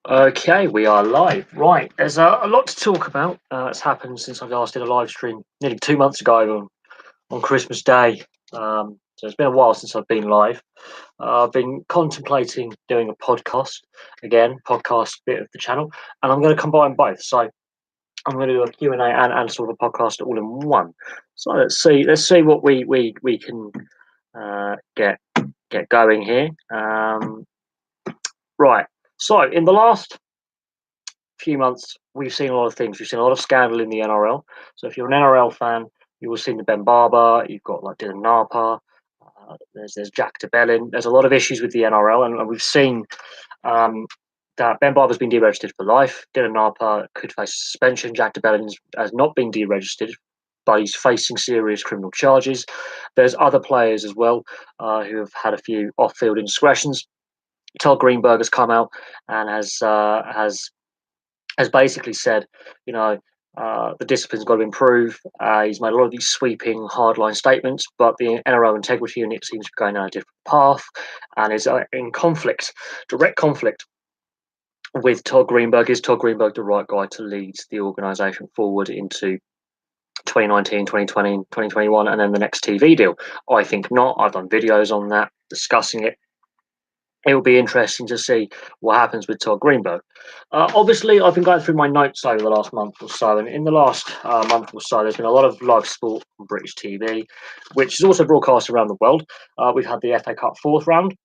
Okay, we are live. Right, there's a lot to talk about. It's happened since I last did a live stream nearly 2 months ago on Christmas Day. So it's been a while since I've been live. I've been contemplating doing a podcast again, podcast bit of the channel, and I'm going to combine both. So I'm going to do a Q&A and sort of a podcast all in one. So let's see what we can get going here. Right. So in the last few months, we've seen a lot of things. We've seen a lot of scandal in the NRL. So if you're an NRL fan, you will have seen the Ben Barber. You've got like Dylan Napa. There's Jack DeBellin. There's a lot of issues with the NRL, and we've seen um, that Ben Barber's been deregistered for life. Dylan Napa could face suspension. Jack DeBellin has not been deregistered, but he's facing serious criminal charges. There's other players as well who have had a few off-field indiscretions. Todd Greenberg has come out and has basically said, you know, the discipline's got to improve. He's made a lot of these sweeping, hardline statements, but the NRO integrity unit seems to be going down a different path and is in conflict, direct conflict with Todd Greenberg. Is Todd Greenberg the right guy to lead the organisation forward into 2019, 2020, 2021, and then the next TV deal? I think not. I've done videos on that discussing it. It will be interesting to see what happens with Todd Greenberg. Obviously, I've been going through my notes over the last month or so, and in the last month or so, there's been a lot of live sport on British TV, which is also broadcast around the world. We've had the FA Cup fourth round,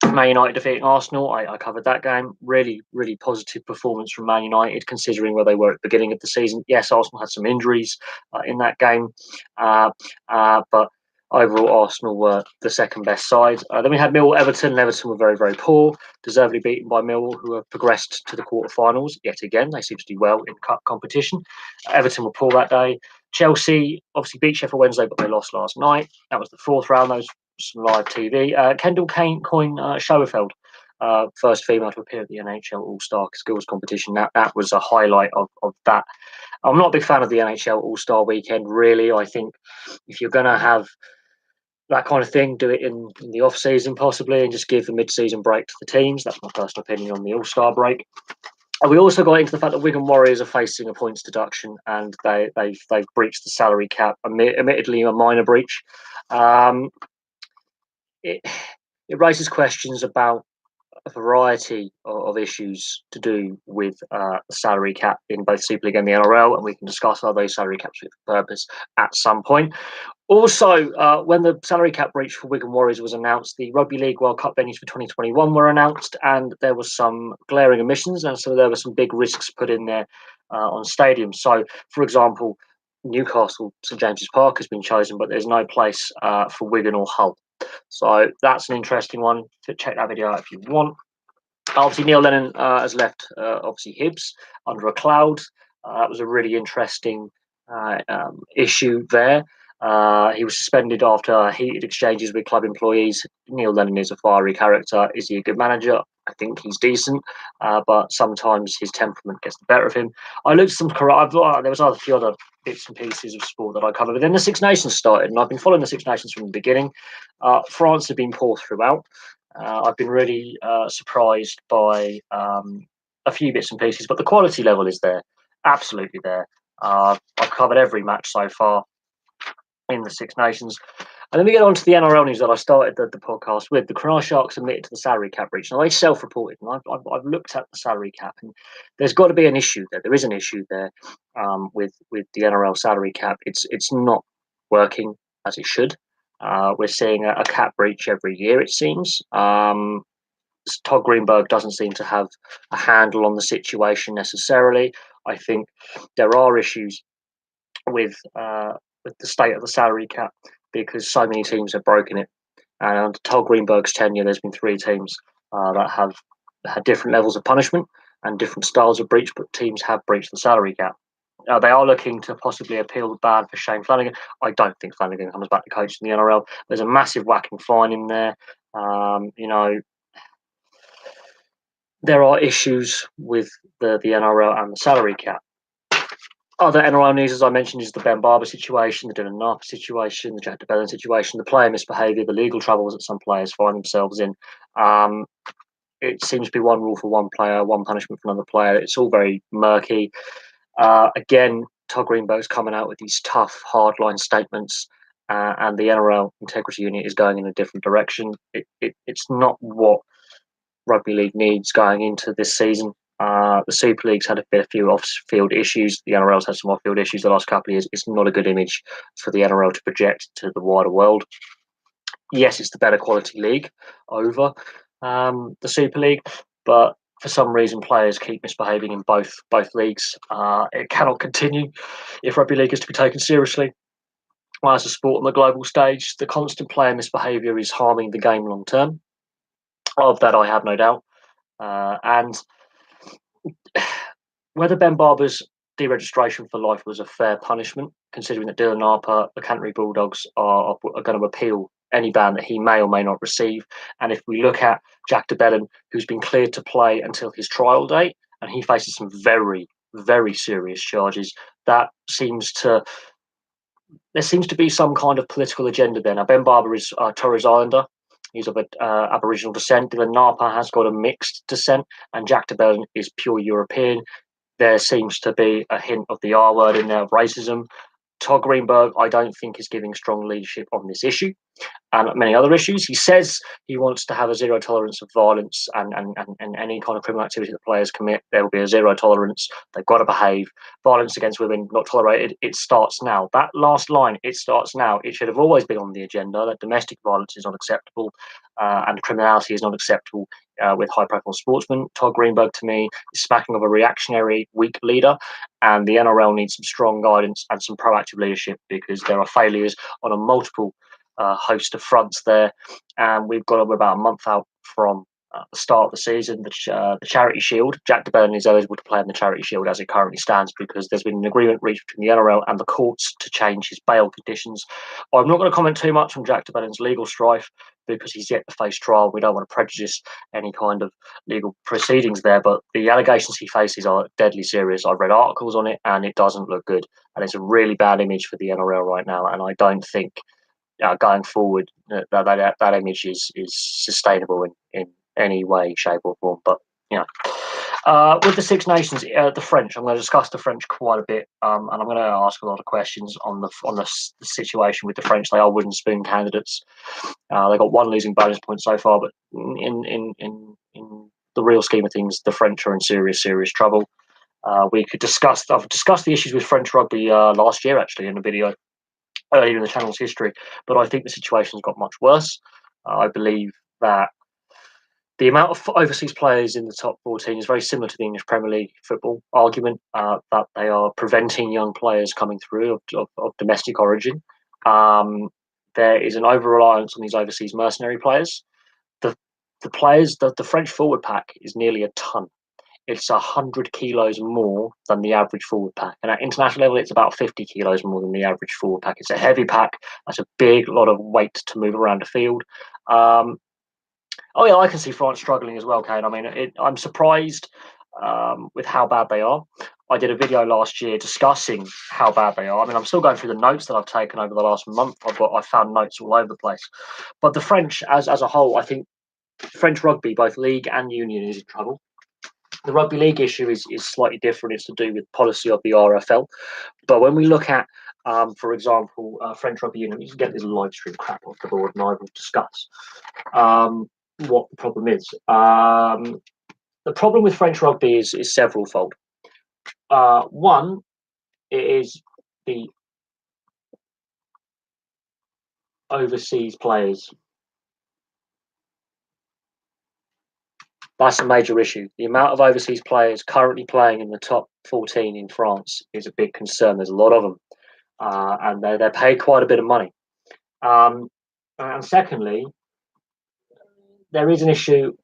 Man United defeating Arsenal. I covered that game. Really, really positive performance from Man United, considering where they were at the beginning of the season. Yes, Arsenal had some injuries in that game, but overall, Arsenal were the second best side. Then we had Millwall, Everton, and Everton were very, very poor, deservedly beaten by Millwall, who have progressed to the quarterfinals yet again. They seem to do well in cup competition. Everton were poor that day. Chelsea obviously beat Sheffield Wednesday, but they lost last night. That was the fourth round. Those some live TV. Kendall Coyne Schoenfeld, first female to appear at the NHL All-Star Skills Competition. That was a highlight of that. I'm not a big fan of the NHL All-Star Weekend, really. I think if you're going to have that kind of thing, do it in the off season possibly, and just give the mid-season break to the teams. That's my personal opinion on the All-Star break. And we also got into the fact that Wigan Warriors are facing a points deduction, and they've breached the salary cap. Admittedly, a minor breach. It raises questions about a variety of issues to do with the salary cap in both Super League and the NRL, and we can discuss are those salary caps fit for purpose at some point. Also, when the salary cap breach for Wigan Warriors was announced, the Rugby League World Cup venues for 2021 were announced, and there was some glaring omissions, and so there were some big risks put in there on stadiums. So, for example, Newcastle St James's Park has been chosen, but there's no place for Wigan or Hull. So that's an interesting one. Check that video out if you want. Obviously, Neil Lennon has left, obviously, Hibs under a cloud. That was a really interesting issue there. He was suspended after heated exchanges with club employees. Neil Lennon is a fiery character. Is he a good manager? I think he's decent, but sometimes his temperament gets the better of him. I looked at some. There was a few other bits and pieces of sport that I covered. But then the Six Nations started, and I've been following the Six Nations from the beginning. France have been poor throughout. I've been really surprised by a few bits and pieces, but the quality level is there, absolutely there. I've covered every match so far in the Six Nations. And then we get on to the NRL news that I started the podcast with. The Cronulla Sharks admitted to the salary cap breach. Now, they self-reported, and I've looked at the salary cap, and there's got to be an issue there. There is an issue there with the NRL salary cap. It's not working as it should. We're seeing a cap breach every year, it seems. Todd Greenberg doesn't seem to have a handle on the situation necessarily. I think there are issues with the state of the salary cap because so many teams have broken it. And under Todd Greenberg's tenure, there's been 3 teams that have had different levels of punishment and different styles of breach, but teams have breached the salary cap. They are looking to possibly appeal the ban for Shane Flanagan. I don't think Flanagan comes back to coach in the NRL. There's a massive whacking fine in there. There are issues with the NRL and the salary cap. Other NRL news, as I mentioned, is the Ben Barber situation, the Dylan Napa situation, the Jack DeBellin situation, the player misbehaviour, the legal troubles that some players find themselves in. it seems to be one rule for one player, one punishment for another player. It's all very murky. Again, Todd Greenberg's coming out with these tough, hardline statements, and the NRL integrity unit is going in a different direction. It's not what rugby league needs going into this season. The Super League's had a few off-field issues. The NRL's had some off-field issues the last couple of years. It's not a good image for the NRL to project to the wider world. Yes, it's the better quality league over the Super League, but for some reason players keep misbehaving in both leagues. It cannot continue if rugby league is to be taken seriously as a sport on the global stage. The constant player misbehaviour is harming the game long term. Of that, I have no doubt. And whether Ben Barber's deregistration for life was a fair punishment, considering that Dylan Harper, the Canterbury Bulldogs, are going to appeal any ban that he may or may not receive. And if we look at Jack de Belin, who's been cleared to play until his trial date, and he faces some very, very serious charges, there seems to be some kind of political agenda there. Now, Ben Barber is Torres Islander. He's of Aboriginal descent. Dylan Harper has got a mixed descent, and Jack de Belin is pure European. There seems to be a hint of the R word in there of racism. Todd Greenberg, I don't think, is giving strong leadership on this issue and many other issues. He says he wants to have a zero tolerance of violence and any kind of criminal activity that players commit. There will be a zero tolerance. They've got to behave. Violence against women not tolerated. It starts now. That last line, it starts now. It should have always been on the agenda that domestic violence is not acceptable and criminality is not acceptable with high-profile sportsmen. Todd Greenberg, to me, is smacking of a reactionary, weak leader, and the NRL needs some strong guidance and some proactive leadership because there are failures on a multiple host of fronts there, and we've got about a month out from the start of the season. The Charity Shield, Jack de Belin is eligible to play in the Charity Shield as it currently stands because there's been an agreement reached between the NRL and the courts to change his bail conditions. I'm not going to comment too much on Jack de Belin's legal strife because he's yet to face trial. We don't want to prejudice any kind of legal proceedings there, but the allegations he faces are deadly serious. I've read articles on it and it doesn't look good, and it's a really bad image for the NRL right now, and I don't think going forward that image is sustainable in any way, shape or form. But with the Six Nations, the French, I'm going to discuss the French quite a bit, and I'm going to ask a lot of questions on the situation with the French. They are wooden spoon candidates. They got one losing bonus point so far, but in the real scheme of things, the French are in serious trouble. I've discussed the issues with French rugby last year actually in a video earlier in the channel's history, but I think the situation's got much worse. I believe that the amount of overseas players in the top 14 is very similar to the English Premier League football argument that they are preventing young players coming through of domestic origin. There is an over-reliance on these overseas mercenary players. The French forward pack is nearly a ton. It's 100 kilos more than the average forward pack. And at international level, it's about 50 kilos more than the average forward pack. It's a heavy pack. That's a big lot of weight to move around the field. I can see France struggling as well, Kane. I mean, I'm surprised with how bad they are. I did a video last year discussing how bad they are. I mean, I'm still going through the notes that I've taken over the last month. I found notes all over the place. But the French, as a whole, I think French rugby, both league and union, is in trouble. The rugby league issue is slightly different. It's to do with policy of the RFL. But when we look at, for example, French rugby union, you can get this live stream crap off the board and I will discuss what the problem is. The problem with French rugby is several-fold. One, it is the overseas players. That's a major issue. The amount of overseas players currently playing in the top 14 in France is a big concern. There's a lot of them, and they're paid quite a bit of money. And secondly, there is an issue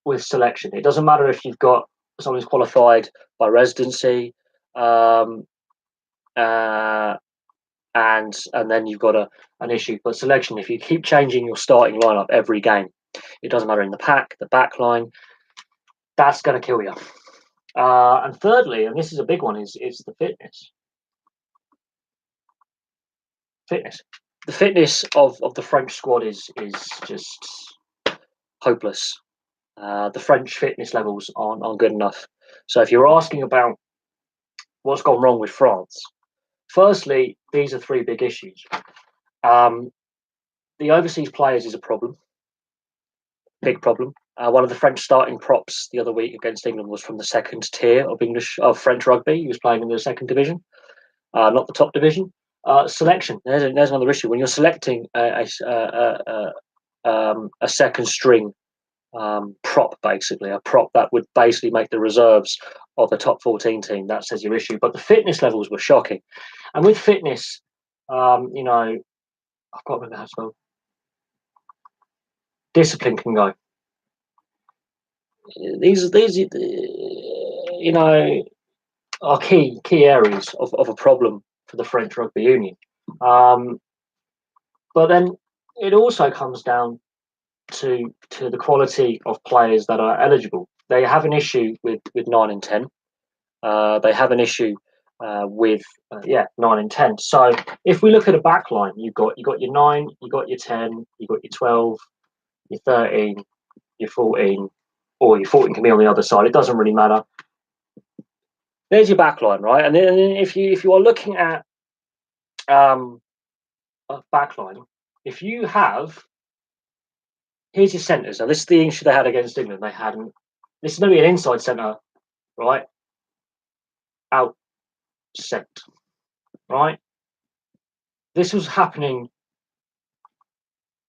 with selection. It doesn't matter if you've got someone who's qualified by residency, and then you've got an issue. But selection, if you keep changing your starting lineup every game, it doesn't matter in the pack, the back line, that's going to kill you. And thirdly, and this is a big one, is the fitness. The fitness of the French squad is just hopeless. The French fitness levels aren't good enough. So if you're asking about what's gone wrong with France, firstly, these are three big issues. Um, the overseas players is a problem, big problem. One of the French starting props the other week against England was from the second tier of French rugby. He was playing in the second division, not the top division. Selection. There's another issue. When you're selecting a second string prop, basically a prop that would basically make the reserves of the top 14 team, that says your issue. But the fitness levels were shocking, and with fitness, you know, I've got to remember how to spell. Discipline can go. These you know, are key areas of a problem for the French rugby union. But then it also comes down to the quality of players that are eligible. They have an issue with 9 and 10. They have an issue with 9 and 10. So if we look at a back line, you've got your 9, you got your 10, you got your 12, your 13, your 14, or your 14 can be on the other side. It doesn't really matter. There's your back line, right? And then if you are looking at a back line, if you have, here's your centres. Now this is the issue they had against England. They hadn't. This is going to be an inside centre, right? Out set, right? This was happening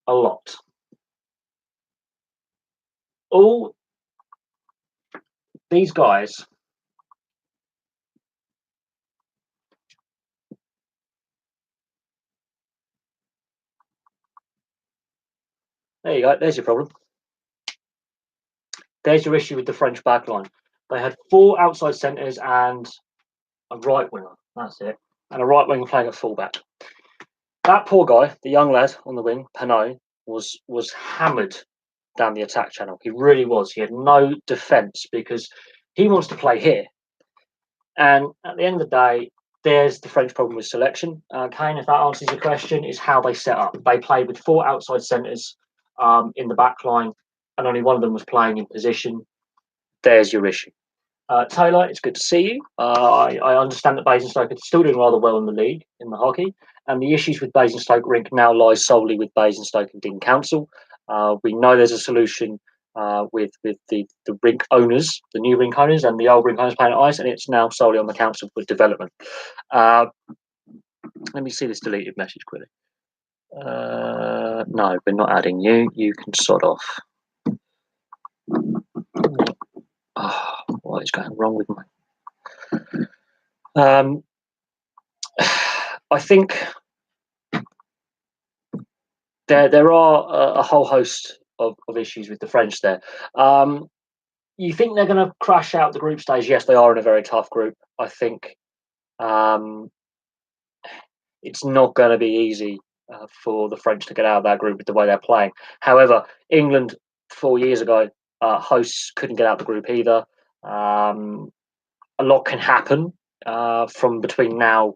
a lot. All these guys there you go, there's your problem. There's your issue with the French backline. They had 4 outside centres and a right winger, that's it, and a right winger playing at fullback. That poor guy, the young lad on the wing, Panot, was hammered down the attack channel. He really was. He had no defence because he wants to play here. And at the end of the day, there's the French problem with selection. Kane, if that answers your question, is how they set up. They played with 4 outside centres in the back line, and only one of them was playing in position. There's your issue. Taylor, it's good to see you. I understand that Basingstoke is still doing rather well in the league, in the hockey, and the issues with Basingstoke Rink now lies solely with Basingstoke and Dean Council. We know there's a solution with the rink owners, the new rink owners, and the old rink owners playing at ice, and it's now solely on the council for development. Let me see this deleted message quickly. No, we're not adding you. You can sod off. Oh, what is going wrong with me? I think there are a whole host of issues with the French there. You think they're going to crash out the group stage? Yes, they are in a very tough group. I think it's not going to be easy for the French to get out of that group with the way they're playing. However, England 4 years ago, hosts couldn't get out of the group either. A lot can happen from between now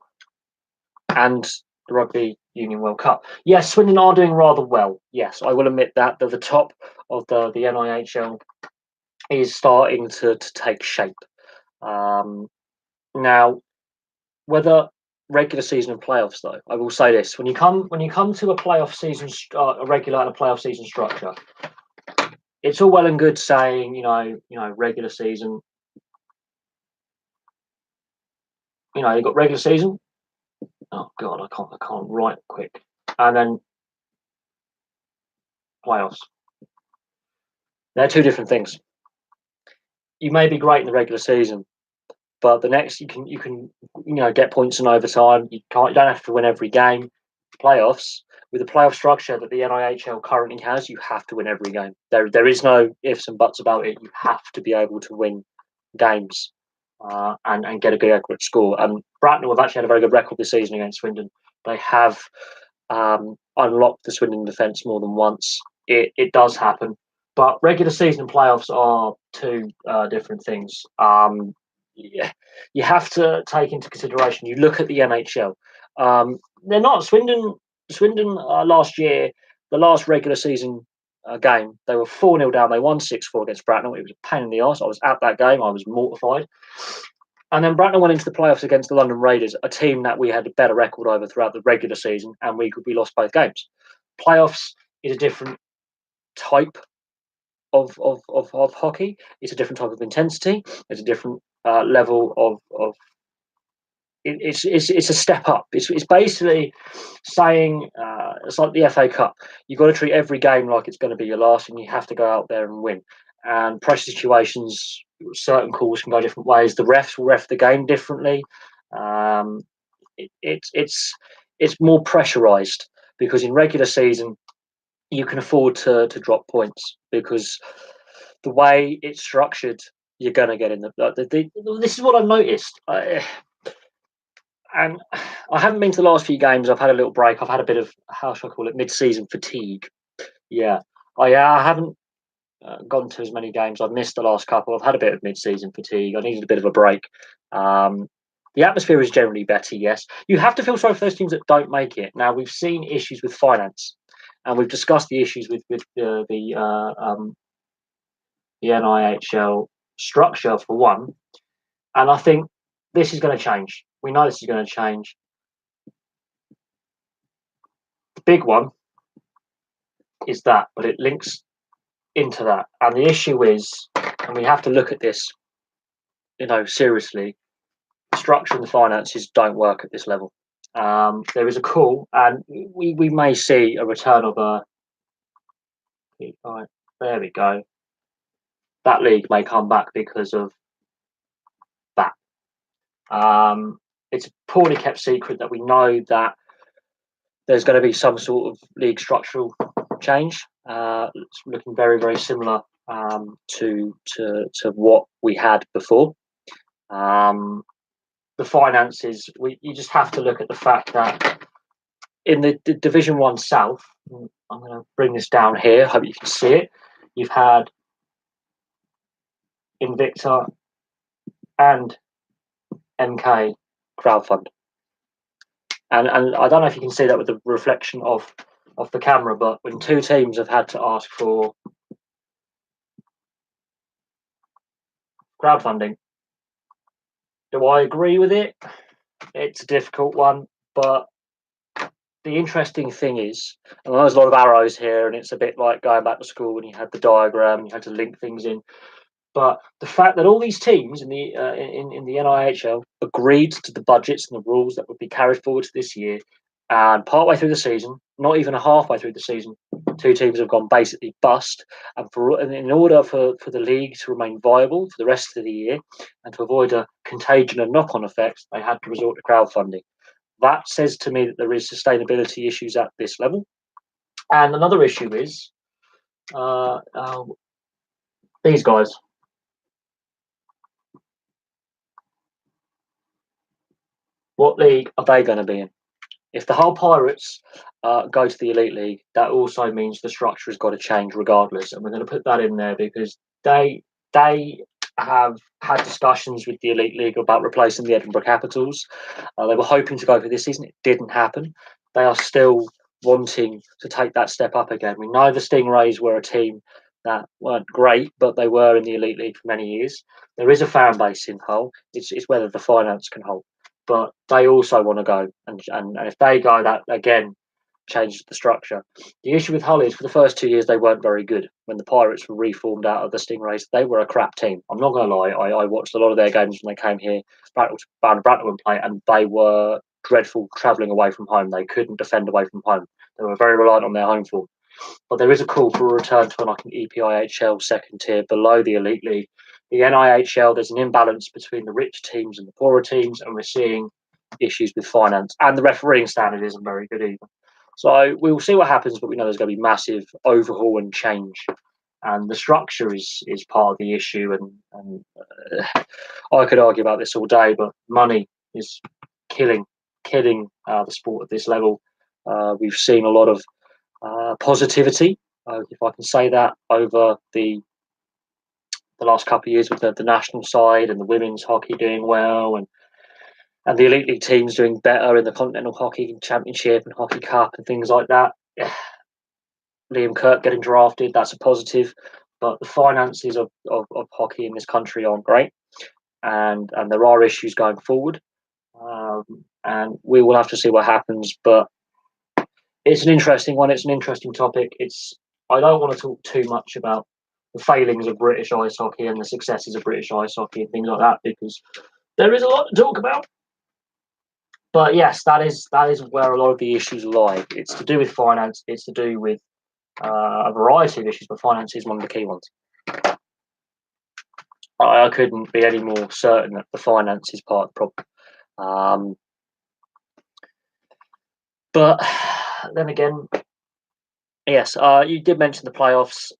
and the Rugby Union World Cup. Yes, Swindon are doing rather well. Yes, I will admit that. The top of the NIHL is starting to take shape. Now, whether regular season and playoffs, though, I will say this: when you come to a playoff season, a regular and a playoff season structure, it's all well and good saying, you know, regular season. You know, you've got regular season. Oh God, I can't write quick. And then playoffs. They're two different things. You may be great in the regular season, but the next you can get points in overtime. You don't have to win every game. Playoffs, with the playoff structure that the NIHL currently has, you have to win every game. There is no ifs and buts about it. You have to be able to win games and get a good accurate score. And Bracknell have actually had a very good record this season against Swindon. They have unlocked the Swindon defence more than once. It does happen. But regular season and playoffs are two different things. Yeah, you have to take into consideration. You look at the NHL. They're not Swindon last year. The last regular season game. They were 4-0 down. They won 6-4 against Bracknell. It was a pain in the arse. I was at that game. I was mortified. And then Bracknell went into the playoffs against the London Raiders, a team that we had a better record over throughout the regular season, and we lost both games. Playoffs is a different type of hockey. It's a different type of intensity. It's a different level of it's a step up. It's basically saying it's like the FA Cup. You've got to treat every game like it's going to be your last, and you have to go out there and win. And pressure situations, certain calls can go different ways. The refs will ref the game differently. Um, it's more pressurized because in regular season you can afford to drop points because the way it's structured, you're going to get in this is what I've noticed. And I haven't been to the last few games. I've had a little break. I've had a bit of, how should I call it, mid-season fatigue. Yeah, I haven't gone to as many games. I've missed the last couple. I've had a bit of mid-season fatigue. I needed a bit of a break. The atmosphere is generally better, yes. You have to feel sorry for those teams that don't make it. Now, we've seen issues with finance, and we've discussed the issues with the NIHL structure, for one. And I think this is going to change. We know this is going to change. The big one is that, but it links into that. And the issue is, and we have to look at this, seriously, the structure and the finances don't work at this level. There is a call, and we may see a return of a. Right, there we go. That league may come back because of that. It's a poorly kept secret that we know that there's going to be some sort of league structural change. It's looking very, very similar to what we had before. The finances, you just have to look at the fact that in the Division 1 South, I'm going to bring this down here, hope you can see it. You've had Invicta and MK crowdfund. And I don't know if you can see that with the reflection of the camera, but when two teams have had to ask for crowdfunding, do I agree with it? It's a difficult one, but the interesting thing is, and there's a lot of arrows here, and it's a bit like going back to school when you had the diagram and you had to link things in. But the fact that all these teams in the NIHL agreed to the budgets and the rules that would be carried forward to this year, and partway through the season, not even a halfway through the season, two teams have gone basically bust. And in order for the league to remain viable for the rest of the year and to avoid a contagion and knock-on effects, they had to resort to crowdfunding. That says to me that there is sustainability issues at this level. And another issue is these guys. What league are they going to be in? If the Hull Pirates go to the Elite League, that also means the structure has got to change regardless. And we're going to put that in there because they have had discussions with the Elite League about replacing the Edinburgh Capitals. They were hoping to go for this season. It didn't happen. They are still wanting to take that step up again. We know the Stingrays were a team that weren't great, but they were in the Elite League for many years. There is a fan base in Hull. It's whether the finance can hold. But they also want to go. And if they go, that again changes the structure. The issue with Hull is for the first 2 years, they weren't very good. When the Pirates were reformed out of the Stingrays, they were a crap team. I'm not going to lie. I watched a lot of their games when they came here, Bracknell and play, and they were dreadful travelling away from home. They couldn't defend away from home. They were very reliant on their home form. But there is a call for a return to like an EPIHL second tier below the Elite League. The NIHL, there's an imbalance between the rich teams and the poorer teams, and we're seeing issues with finance. And the refereeing standard isn't very good either. So we'll see what happens, but we know there's going to be massive overhaul and change. And the structure is part of the issue. And I could argue about this all day, but money is killing the sport at this level. We've seen a lot of positivity, if I can say that, over the last couple of years with the national side and the women's hockey doing well and the Elite League teams doing better in the Continental Hockey Championship and Hockey Cup and things like that. Liam Kirk getting drafted, that's a positive. But the finances of hockey in this country aren't great, and there are issues going forward. And we will have to see what happens. But it's an interesting one. It's an interesting topic. I don't want to talk too much about the failings of British ice hockey and the successes of British ice hockey and things like that, because there is a lot to talk about. But yes, that is where a lot of the issues lie. It's to do with finance. It's to do with a variety of issues, but finance is one of the key ones. I couldn't be any more certain that the finance is part of the problem. But then again, yes, you did mention the playoffs.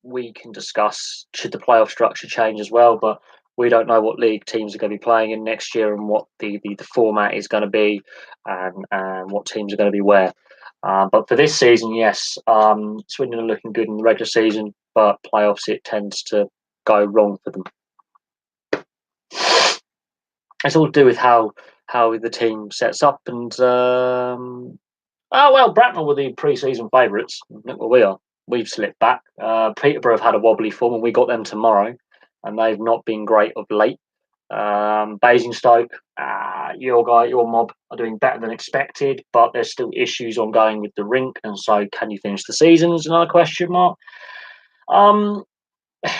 We can discuss should the playoff structure change as well, but we don't know what league teams are going to be playing in next year and what the format is going to be, and what teams are going to be where. But for this season, yes, Swindon are looking good in the regular season, but playoffs it tends to go wrong for them. It's all to do with how the team sets up, and Bracknell were the pre-season favourites. Look where we are. We've slipped back. Peterborough have had a wobbly form, and we got them tomorrow, and they've not been great of late. Basingstoke, your mob are doing better than expected, but there's still issues ongoing with the rink, and so can you finish the season is another question mark.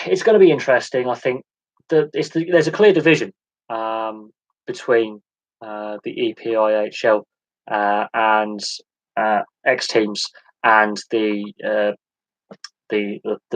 It's going to be interesting. I think there's a clear division between the EPIHL and X teams and the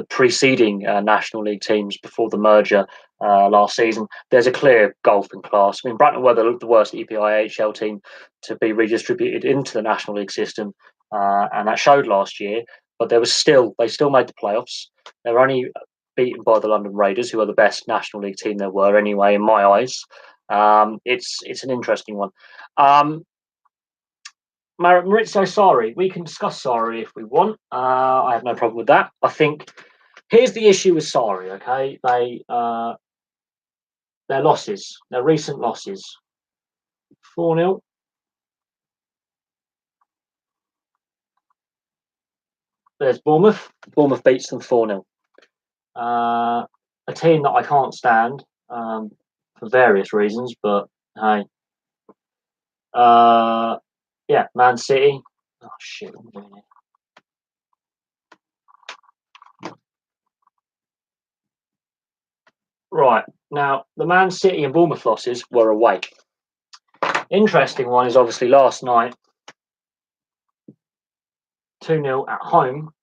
preceding National League teams before the merger last season. There's a clear gulf in class. I mean, Bracknell were the worst EPIHL team to be redistributed into the National League system, and that showed last year. But they still made the playoffs. They were only beaten by the London Raiders, who are the best National League team there were anyway, in my eyes. It's an interesting one. Maurizio Sarri, we can discuss Sarri if we want. I have no problem with that. I think here's the issue with Sarri. Okay, their losses, their recent losses, 4-0. There's Bournemouth. Bournemouth beats them 4-0. A team that I can't stand for various reasons, but hey. Yeah, Man City. Oh shit! What am I doing here? Right, now the Man City and Bournemouth losses were away. Interesting one is obviously last night, 2-0 at home,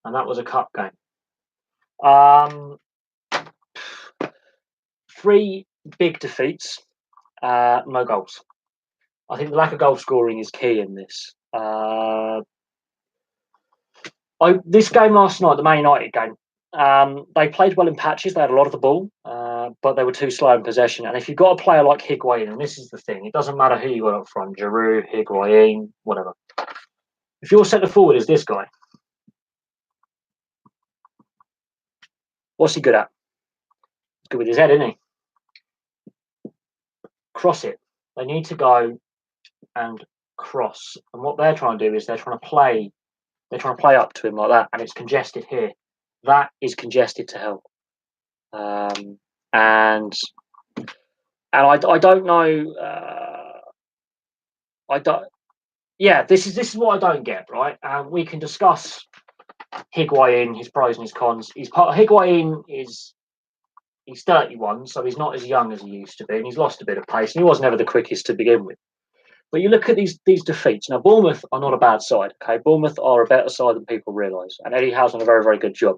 and that was a cup game. 3 big defeats, no goals. I think the lack of goal scoring is key in this. This game last night, the Man United game, they played well in patches. They had a lot of the ball, but they were too slow in possession. And if you've got a player like Higuain, and this is the thing, it doesn't matter who you got up front, Giroud, Higuain, whatever. If your centre forward is this guy, what's he good at? He's good with his head, isn't he? Cross it. They need to go and cross. And what they're trying to do is they're trying to play up to him like that, and it's congested here. That is congested to hell. And I don't know. I don't. Yeah, this is what I don't get. Right, we can discuss Higuain, his pros and his cons. Higuain he's 31, so he's not as young as he used to be, and he's lost a bit of pace. And he was never the quickest to begin with. But you look at these defeats. Now, Bournemouth are not a bad side. Okay, Bournemouth are a better side than people realise, and Eddie Howe's done a very, very good job.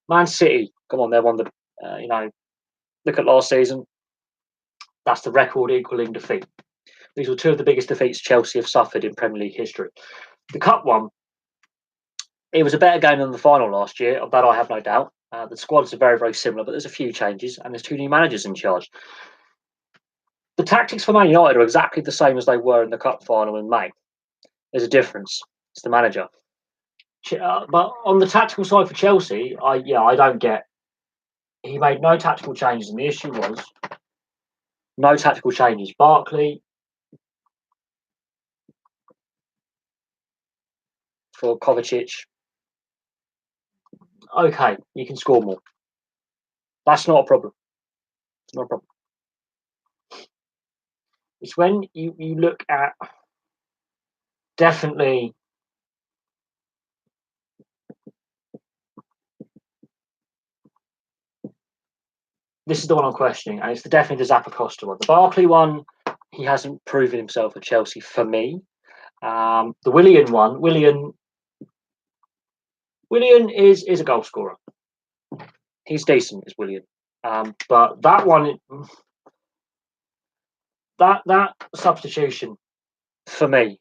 Man City, come on, they're one of the. Look at last season. That's the record-equalling defeat. These were 2 of the biggest defeats Chelsea have suffered in Premier League history. The Cup one, it was a better game than the final last year. Of that, I have no doubt. The squads are very, very similar, but there's a few changes, and there's 2 new managers in charge. The tactics for Man United are exactly the same as they were in the Cup final in May. There's a difference. It's the manager. But on the tactical side for Chelsea, I don't get. He made no tactical changes, and the issue was no tactical changes. Barkley, for Kovacic. Okay, you can score more. That's not a problem. It's not a problem. It's when you look at definitely. This is the one I'm questioning, and it's definitely the Zappacosta one. The Barkley one, he hasn't proven himself at Chelsea for me. The Willian one, Willian is a goal scorer. He's decent, is Willian. But that one, that substitution for me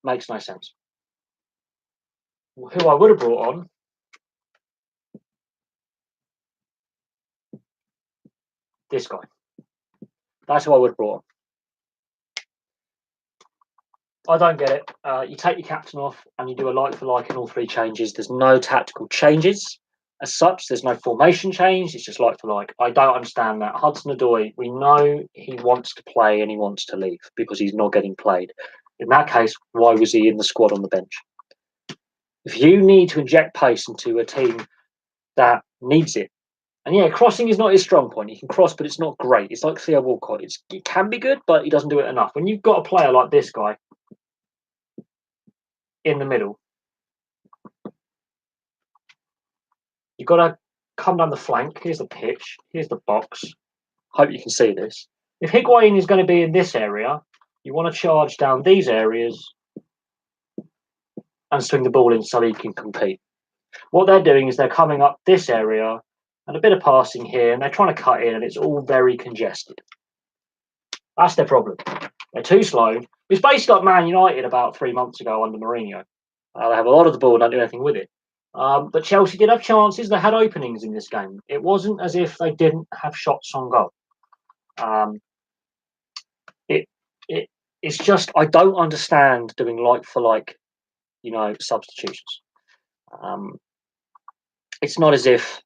makes no sense. Who I would have brought on, this guy. That's who I would have brought on. I don't get it. You take your captain off and you do a like for like in all three changes. There's no tactical changes as such. There's no formation change. It's just like for like. I don't understand that. Hudson-Odoi, we know he wants to play and he wants to leave because he's not getting played. In that case, why was he in the squad on the bench? If you need to inject pace into a team that needs it, and yeah, crossing is not his strong point. He can cross, but it's not great. It's like Theo Walcott. It can be good, but he doesn't do it enough. When you've got a player like this guy in the middle, you've got to come down the flank. Here's the pitch. Here's the box. Hope you can see this. If Higuain is going to be in this area, you want to charge down these areas and swing the ball in so he can compete. What they're doing is they're coming up this area and a bit of passing here, and they're trying to cut in, and it's all very congested. That's their problem. They're too slow. It's basically like Man United about 3 months ago under Mourinho. They have a lot of the ball and don't do anything with it. But Chelsea did have chances. They had openings in this game. It wasn't as if they didn't have shots on goal. It's just I don't understand doing like for like, substitutions. It's not as if,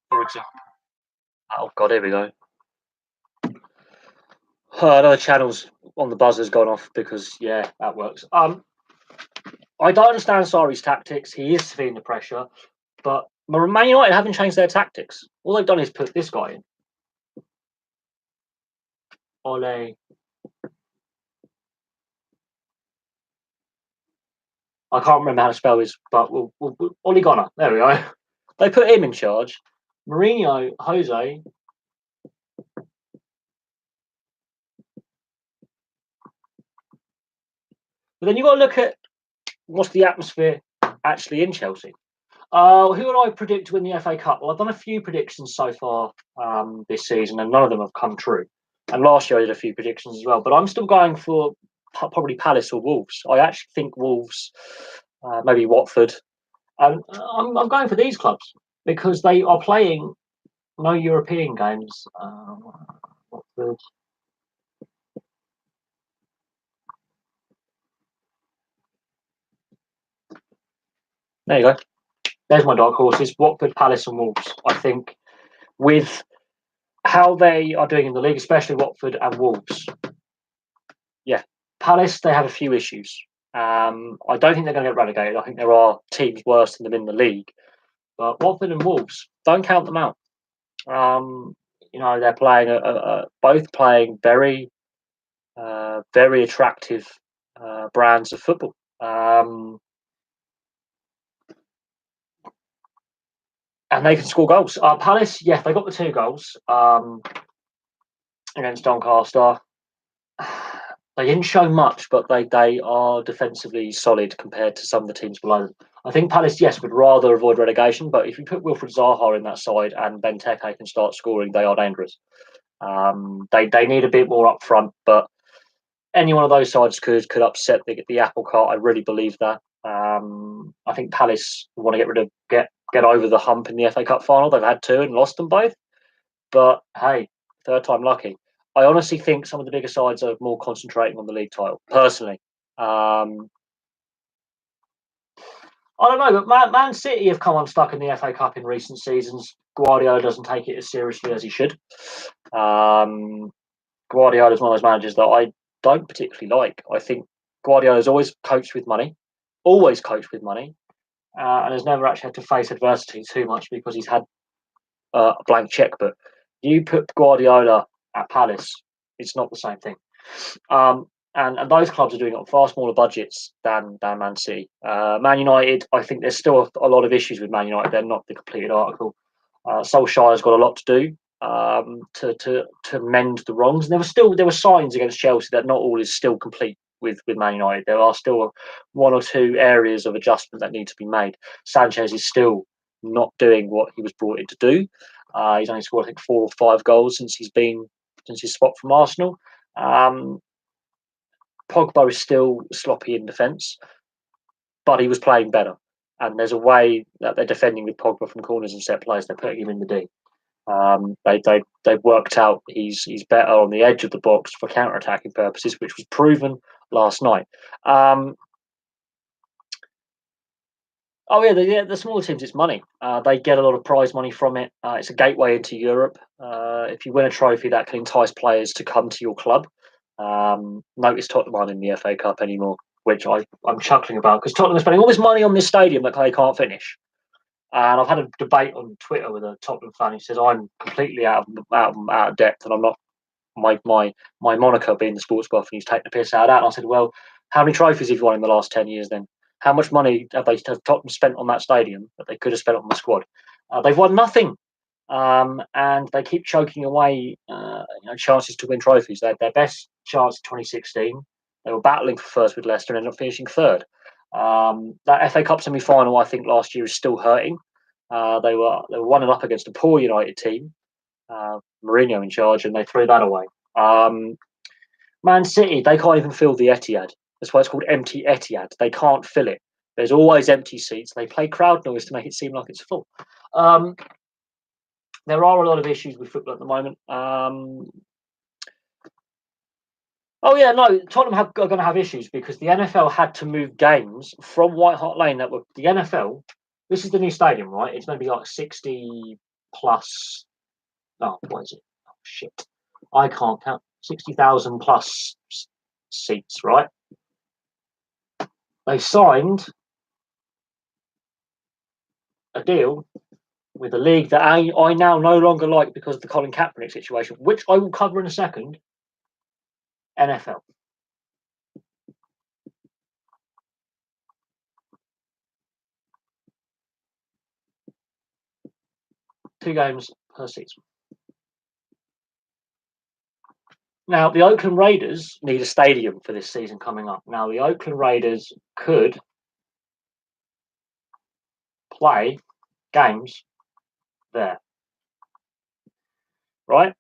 for example, oh god, here we go. Another channel's on the buzzer's gone off because yeah, that works. I don't understand Sarri's tactics. He is feeling the pressure, but Man United haven't changed their tactics. All they've done is put this guy in. Ole. I can't remember how to spell his, but Ole Gunnar. There we go. They put him in charge. Mourinho, Jose. But then you've got to look at what's the atmosphere actually in Chelsea. Who would I predict to win the FA Cup? Well, I've done a few predictions so far this season, and none of them have come true. And last year I did a few predictions as well, but I'm still going for probably Palace or Wolves. I actually think Wolves, maybe Watford. I'm going for these clubs because they are playing no European games. Watford. There you go. There's my dark horses: Watford, Palace, and Wolves. I think with how they are doing in the league, especially Watford and Wolves. Yeah, Palace, they have a few issues. I don't think they're going to get relegated. I think there are teams worse than them in the league. But Watford and Wolves, don't count them out. They're playing both playing very, very attractive brands of football. And they can score goals. Palace, yeah, they got the 2 goals against Doncaster. They didn't show much, but they are defensively solid compared to some of the teams below them. I think Palace, yes, would rather avoid relegation, but if you put Wilfried Zaha in that side and Benteke can start scoring, they are dangerous. They need a bit more up front, but any one of those sides could upset the apple cart. I really believe that. I think Palace want to get over the hump in the FA Cup final. They've had 2 and lost them both, but hey, third time lucky. I honestly think some of the bigger sides are more concentrating on the league title. Personally, I don't know, but Man City have come unstuck in the FA Cup in recent seasons. Guardiola doesn't take it as seriously as he should. Guardiola is one of those managers that I don't particularly like. I think Guardiola's always coached with money, and has never actually had to face adversity too much because he's had a blank checkbook. You put Guardiola at Palace, it's not the same thing. And those clubs are doing it on far smaller budgets than Man City. Man United, I think there's still a lot of issues with Man United. They're not the completed article. Solskjaer's got a lot to do to mend the wrongs. And there were signs against Chelsea that not all is still complete with Man United. There are still one or two areas of adjustment that need to be made. Sanchez is still not doing what he was brought in to do. He's only scored, I think, 4 or 5 goals since his spot from Arsenal. Pogba is still sloppy in defence, but he was playing better. And there's a way that they're defending with Pogba from corners and set plays. They're putting him in the D. They've worked out he's better on the edge of the box for counter-attacking purposes, which was proven last night. The smaller teams, it's money. They get a lot of prize money from it. It's a gateway into Europe. If you win a trophy, that can entice players to come to your club. Notice Tottenham aren't in the FA Cup anymore, which I'm chuckling about because Tottenham are spending all this money on this stadium that they can't finish. And I've had a debate on Twitter with a Tottenham fan who says I'm completely out of depth, and I'm not. My moniker being the sports buff, and he's taking the piss out of that. And I said, well, how many trophies have you won in the last 10 years then? How much money have Tottenham spent on that stadium that they could have spent on the squad? They've won nothing. And they keep choking away chances to win trophies. They had their best chance in 2016. They were battling for first with Leicester and ended up finishing third. That FA Cup semi-final, I think, last year is still hurting. They were 1-0 up against a poor United team, Mourinho in charge, and they threw that away. Man City, they can't even fill the Etihad. That's why it's called empty Etihad. They can't fill it. There's always empty seats. They play crowd noise to make it seem like it's full. There are a lot of issues with football at the moment. Tottenham are going to have issues because the NFL had to move games from White Hart Lane. That were the NFL. This is the new stadium, right? It's going to be like 60 plus. Oh, what is it? Oh, shit. I can't count. 60,000 plus seats, right? They signed a deal with a league that I now no longer like because of the Colin Kaepernick situation, which I will cover in a second. NFL. Two games per season. Now, the Oakland Raiders need a stadium for this season coming up. Now, the Oakland Raiders could play games there. Right?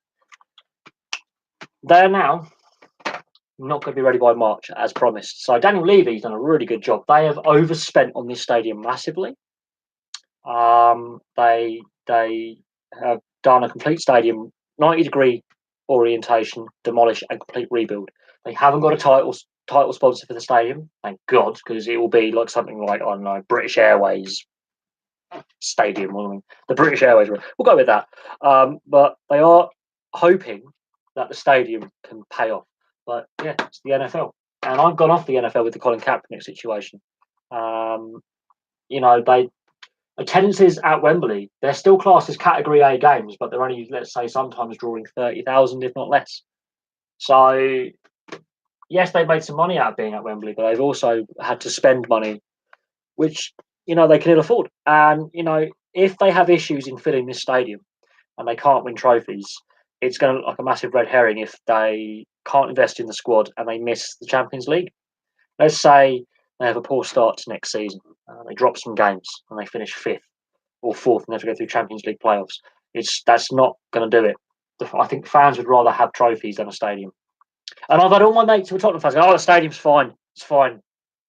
They're now not going to be ready by March, as promised. So Daniel Levy's done a really good job. They have overspent on this stadium massively. They have done a complete stadium, 90-degree orientation, demolish and complete rebuild. They haven't got a title sponsor for the stadium, thank God, because it will be like something like, I don't know, British Airways Stadium or something. The British Airways, we'll go with that. But they are hoping that the stadium can pay off. But yeah, it's the NFL. And I've gone off the NFL with the Colin Kaepernick situation. Attendances at Wembley, they're still classed as Category A games, but they're only, let's say, sometimes drawing 30,000, if not less. So, yes, they've made some money out of being at Wembley, but they've also had to spend money, which, they can ill afford. And, if they have issues in filling this stadium and they can't win trophies, it's going to look like a massive red herring if they can't invest in the squad and they miss the Champions League. Let's say they have a poor start to next season. They drop some games and they finish 5th or 4th and they have to go through Champions League playoffs. That's not going to do it. I think fans would rather have trophies than a stadium. And I've had all my mates who are Tottenham fans go, the stadium's fine. It's fine.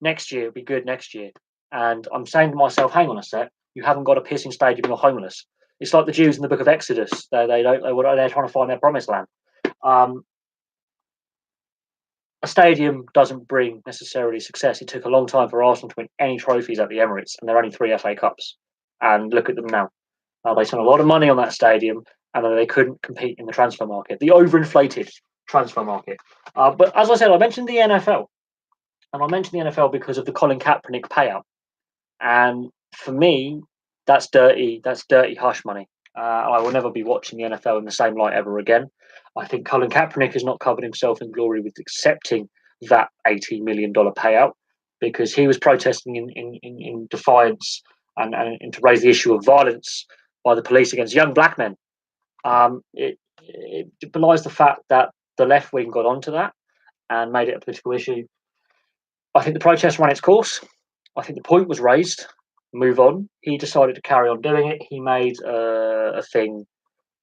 Next year, it'll be good next year. And I'm saying to myself, hang on a sec. You haven't got a pissing stadium. You're homeless. It's like the Jews in the Book of Exodus. They're trying to find their promised land. A stadium doesn't bring necessarily success. It took a long time for Arsenal to win any trophies at the Emirates, and they're only 3 FA Cups. And look at them now. They spent a lot of money on that stadium, and then they couldn't compete in the transfer market, the overinflated transfer market. But as I said, I mentioned the NFL. And I mention the NFL because of the Colin Kaepernick payout. And for me, that's dirty. That's dirty hush money. I will never be watching the NFL in the same light ever again. I think Colin Kaepernick has not covered himself in glory with accepting that $80 million payout, because he was protesting in defiance and to raise the issue of violence by the police against young black men. It belies the fact that the left wing got onto that and made it a political issue. I think the protest ran its course. I think the point was raised. Move on. He decided to carry on doing it. He made a thing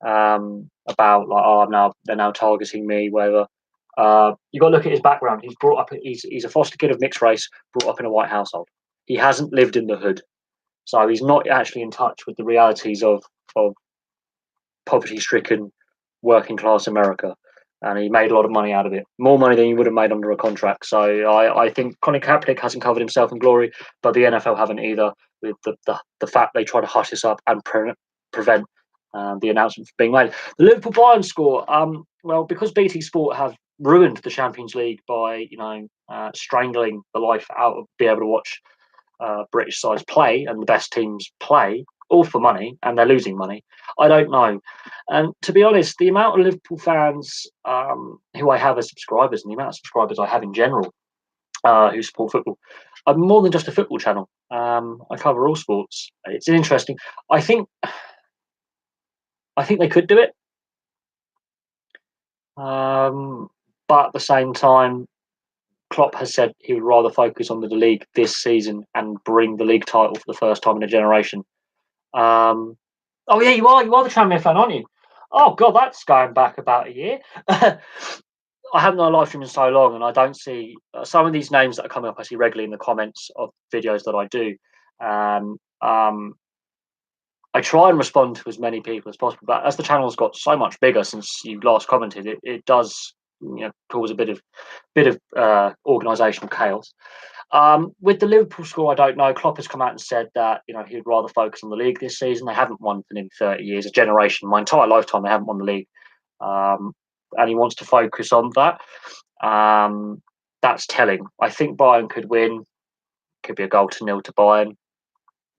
about like, oh, they're now targeting me, whatever. You got to look at his background. He's brought up. He's a foster kid of mixed race, brought up in a white household. He hasn't lived in the hood, so he's not actually in touch with the realities of poverty-stricken, working-class America. And he made a lot of money out of it, more money than he would have made under a contract. So I think Colin Kaepernick hasn't covered himself in glory, but the NFL haven't either, with the fact they try to hush this up and prevent the announcement from being made. The Liverpool Bayern score, well, because BT Sport have ruined the Champions League by strangling the life out of being able to watch British sides play and the best teams play, all for money, and they're losing money. I don't know. And to be honest, the amount of Liverpool fans who I have as subscribers and the amount of subscribers I have in general who support football, I'm more than just a football channel. I cover all sports. It's interesting. I think they could do it, but at the same time, Klopp has said he would rather focus on the league this season and bring the league title for the first time in a generation. Oh yeah, you are the Tranmere fan, aren't you? Oh god, that's going back about a year. I haven't done a live stream in so long, and I don't see some of these names that are coming up. I see regularly in the comments of videos that I do. I try and respond to as many people as possible, but as the channel's got so much bigger since you last commented, it does cause a bit of organisational chaos. With the Liverpool score, I don't know. Klopp has come out and said that he'd rather focus on the league this season. They haven't won for nearly 30 years, a generation. My entire lifetime, they haven't won the league, and he wants to focus on that. That's telling. I think Bayern could win. Could be a 0-0 to Bayern,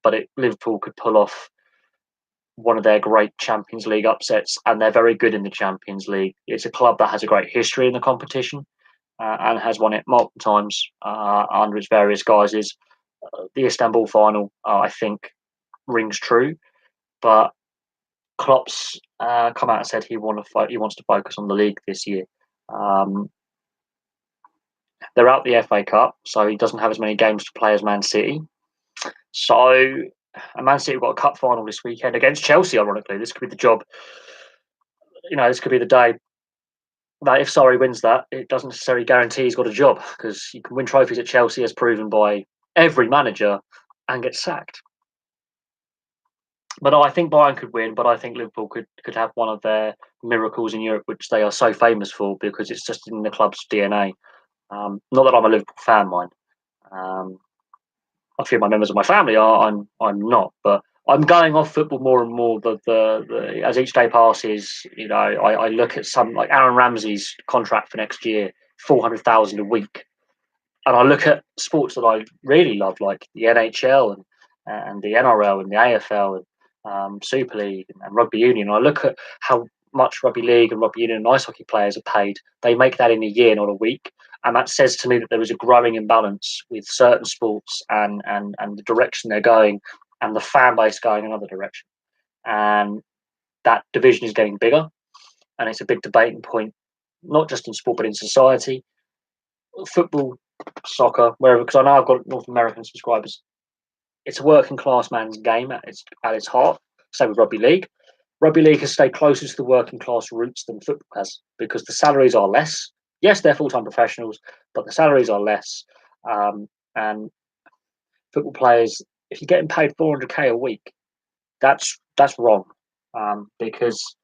but Liverpool could pull off one of their great Champions League upsets, and they're very good in the Champions League. It's a club that has a great history in the competition. And has won it multiple times under its various guises. The Istanbul final, I think, rings true, but Klopp's come out and said he wants to focus on the league this year. They're out the FA Cup, so he doesn't have as many games to play as Man City. So, and Man City have got a cup final this weekend against Chelsea. Ironically, this could be the job. This could be the day. That if Sarri wins that, it doesn't necessarily guarantee he's got a job, because you can win trophies at Chelsea, as proven by every manager, and get sacked. But I think Bayern could win, but I think Liverpool could have one of their miracles in Europe, which they are so famous for, because it's just in the club's DNA. Not that I'm a Liverpool fan, mind. A few of my members of my family are. I'm not, but I'm going off football more and more. As each day passes, I look at some like Aaron Ramsey's contract for next year, 400,000 a week, and I look at sports that I really love, like the NHL and the NRL and the AFL and Super League and rugby union. I look at how much rugby league and rugby union and ice hockey players are paid. They make that in a year, not a week. And that says to me that there is a growing imbalance with certain sports and the direction they're going, and the fan base going another direction. And that division is getting bigger, and it's a big debating point, not just in sport, but in society. Football, soccer, wherever, because I know I've got North American subscribers. It's a working class man's game at its heart. Same with rugby league. Rugby league has stayed closer to the working class roots than football has, because the salaries are less. Yes, they're full-time professionals, but the salaries are less. And football players, if you're getting paid 400k a week, that's wrong. Because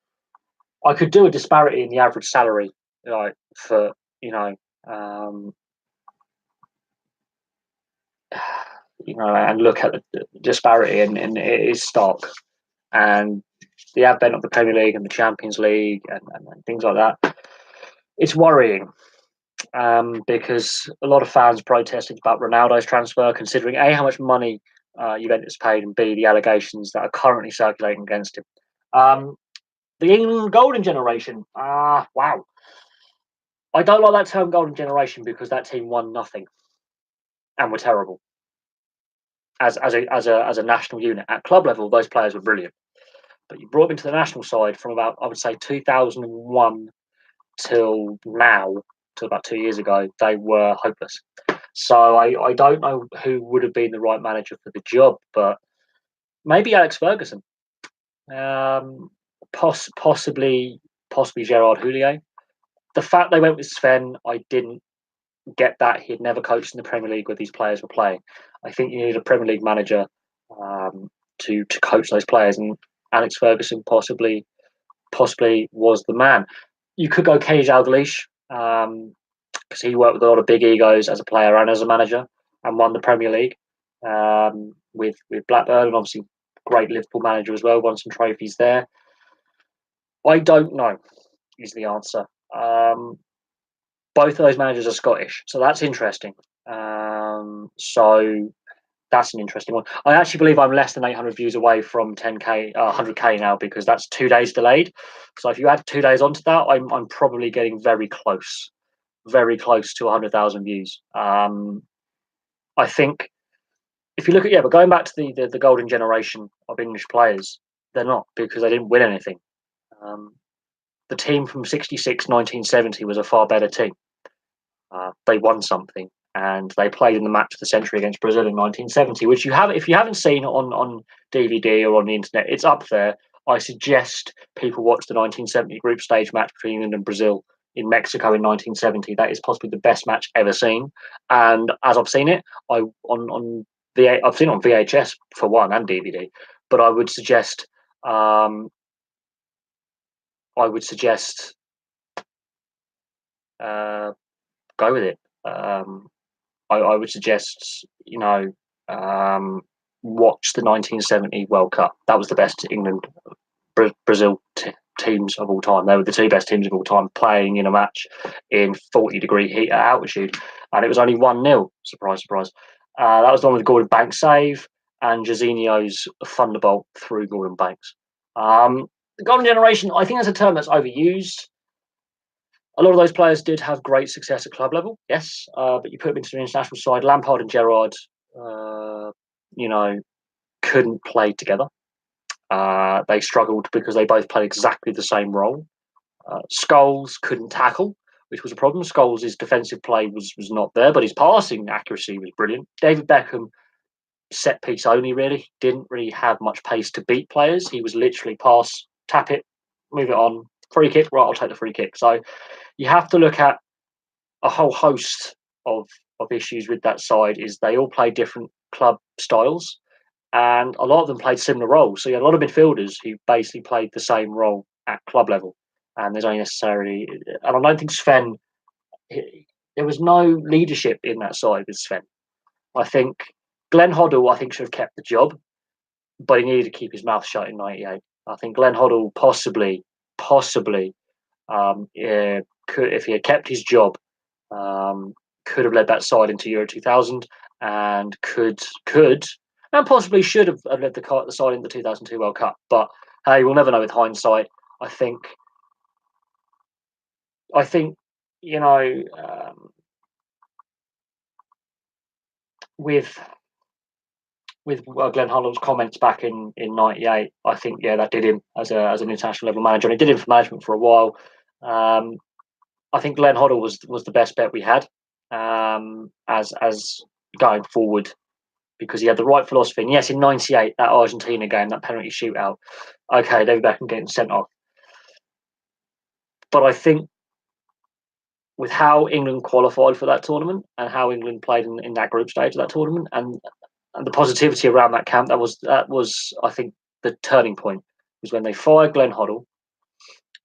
I could do a disparity in the average salary, like for and look at the disparity, and it is stark. And the advent of the Premier League and the Champions League and things like that, it's worrying. because a lot of fans protested about Ronaldo's transfer, considering A, how much money Juventus paid, and B, the allegations that are currently circulating against him. The England golden generation. Wow. I don't like that term golden generation because that team won nothing and were terrible. As a national unit. At club level, those players were brilliant. But you brought them to the national side from about, I would say, 2001 till now, till about 2 years ago, they were hopeless. So I don't know who would have been the right manager for the job, but maybe Alex Ferguson, possibly Gerard Houllier. The fact they went with Sven, I didn't get that. He'd never coached in the Premier League where these players were playing. I think you need a Premier League manager to coach those players, and Alex Ferguson possibly was the man. You could go Kenny Dalglish because he worked with a lot of big egos as a player and as a manager, and won the Premier League with Blackburn, and obviously great Liverpool manager as well. Won some trophies there. I don't know is the answer. Both of those managers are Scottish, so that's interesting. So that's an interesting one. I actually believe I'm less than 800 views away from 10k, 100k now, because that's 2 days delayed. So if you add 2 days onto that, I'm probably getting very close to 100,000 views. I think if you look at but going back to the golden generation of English players, they're not, because they didn't win anything. The team from 66, 1970 was a far better team. They won something, and they played in the match of the century against Brazil in 1970, which if you haven't seen on DVD or on the internet, it's up there. I suggest people watch the 1970 group stage match between England and Brazil in Mexico in 1970. That is possibly the best match ever seen. And as I've seen it, I've seen it on VHS for one and DVD. But I would suggest go with it. I would suggest watch the 1970 World Cup. That was the best England Brazil teams of all time. They were the two best teams of all time playing in a match in 40-degree heat at altitude, and it was only 1-0. Surprise, surprise. That was the one with Gordon Banks save and Jorginho's thunderbolt through Gordon Banks. The golden generation, I think that's a term that's overused. A lot of those players did have great success at club level, yes, but you put them into the international side. Lampard and Gerrard, couldn't play together. They struggled because they both played exactly the same role. Scholes couldn't tackle, which was a problem. Scholes' defensive play was not there, but his passing accuracy was brilliant. David Beckham, set piece only, really. Didn't really have much pace to beat players. He was literally pass, tap it, move it on, free kick, right, I'll take the free kick. So you have to look at a whole host of issues with that side. Is they all play different club styles, and a lot of them played similar roles. So you had a lot of midfielders who basically played the same role at club level, and there's only necessarily, and I don't think Sven, there was no leadership in that side with Sven. I think Glenn Hoddle, should have kept the job, but he needed to keep his mouth shut in '98. I think Glenn Hoddle possibly, if he had kept his job, could have led that side into Euro 2000, and could and possibly should have led the side in the 2002 World Cup. But hey, we'll never know with hindsight. I think with Glenn Hoddle's comments back in '98, I think that did him as an international level manager, and it did him for management for a while. I think Glenn Hoddle was the best bet we had as going forward, because he had the right philosophy. And yes, in '98, that Argentina game, that penalty shootout, okay, David Beckham getting sent off. But I think with how England qualified for that tournament and how England played in that group stage of that tournament, and the positivity around that camp, that was I think the turning point was when they fired Glenn Hoddle,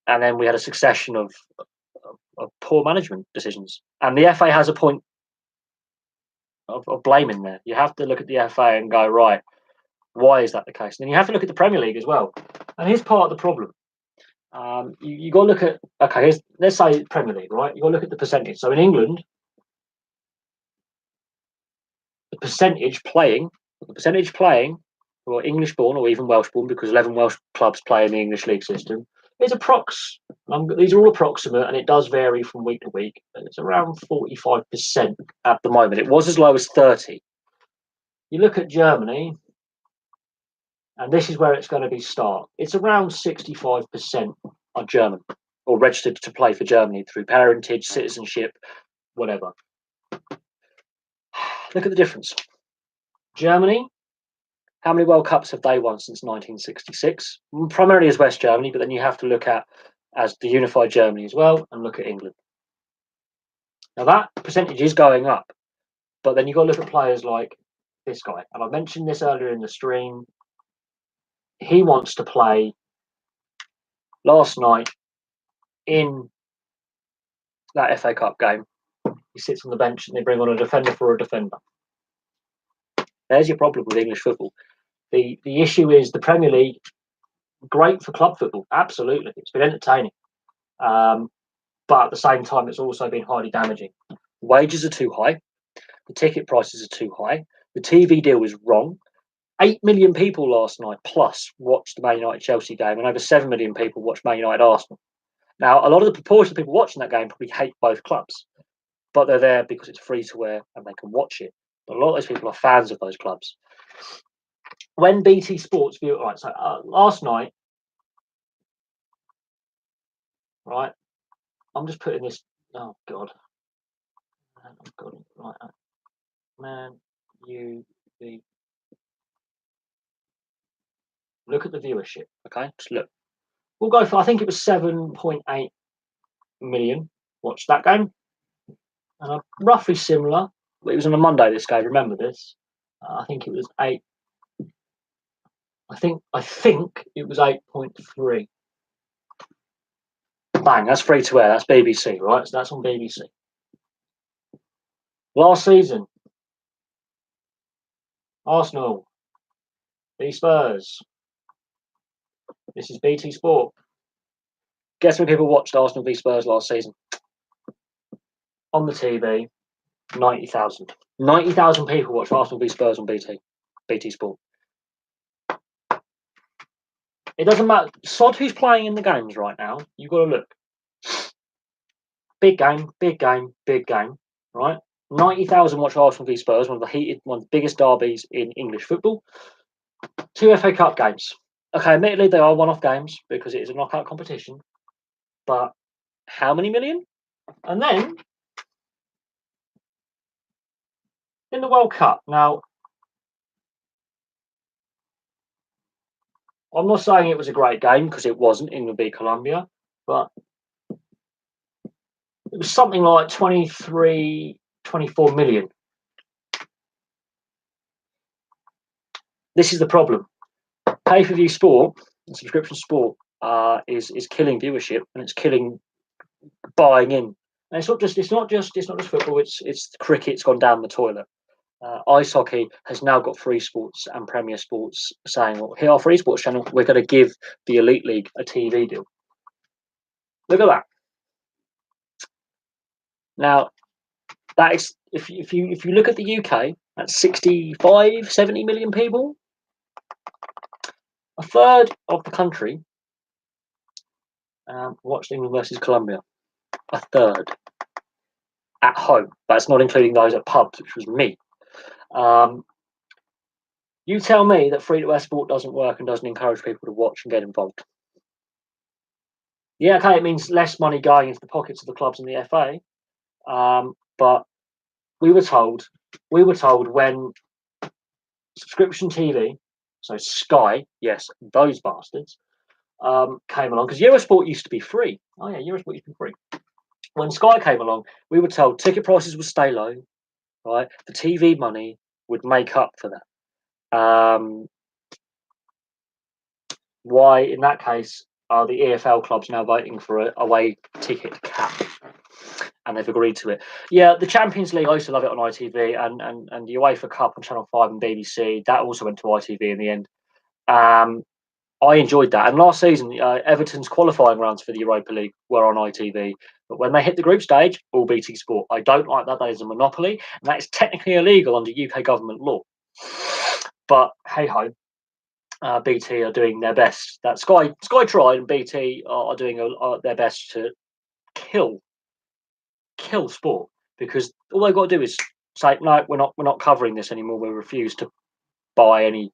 and then we had a succession of poor management decisions. And the FA has a point of blame in there. You have to look at the FA and go, right, why is that the case? And then you have to look at the Premier League as well. And here's part of the problem. You got to look at, okay, let's say Premier League, right? You got to look at the percentage. So in England, the percentage playing who are English born or even Welsh born, because 11 Welsh clubs play in the English league system, is these are all approximate, and it does vary from week to week. It's around 45% at the moment. It was as low as 30. You look at Germany, and this is where it's going to be start. It's around 65% are German or registered to play for Germany through parentage, citizenship, whatever. Look at the difference. Germany, how many World Cups have they won since 1966? Primarily as West Germany, but then you have to look at as the unified Germany as well, and look at England. Now that percentage is going up, but then you've got to look at players like this guy. And I mentioned this earlier in the stream. He wants to play last night in that FA Cup game. He sits on the bench and they bring on a defender for a defender. There's your problem with English football. The issue is the Premier League, great for club football, absolutely. It's been entertaining. But at the same time, it's also been highly damaging. Wages are too high. The ticket prices are too high. The TV deal is wrong. 8 million people last night plus watched the Man United Chelsea game, and over 7 million people watched Man United Arsenal. Now, a lot of the proportion of people watching that game probably hate both clubs, but they're there because it's free to air and they can watch it. But a lot of those people are fans of those clubs. When BT Sports view it, right, so last night, right, I'm just putting this, oh God. I've got it right. Man, look at the viewership, okay? Just look. We'll go for, I think it was 7.8 million watched that game. And roughly similar. It was on a Monday, this game, remember this? I think it was 8. I think it was 8.3. Bang, that's free to air. That's BBC, right? So that's on BBC. Last season, Arsenal v Spurs. This is BT Sport. Guess how many people watched Arsenal v Spurs last season? On the TV, 90,000. 90,000 people watched Arsenal v Spurs on BT Sport. It doesn't matter. Sod who's playing in the games right now. You've got to look. Big game, right? 90,000 watch Arsenal v Spurs, one of the biggest derbies in English football. 2 FA Cup games. Okay, admittedly they are one-off games because it is a knockout competition. But how many million? And then in the World Cup. Now, I'm not saying it was a great game because it wasn't. England beat Colombia, but it was something like 23, 24 million. This is the problem. Pay-per-view sport and subscription sport is killing viewership, and it's killing buying in. And it's not just football. It's cricket's gone down the toilet. Ice hockey has now got free sports and Premier Sports saying, "Well, here our free sports channel. We're going to give the Elite League a TV deal." Look at that. Now, that is if you look at the UK, that's 65, 70 million people. A third of the country watched England versus Colombia. A third at home. That's not including those at pubs, which was me. You tell me that free-to-air sport doesn't work and doesn't encourage people to watch and get involved. Yeah, okay, it means less money going into the pockets of the clubs and the FA. But we were told when subscription TV, so Sky, yes, those bastards, came along, because Eurosport used to be free. Oh yeah, Eurosport used to be free. When Sky came along, we were told ticket prices would stay low, right? The TV money would make up for that. Why, in that case, are the EFL clubs now voting for a away ticket cap? And they've agreed to it. Yeah, the Champions League, I used to love it on ITV, and the UEFA Cup on Channel 5 and BBC, that also went to ITV in the end. I enjoyed that. And last season, Everton's qualifying rounds for the Europa League were on ITV. But when they hit the group stage, all BT Sport. I don't like that. That is a monopoly. And that is technically illegal under UK government law. But hey ho, BT are doing their best. That Sky tried, and BT are doing their best to kill sport, because all they've got to do is say no, we're not covering this anymore. We refuse to buy any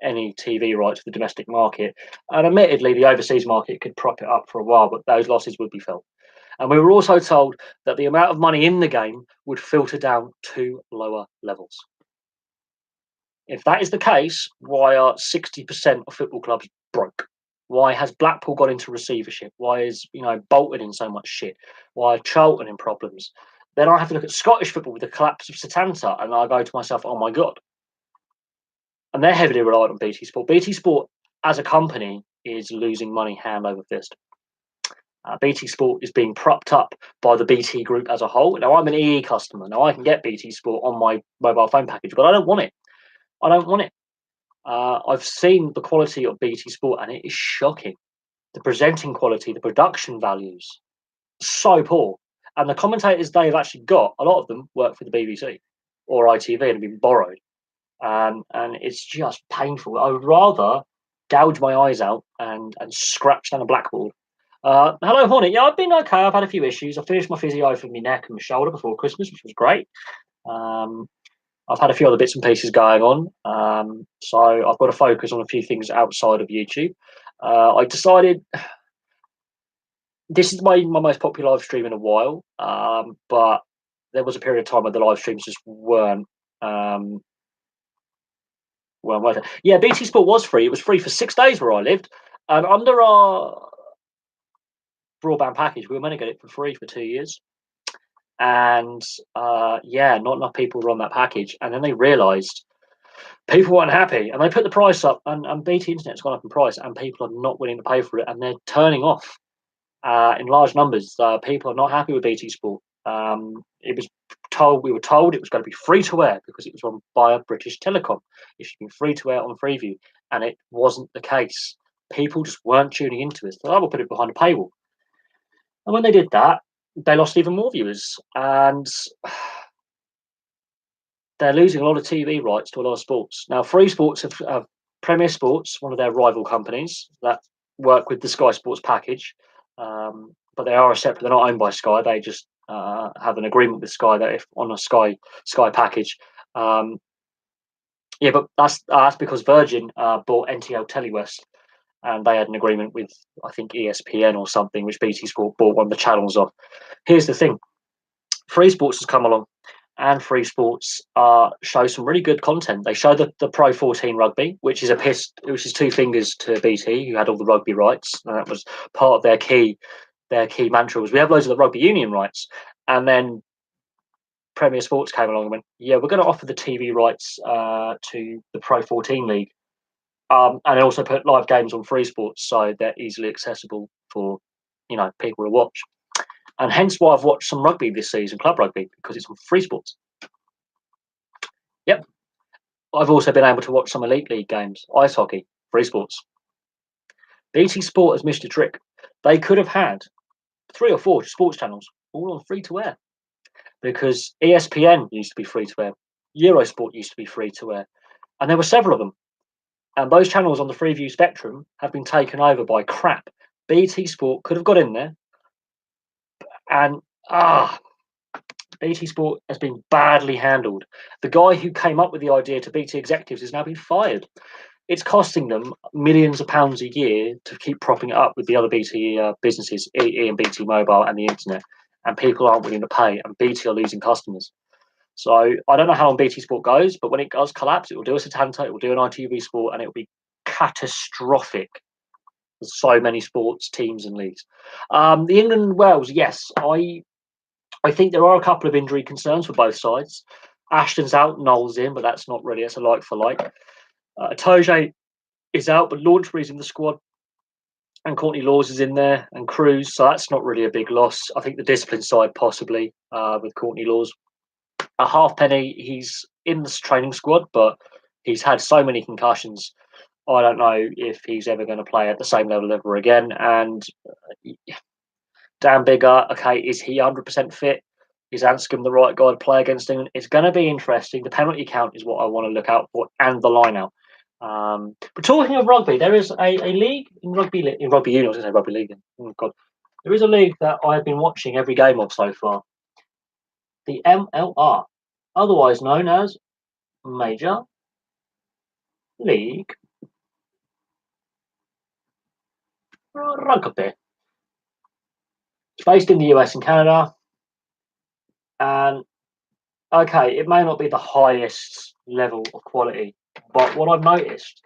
TV rights for the domestic market. And admittedly, the overseas market could prop it up for a while, but those losses would be felt. And we were also told that the amount of money in the game would filter down to lower levels. If that is the case, why are 60% of football clubs broke? Why has Blackpool got into receivership? Why is Bolton in so much shit? Why are Charlton in problems? Then I have to look at Scottish football with the collapse of Setanta, and I go to myself, oh my god. And they're heavily reliant on BT Sport. BT Sport, as a company, is losing money hand over fist. BT Sport is being propped up by the BT group as a whole. Now, I'm an EE customer. Now, I can get BT Sport on my mobile phone package, but I don't want it. I don't want it. I've seen the quality of BT Sport, and it is shocking. The presenting quality, the production values, so poor. And the commentators they've actually got, a lot of them work for the BBC or ITV and have been borrowed. And it's just painful. I would rather gouge my eyes out and scratch down a blackboard. Hello, Hornet. Yeah, I've been okay. I've had a few issues. I finished my physio for my neck and my shoulder before Christmas, which was great. I've had a few other bits and pieces going on. So I've got to focus on a few things outside of YouTube. I decided this is my most popular live stream in a while, but there was a period of time where the live streams just weren't. Yeah, BT Sport was free. It was free for 6 days where I lived, and under our broadband package, we were meant to get it for free for 2 years. And yeah, not enough people were on that package, and then they realised people weren't happy, and they put the price up, and BT Internet's gone up in price, and people are not willing to pay for it, and they're turning off in large numbers. People are not happy with BT Sport. We were told it was going to be free to air because it was run by a British Telecom. It should be free to air on Freeview, and it wasn't the case. People just weren't tuning into it. So I will put it behind a paywall. And when they did that, they lost even more viewers, and they're losing a lot of TV rights to a lot of sports. Now, Free Sports have Premier Sports, one of their rival companies that work with the Sky Sports package, but they are separate. They're not owned by Sky. They just have an agreement with Sky that if on a Sky package. Yeah, but that's because Virgin bought NTL Telewest, and they had an agreement with, I think, ESPN or something, which BT Sport bought one of the channels of. Here's the thing: Free Sports has come along, and Free Sports show some really good content. They show the Pro 14 rugby, which is two fingers to BT, who had all the rugby rights, and that was part of their key mantra was we have loads of the rugby union rights. And then Premier Sports came along and went, yeah, we're going to offer the TV rights to the Pro 14 league, and also put live games on Free Sports, so they're easily accessible for people to watch. And hence why I've watched some rugby this season, club rugby, because it's on Free Sports. Yep. I've also been able to watch some Elite League games, ice hockey, Free Sports. BT Sport has missed a trick. They could have had 3 or 4 sports channels all on free to air, because ESPN used to be free to air, Eurosport used to be free to air, and there were several of them. And those channels on the Freeview spectrum have been taken over by crap. BT Sport could have got in there, and BT Sport has been badly handled. The guy who came up with the idea to BT executives has now been fired. It's costing them millions of pounds a year to keep propping it up with the other BT businesses, EE and BT Mobile and the internet, and people aren't willing to pay, and BT are losing customers. So I don't know how long BT Sport goes, but when it does collapse, it will do a Setanta, it will do an ITV Sport, and it will be catastrophic for so many sports teams and leagues. The England and Wales, yes, I think there are a couple of injury concerns for both sides. Ashton's out, Noel's in, but that's not really, it's a like for like. Toje is out, but Launchbury's in the squad, and Courtney Laws is in there, and Cruz, so that's not really a big loss. I think the discipline side possibly with Courtney Laws. Halfpenny, he's in the training squad, but he's had so many concussions I don't know if he's ever going to play at the same level ever again. And Dan Biggar, okay, is he 100% fit? Is Anscombe the right guy to play against England? It's going to be interesting. The penalty count is what I want to look out for, and the line out. But talking of rugby, there is a league in rugby union. I was going to say rugby league. Oh God, there is a league that I've been watching every game of so far. The MLR, otherwise known as Major League Rugby. It's based in the US and Canada, and okay, it may not be the highest level of quality, but what I've noticed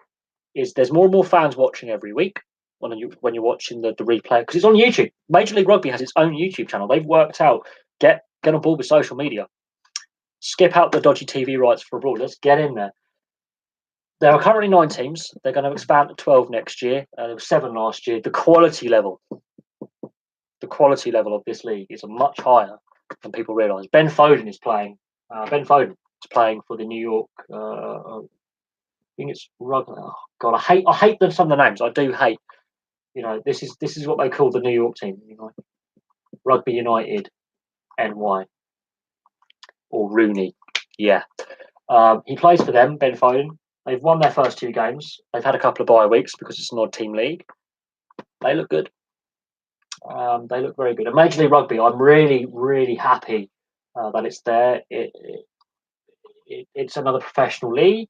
is there's more and more fans watching every week when you're watching the replay, because it's on YouTube. Major League Rugby has its own YouTube channel. They've worked out get on board with social media. Skip out the dodgy TV rights for abroad. Let's get in there. There are currently 9 teams. They're going to expand to 12 next year. There were 7 last year. The quality level of this league is much higher than people realise. Ben Foden is playing. Ben Foden is playing for the New York. I think it's rugby. Oh God, I hate some of the names. I do hate. This is what they call the New York team. Rugby United, NY, or Rooney. Yeah, he plays for them. Ben Foden. They've won their first 2 games. They've had a couple of bye weeks because it's an odd team league. They look good. They look very good. And Major League Rugby, I'm really, really happy that it's there. It's another professional league.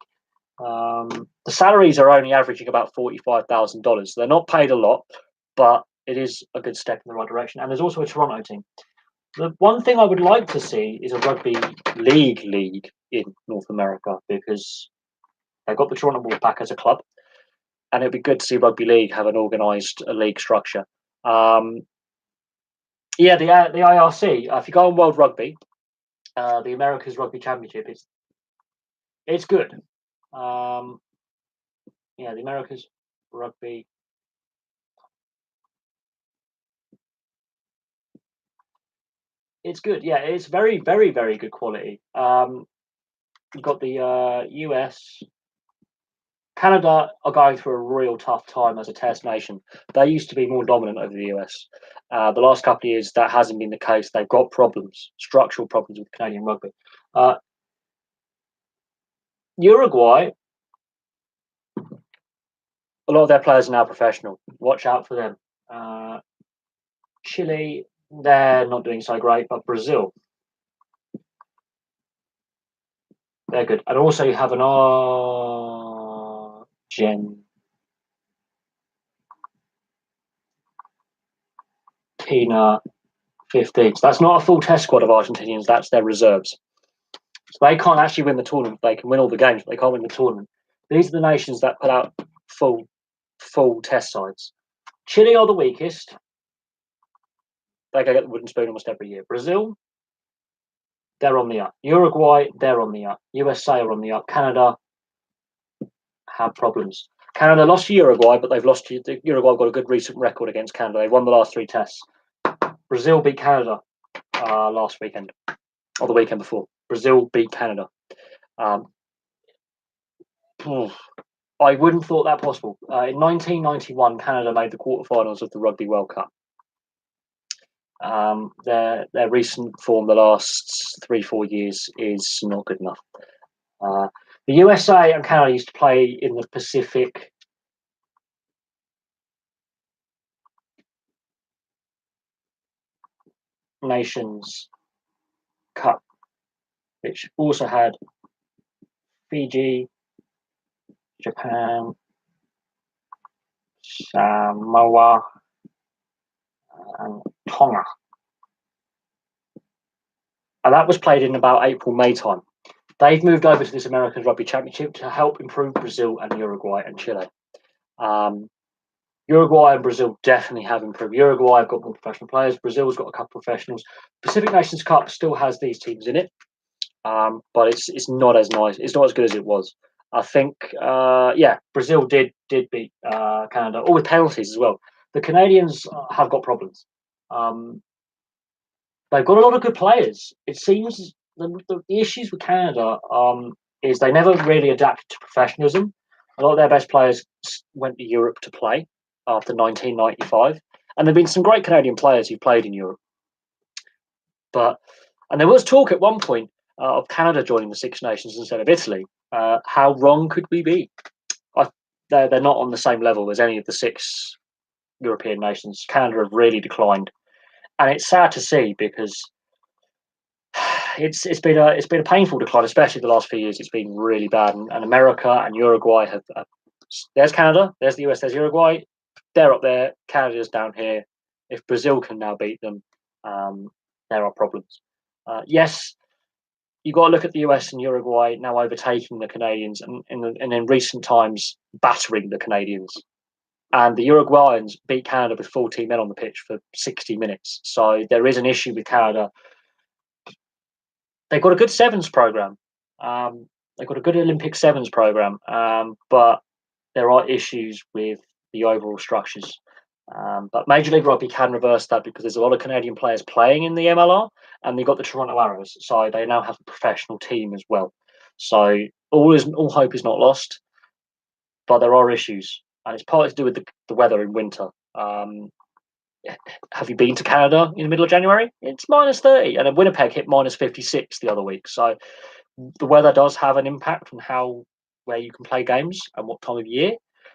The salaries are only averaging about $45,000. So they're not paid a lot, but it is a good step in the right direction. And there's also a Toronto team. The one thing I would like to see is a rugby league in North America, because they've got the Toronto Wolfpack as a club, and it'd be good to see rugby league have an organised league structure. Yeah, the IRC. If you go on World Rugby, the America's Rugby Championship, it's good. Yeah, the America's Rugby. It's good. Yeah, it's very, very, very good quality. You've got the US. Canada are going through a real tough time as a test nation. They used to be more dominant over the US. The last couple of years, that hasn't been the case. They've got problems, structural problems with Canadian rugby. Uruguay, a lot of their players are now professional. Watch out for them. Chile, they're not doing so great, but Brazil, they're good. And also you have an Argentina 15. So that's not a full test squad of Argentinians, that's their reserves. So they can't actually win the tournament. They can win all the games, but they can't win the tournament. These are the nations that put out full test sides. Chile are the weakest. They go get the wooden spoon almost every year. Brazil, they're on the up. Uruguay, they're on the up. USA are on the up. Canada have problems. Canada lost to Uruguay, but they've lost to Uruguay. Got a good recent record against Canada. They've won the last 3 tests. Brazil beat Canada last weekend, or the weekend before. Brazil beat Canada. I wouldn't have thought that possible. In 1991, Canada made the quarterfinals of the Rugby World Cup. Their recent form, the last 3-4 years, is not good enough. The USA and Canada used to play in the Pacific Nations Cup, which also had Fiji, Japan, Samoa, and Tonga. And that was played in about April, May time. They've moved over to this American Rugby Championship to help improve Brazil and Uruguay and Chile. Uruguay and Brazil definitely have improved. Uruguay have got more professional players. Brazil's got a couple of professionals. Pacific Nations Cup still has these teams in it, but it's not as nice. It's not as good as it was. I think, Brazil did beat Canada, all with penalties as well. The Canadians have got problems. They've got a lot of good players. It seems the issues with Canada is they never really adapted to professionalism. A lot of their best players went to Europe to play after 1995, and there've been some great Canadian players who played in Europe. But and there was talk at one point of Canada joining the Six Nations instead of Italy. How wrong could we be? They're not on the same level as any of the six European nations. Canada have really declined, and it's sad to see because it's been a painful decline, especially the last few years. It's been really bad, and America and Uruguay have. There's Canada, there's the US, there's Uruguay. They're up there. Canada's down here. If Brazil can now beat them, there are problems. Yes, you got to look at the US and Uruguay now overtaking the Canadians, and in recent times battering the Canadians. And the Uruguayans beat Canada with 14 men on the pitch for 60 minutes. So there is an issue with Canada. They've got a good sevens program. They've got a good Olympic sevens program, but there are issues with the overall structures. But Major League Rugby can reverse that because there's a lot of Canadian players playing in the MLR, and they've got the Toronto Arrows, so they now have a professional team as well. So all hope is not lost, but there are issues, and it's partly to do with the weather in winter. Have you been to Canada in the middle of January? It's -30, and Winnipeg hit -56 the other week. So the weather does have an impact on where you can play games and what time of year.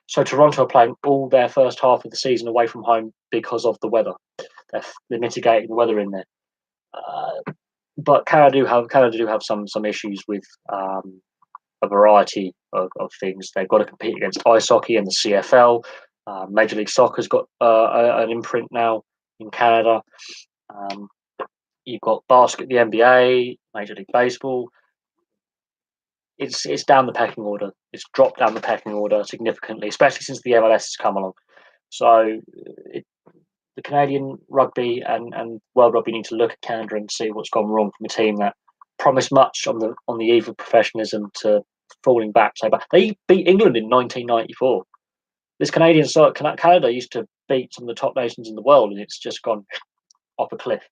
So Toronto are playing all their first half of the season away from home because of the weather. They're mitigating the weather in there. But Canada do have some issues with a variety of things. They've got to compete against ice hockey and the CFL. Major League Soccer's got an imprint now in Canada. You've got the NBA, Major League Baseball. It's down the pecking order. It's dropped down the pecking order significantly, especially since the MLS has come along. So the Canadian rugby and World Rugby need to look at Canada and see what's gone wrong from a team that promised much on the eve of professionalism to falling back so bad. They beat England in 1994. This Canadian side, Canada used to beat some of the top nations in the world, and it's just gone off a cliff.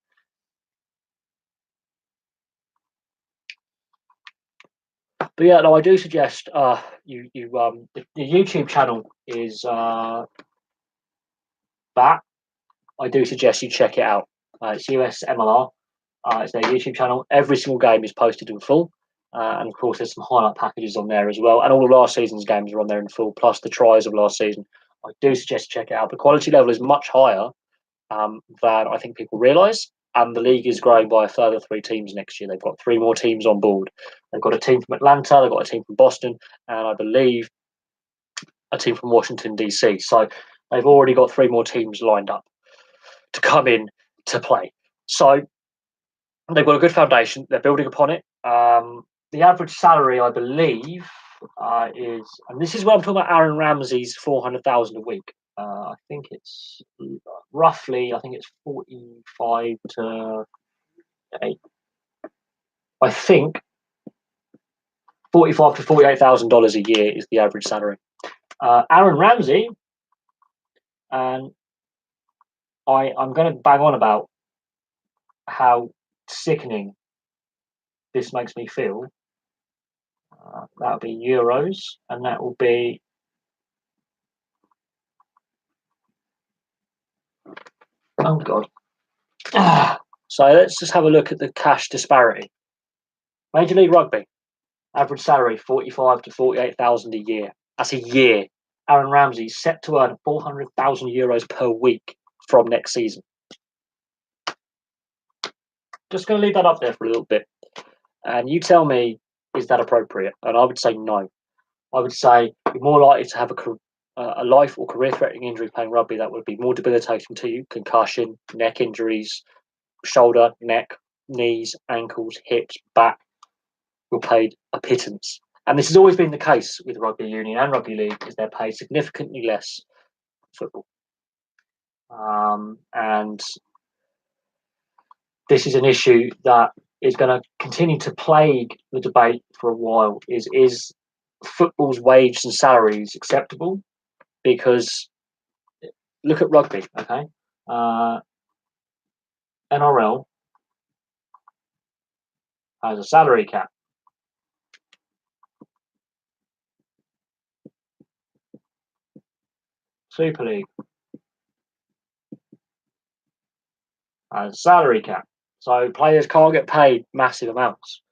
But yeah, no, I do suggest the YouTube channel is that. I do suggest you check it out. It's US MLR. It's their YouTube channel. Every single game is posted in full, and of course, there's some highlight packages on there as well. And all of last season's games are on there in full, plus the tries of last season. I do suggest you check it out. The quality level is much higher than I think people realise. And the league is growing by a further 3 teams next year. They've got 3 more teams on board. They've got a team from Atlanta, they've got a team from Boston, and I believe a team from Washington, DC. So they've already got 3 more teams lined up to come in to play. So they've got a good foundation. They're building upon it. The average salary, I believe, is, and this is where I'm talking about Aaron Ramsey's $400,000 a week. I think it's roughly, I think it's 45 to 8. I think $45,000 to $48,000 a year is the average salary. Aaron Ramsey, and I'm going to bang on about how sickening this makes me feel. That'll be euros, and that will be oh god. So let's just have a look at the cash disparity. Major League Rugby, average salary 45 to 48,000 a year. That's a year. Aaron Ramsey set to earn 400,000 euros per week from next season. Just going to leave that up there for a little bit, and you tell me, is that appropriate? And I would say no. I would say you're more likely to have a life or career-threatening injury playing rugby that would be more debilitating to you: concussion, neck injuries, shoulder, neck, knees, ankles, hips, back. You're paid a pittance, and this has always been the case with rugby union and rugby league, is they're paid significantly less than football. And this is an issue that is going to continue to plague the debate for a while. Is football's wages and salaries acceptable? Because look at rugby, okay? NRL has a salary cap. Super League has salary cap. So players can't get paid massive amounts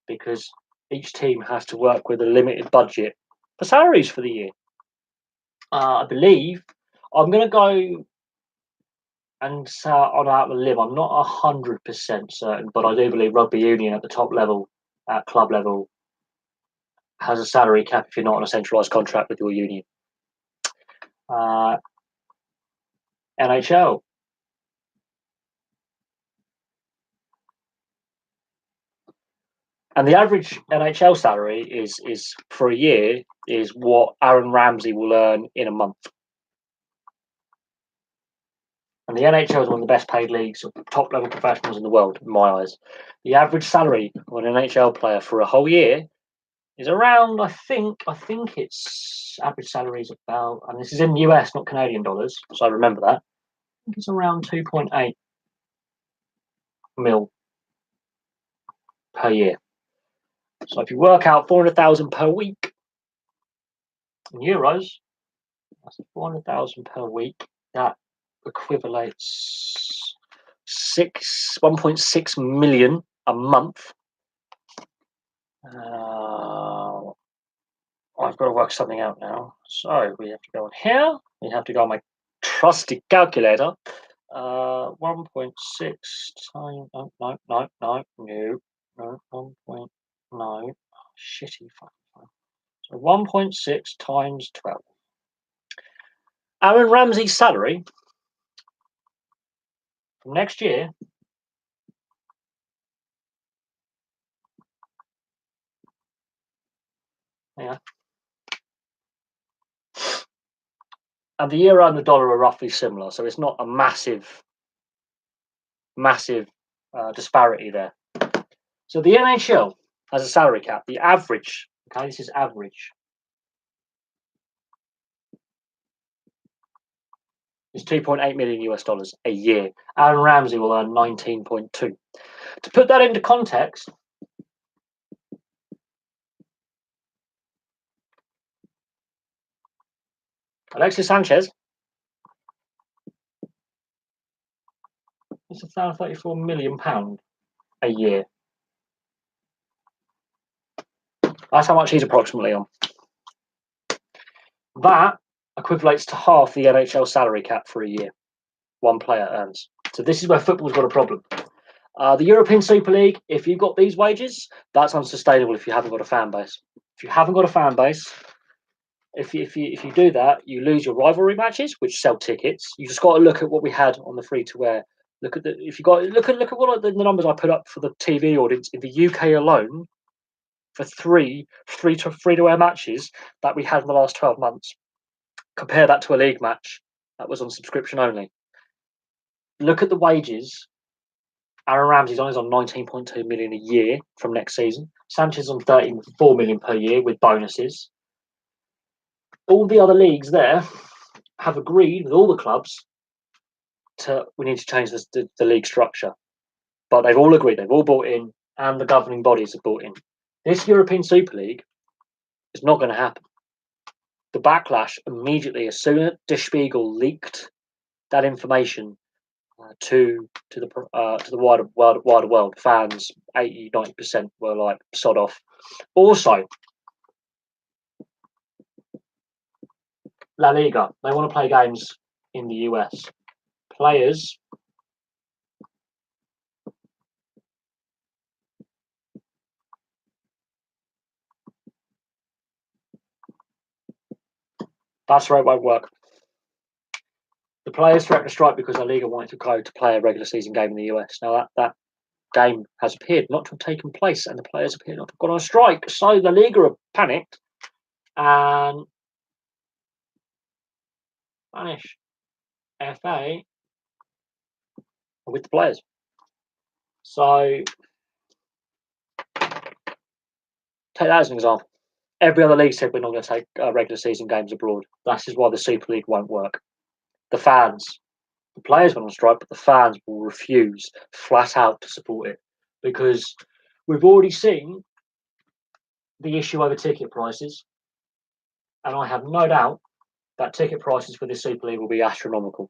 because each team has to work with a limited budget for salaries for the year. I believe I'm going to go and on out the limb. I'm not 100% certain, but I do believe rugby union at the top level, at club level, has a salary cap if you're not on a centralised contract with your union. NHL. And the average NHL salary is for a year is what Aaron Ramsey will earn in a month. And the NHL is one of the best paid leagues of top level professionals in the world, in my eyes. The average salary of an NHL player for a whole year is around, I think it's average salary is about, and this is in US, not Canadian dollars, so I remember that. I think it's around 2.8 mil per year. So if you work out 400,000 per week in euros, that's 400,000 per week. That equivalates 1.6 million a month. I've got to work something out now. So we have to go on here. We have to go on my trusty calculator. 1.6 times no 1.9 shitty fucking. So 1.6 times 12. Aaron Ramsey's salary from next year and the euro and the dollar are roughly similar, so it's not a massive disparity there. So the NHL has a salary cap. The average, okay, this is average, is 2.8 million US dollars a year. Aaron Ramsey will earn 19.2. To put that into context, Alexis Sanchez is £34 million a year. That's how much he's approximately on. That equivalates to half the NHL salary cap for a year one player earns. So this is where football's got a problem. The European Super League, if you've got these wages, that's unsustainable if you haven't got a fan base. If you haven't got a fan base, if you do that, you lose your rivalry matches, which sell tickets. You just got to look at what we had on the free to wear. Look at what the numbers I put up for the TV audience in the UK alone for three free to wear matches that we had in the last 12 months. Compare that to a league match that was on subscription only. Look at the wages. Aaron Ramsey's on 19.2 million a year from next season. Sanchez on 13.4 million per year with bonuses. All the other leagues there have agreed with all the clubs we need to change the league structure. But they've all agreed, they've all bought in, and the governing bodies have bought in. This European Super League is not going to happen. The backlash immediately, as soon as Der Spiegel leaked that information to the wider world, fans, 80-90% were like, sod off. Also, La Liga, they want to play games in the US. Players that's where it won't work. The players threatened to strike because La Liga wanted to go to play a regular season game in the US. Now that game has appeared not to have taken place, and the players appear not to have gone on strike. So the Liga are panicked, and Spanish FA are with the players. So take that as an example. Every other league said we're not going to take regular season games abroad. That is why the Super League won't work. The fans, the players went on strike, but the fans will refuse flat out to support it because we've already seen the issue over ticket prices, and I have no doubt that ticket prices for this Super League will be astronomical,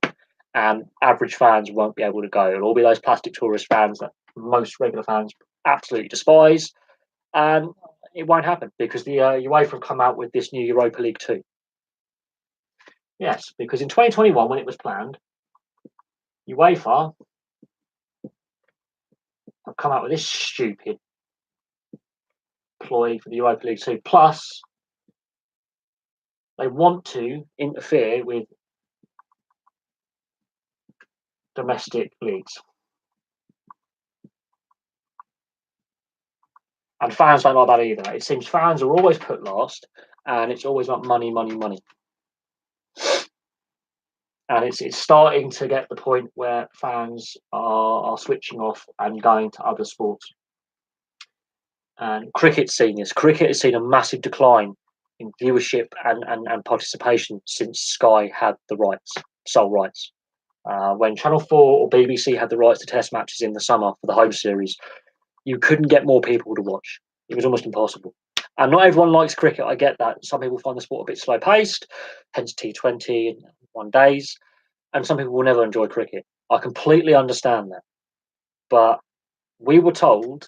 and average fans won't be able to go. It'll all be those plastic tourist fans that most regular fans absolutely despise, and it won't happen because the UEFA have come out with this new Europa League 2. Yes, because in 2021, when it was planned, UEFA have come out with this stupid ploy for the Europa League 2. Plus, they want to interfere with domestic leagues. And fans don't like that either. It seems fans are always put last, and it's always about money, money, money. And it's starting to get the point where fans are switching off and going to other sports. And cricket's seen this. Cricket has seen a massive decline in viewership and participation since Sky had the rights, sole rights. When Channel 4 or BBC had the rights to test matches in the summer for the home series, you couldn't get more people to watch. It was almost impossible. And not everyone likes cricket. I get that. Some people find the sport a bit slow paced, hence T20 and one days. And some people will never enjoy cricket. I completely understand that. But we were told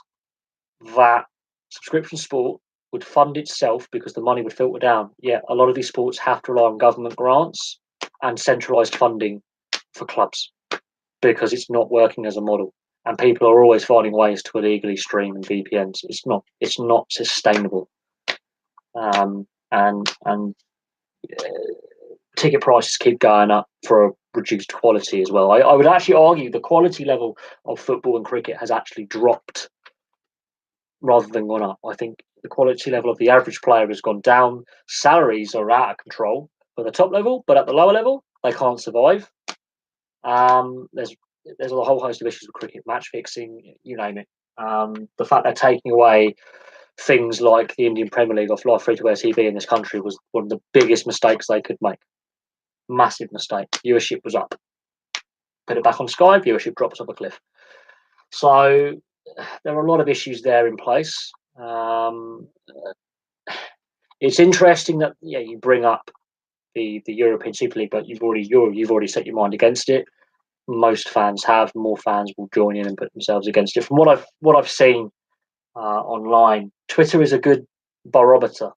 that subscription sport would fund itself because the money would filter down. Yet a lot of these sports have to rely on government grants and centralised funding for clubs because it's not working as a model. And people are always finding ways to illegally stream and VPNs. It's not sustainable. And ticket prices keep going up for a reduced quality as well. I would actually argue the quality level of football and cricket has actually dropped rather than gone up. I think the quality level of the average player has gone down. Salaries are out of control for the top level, but at the lower level, they can't survive. There's a whole host of issues with cricket, match fixing, you name it. The fact they're taking away things like the Indian Premier League off live free-to-air TV in this country was one of the biggest mistakes they could make. Massive mistake. Viewership was up. Put it back on Sky, viewership drops off a cliff. So there are a lot of issues there in place. It's interesting that you bring up the European Super League, but you've already set your mind against it. Most fans have. More fans will join in and put themselves against it. From what I've seen online, Twitter is a good barometer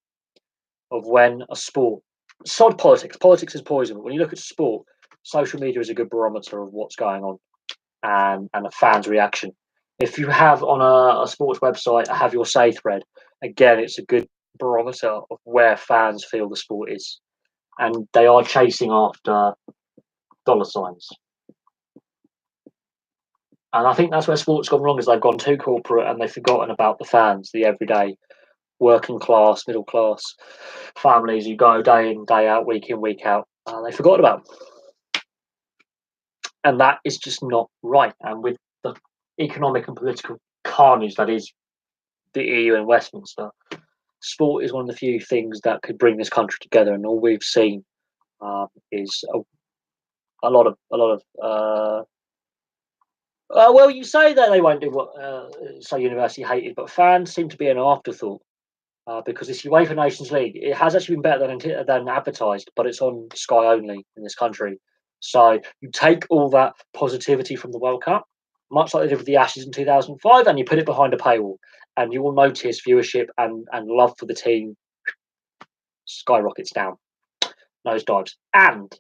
of when a sport. Sod politics. Politics is poison. But when you look at sport, social media is a good barometer of what's going on and a fan's reaction. If you have on a sports website a have your say thread, again, it's a good barometer of where fans feel the sport is. And they are chasing after dollar signs. And I think that's where sports gone wrong, is they've gone too corporate and they've forgotten about the fans, the everyday working class, middle class families who go day in, day out, week in, week out. They forgot about them. And that is just not right. And with the economic and political carnage that is the EU and Westminster, sport is one of the few things that could bring this country together. And all we've seen is a lot of well, you say that they won't do what University hated, but fans seem to be an afterthought because this UEFA Nations League, it has actually been better than advertised, but it's on Sky only in this country. So you take all that positivity from the World Cup, much like they did with the Ashes in 2005, and you put it behind a paywall, and you will notice viewership and love for the team skyrockets down, nosedives. And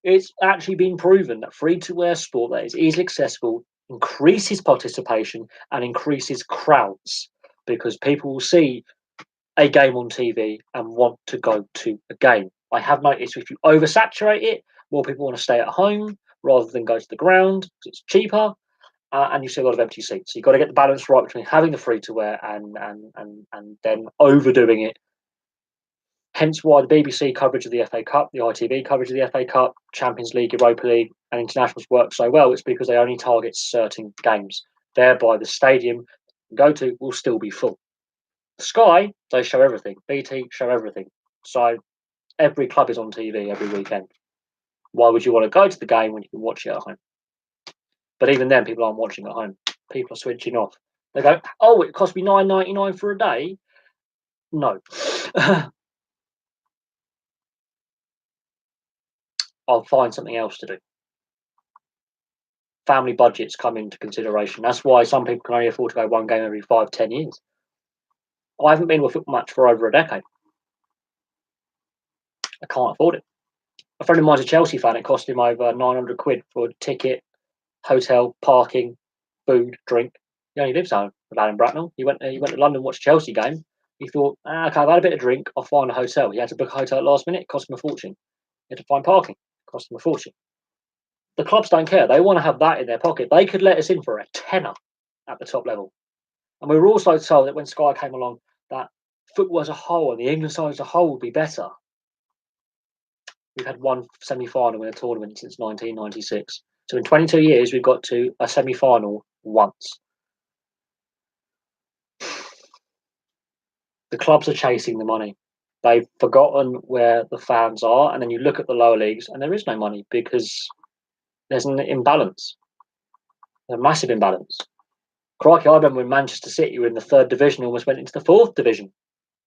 it's actually been proven that free-to-air sport that is easily accessible increases participation and increases crowds because people will see a game on TV and want to go to a game. I have noticed if you oversaturate it, more people want to stay at home rather than go to the ground because it's cheaper, and you see a lot of empty seats. So you've got to get the balance right between having the free-to-air and then overdoing it. Hence why the BBC coverage of the FA Cup, the ITV coverage of the FA Cup, Champions League, Europa League, and internationals work so well. It's because they only target certain games. Thereby, the stadium you go to will still be full. Sky, they show everything. BT show everything. So every club is on TV every weekend. Why would you want to go to the game when you can watch it at home? But even then, people aren't watching at home. People are switching off. They go, "Oh, it cost me $9.99 for a day." No. I'll find something else to do. Family budgets come into consideration. That's why some people can only afford to go one game every 5-10 years. I haven't been to a football match for over a decade. I can't afford it. A friend of mine's a Chelsea fan. It cost him over 900 quid for a ticket, hotel, parking, food, drink. He only lives home about in Bracknell. He went to London, watched a Chelsea game. He thought, okay, I've had a bit of drink. I'll find a hotel. He had to book a hotel at last minute. It cost him a fortune. He had to find parking. It cost him a fortune. The clubs don't care. They want to have that in their pocket. They could let us in for a tenner at the top level. And we were also told that when Sky came along, that football as a whole and the England side as a whole would be better. We've had one semi-final in a tournament since 1996. So in 22 years, we've got to a semi-final once. The clubs are chasing the money. They've forgotten where the fans are. And then you look at the lower leagues and there is no money because there's an imbalance, a massive imbalance. Crikey, I remember when Manchester City were in the 3rd division and almost went into the 4th division.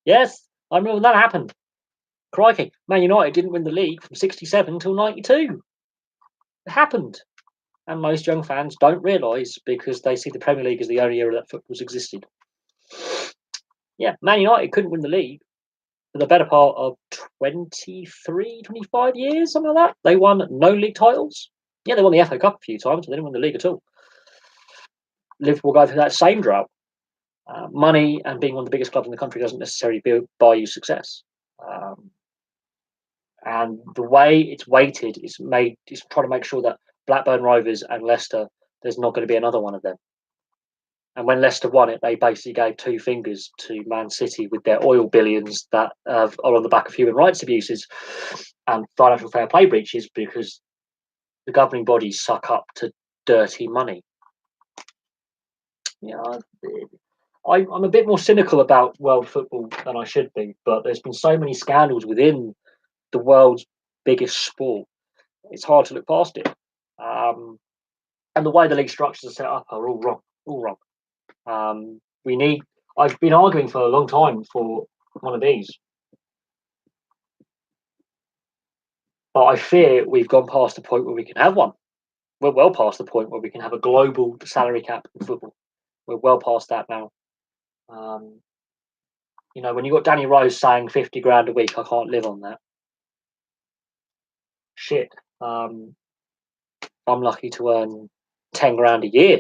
Yes, I remember when that happened. Crikey, Man United didn't win the league from 67 until 92. It happened. And most young fans don't realise because they see the Premier League as the only era that football's existed. Yeah, Man United couldn't win the league for the better part of 23, 25 years, something like that. They won no league titles. Yeah, they won the FA Cup a few times, but they didn't win the league at all. Liverpool go through that same drought. Money and being one of the biggest clubs in the country doesn't necessarily buy you success. And the way it's weighted is trying to make sure that Blackburn Rovers and Leicester, there's not going to be another one of them. And when Leicester won it, they basically gave 2 fingers to Man City with their oil billions that are on the back of human rights abuses and financial fair play breaches because the governing bodies suck up to dirty money. I'm a bit more cynical about world football than I should be, but there's been so many scandals within the world's biggest sport. It's hard to look past it. And the way the league structures are set up are all wrong. I've been arguing for a long time for one of these, but I fear we've gone past the point where we can have one. We're well past the point where we can have a global salary cap in football. We're well past that now. When you got Danny Rose saying 50 grand a week, I can't live on that. Shit. I'm lucky to earn 10 grand a year,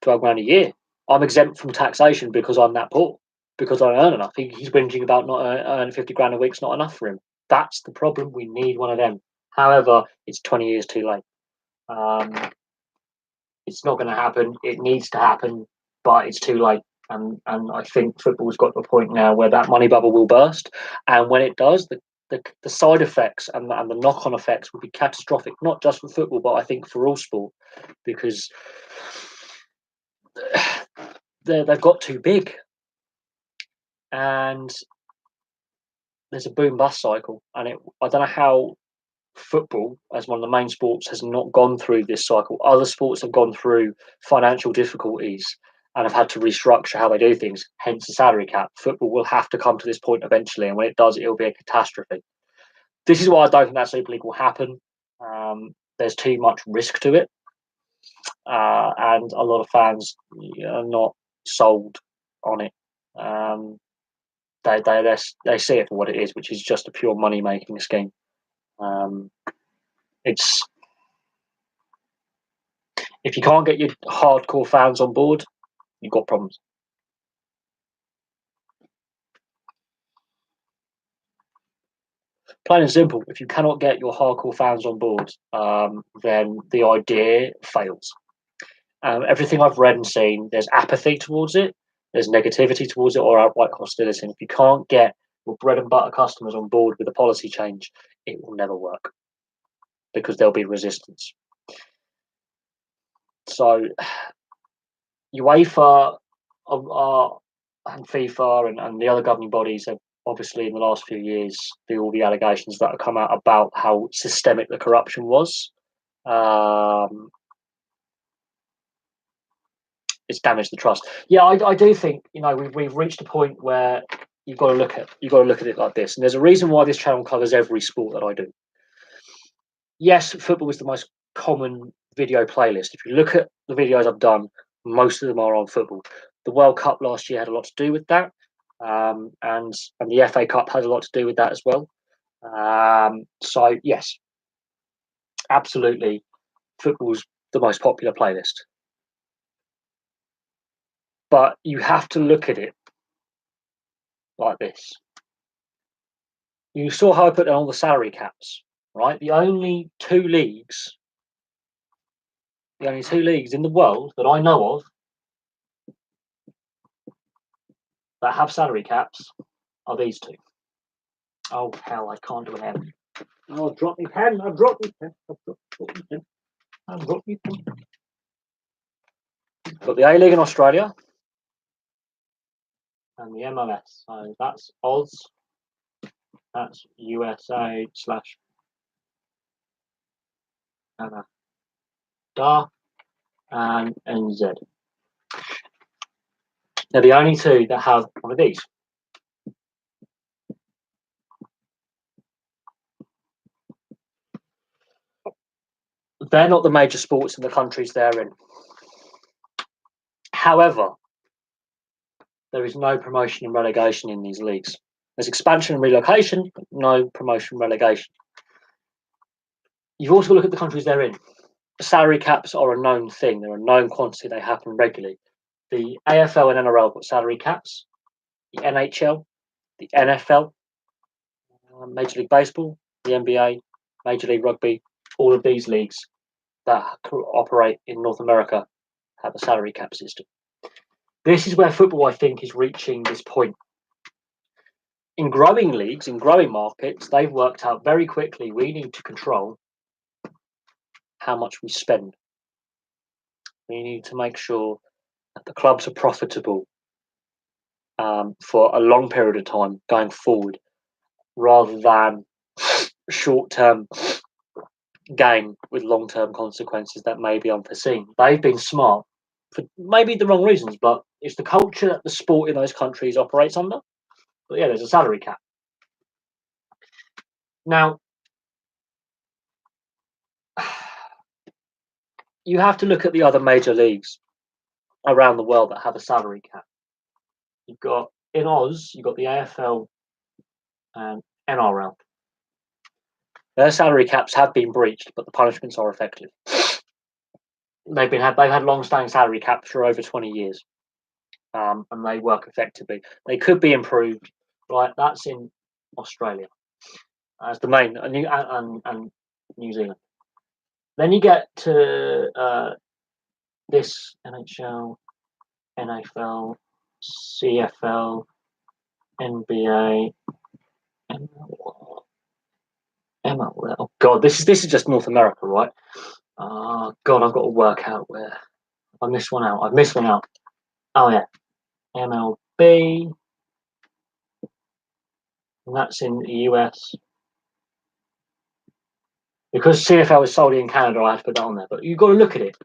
12 grand a year. I'm exempt from taxation because I'm that poor, because I earn enough. He's whinging about not earning 50 grand a week's not enough for him. That's the problem. We need one of them. However, it's 20 years too late. It's not going to happen. It needs to happen, but it's too late. And I think football's got to a point now where that money bubble will burst. And when it does, the side effects and the knock-on effects will be catastrophic, not just for football, but I think for all sport, because they've got too big. And there's a boom-bust cycle. And I don't know how football, as one of the main sports, has not gone through this cycle. Other sports have gone through financial difficulties and have had to restructure how they do things, hence the salary cap. Football will have to come to this point eventually, and when it does, it'll be a catastrophe. This is why I don't think that Super League will happen. There's too much risk to it, and a lot of fans are not sold on it. They see it for what it is, which is just a pure money-making scheme. It's if you can't get your hardcore fans on board, you've got problems. Plain and simple, if you cannot get your hardcore fans on board, then the idea fails. Everything I've read and seen, there's apathy towards it, there's negativity towards it, or outright hostility. And if you can't get your bread and butter customers on board with a policy change, it will never work because there'll be resistance. So UEFA and FIFA and the other governing bodies have obviously in the last few years, all the allegations that have come out about how systemic the corruption was. It's damaged the trust. Yeah, I do think we've reached a point where you've got to look at it like this, and there's a reason why this channel covers every sport that I do. yes, football is the most common video playlist. If you look at the videos I've done, most of them are on football. The World Cup last year had a lot to do with that, and the FA Cup has a lot to do with that as well. So yes, absolutely, football's the most popular playlist. But you have to look at it like this. You saw how I put down all the salary caps, right? The only two leagues in the world that I know of that have salary caps are these two. Oh hell, I can't do an M. Oh, drop me pen! I've dropped me pen! I've dropped me pen! Got the A League in Australia and the MLS. So that's Oz. That's USA slash Canada and NZ. They're the only two that have one of these. They're not the major sports in the countries they're in. However, there is no promotion and relegation in these leagues. There's expansion and relocation, but no promotion and relegation. You've also got to look at the countries they're in. Salary caps are a known thing. They're a known quantity. They happen regularly. The AFL and NRL have got salary caps. The NHL, the NFL, Major League Baseball, the NBA, Major League Rugby, all of these leagues that operate in North America have a salary cap system. This is where football, I think, is reaching this point. In growing leagues, in growing markets, they've worked out very quickly we need to control how much we spend. We need to make sure that the clubs are profitable for a long period of time going forward, rather than short-term gain with long-term consequences that may be unforeseen. They've been smart for maybe the wrong reasons, but it's the culture that the sport in those countries operates under. But yeah, there's a salary cap. Now, you have to look at the other major leagues around the world that have a salary cap. You've got in Oz, you've got the AFL and NRL. Their salary caps have been breached, but the punishments are effective. They've had long-standing salary caps for over 20 years, and they work effectively. They could be improved, right? That's in Australia as the main, and New Zealand. Then you get to this NHL, NFL, CFL, NBA, MLL. Oh God, this is just North America, right? God, I've got to work out where I missed one out. I've missed one out. Oh yeah, MLB, and that's in the US. Because CFL is solely in Canada, I have to put that on there. But you've got to look at it.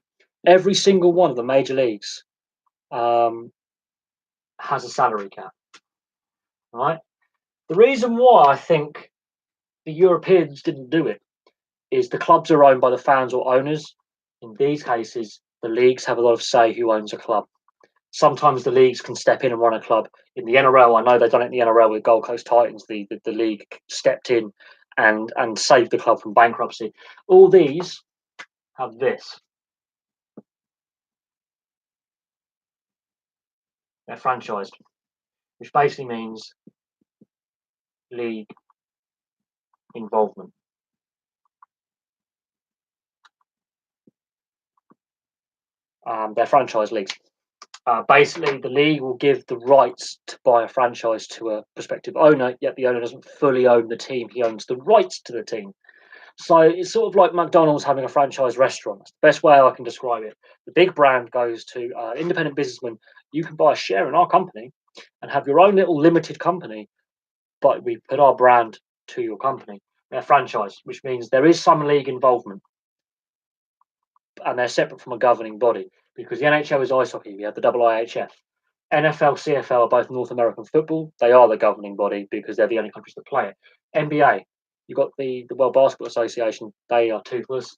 Every single one of the major leagues has a salary cap, right? The reason why I think the Europeans didn't do it is the clubs are owned by the fans or owners. In these cases, the leagues have a lot of say who owns a club. Sometimes the leagues can step in and run a club. In the NRL, I know they've done it in the NRL with Gold Coast Titans. The league stepped in and saved the club from bankruptcy. All these have this. They're franchised, which basically means league involvement. They're franchise leagues. Basically, the league will give the rights to buy a franchise to a prospective owner, yet the owner doesn't fully own the team. He owns the rights to the team. So it's sort of like McDonald's having a franchise restaurant. That's the best way I can describe it. The big brand goes to independent businessman. You can buy a share in our company and have your own little limited company, but we put our brand to your company. They're franchise, which means there is some league involvement, and they're separate from a governing body, because the NHL is ice hockey. We have the IIHF. NFL, CFL are both North American football. They are the governing body because they're the only countries that play it. NBA, You've got the World Basketball Association. They are toothless.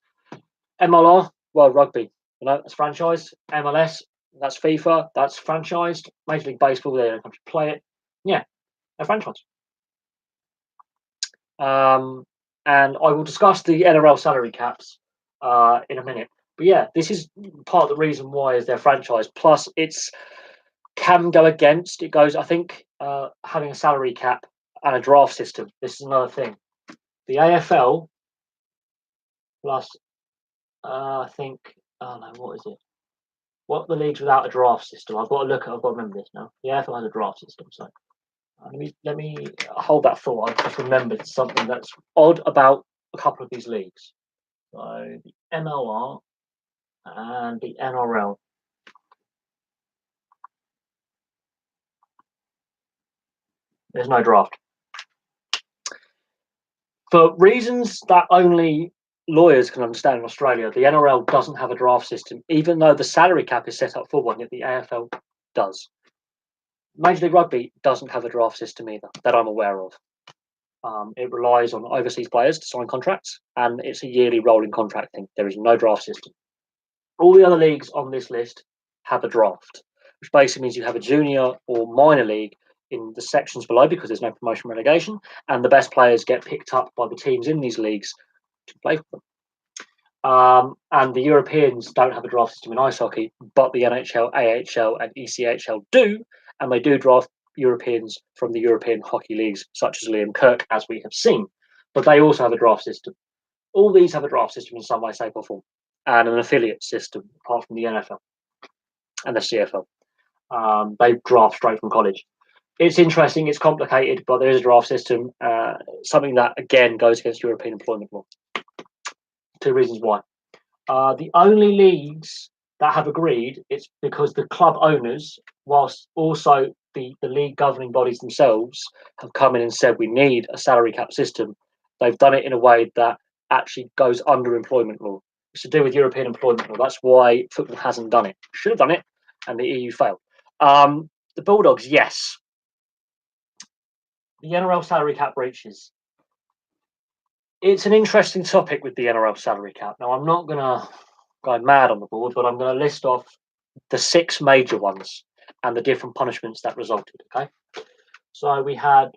MLR, World Rugby. That's franchised. MLS, that's FIFA. That's franchised. Major League Baseball, they don't come to play it. Yeah, they're franchised. And I will discuss the NRL salary caps in a minute. But yeah, this is part of the reason why is their franchise. Plus, it's can go against. It goes. I think having a salary cap and a draft system. This is another thing. The AFL plus, I think. Oh no, what is it? What are the leagues without a draft system? I've got to look at. I've got to remember this now. The AFL has a draft system, so let me hold that thought. I just remembered something that's odd about a couple of these leagues. So the MLR and the NRL. There's no draft. For reasons that only lawyers can understand in Australia, the NRL doesn't have a draft system, even though the salary cap is set up for one, yet the AFL does. Major League Rugby doesn't have a draft system either, that I'm aware of. It relies on overseas players to sign contracts, and it's a yearly rolling contract thing. There is no draft system. All the other leagues on this list have a draft, which basically means you have a junior or minor league in the sections below because there's no promotion relegation, and the best players get picked up by the teams in these leagues to play for them. And the Europeans don't have a draft system in ice hockey, but the NHL, AHL, and ECHL do, and they do draft Europeans from the European hockey leagues, such as Liam Kirk, as we have seen. But they also have a draft system. All these have a draft system in some way, shape, or form, and an affiliate system, apart from the NFL and the CFL. They draft straight from college. It's interesting, it's complicated, but there is a draft system, something that, again, goes against European employment law. Two reasons why. The only leagues that have agreed, it's because the club owners, whilst also the league governing bodies themselves, have come in and said we need a salary cap system. They've done it in a way that actually goes under employment law. It's to do with European employment law. That's why football hasn't done it. Should have done it, and the EU failed. The Bulldogs, yes. The NRL salary cap breaches. It's an interesting topic with the NRL salary cap. Now, I'm not going to go mad on the board, but I'm going to list off the 6 major ones and the different punishments that resulted. Okay, so we had.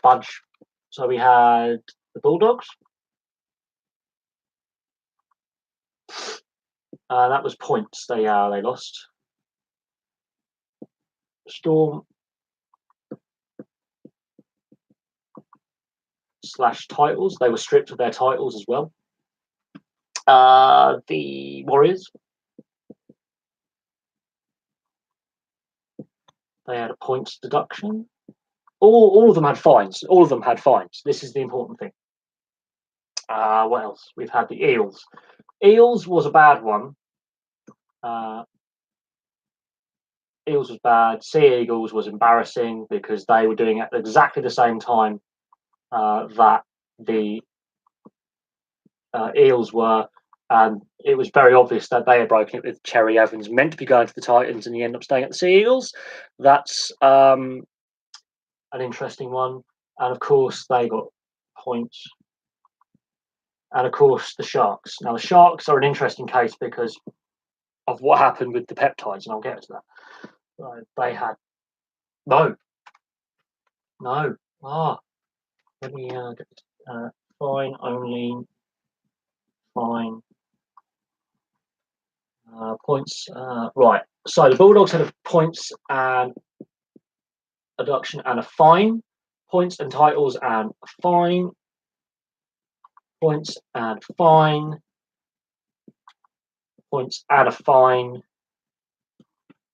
Fudge. So we had the Bulldogs. That was points. They lost. Storm / titles. They were stripped of their titles as well. The Warriors. They had a points deduction. All of them had fines. All of them had fines. This is the important thing. What else? We've had the Eels. Eels was a bad one. Eels was bad. Sea Eagles was embarrassing because they were doing it at exactly the same time that the Eels were, and it was very obvious that they had broken it with Cherry Evans, meant to be going to the Titans, and he ended up staying at the Sea Eagles. That's an interesting one. And of course, they got points. And of course, the Sharks. Now, the Sharks are an interesting case because of what happened with the peptides, and I'll get to that. They had no. Let me fine only. Fine. Points. Right. So the Bulldogs had a points and a deduction and a fine. Points and titles and a fine. Points and fine. Points and a fine.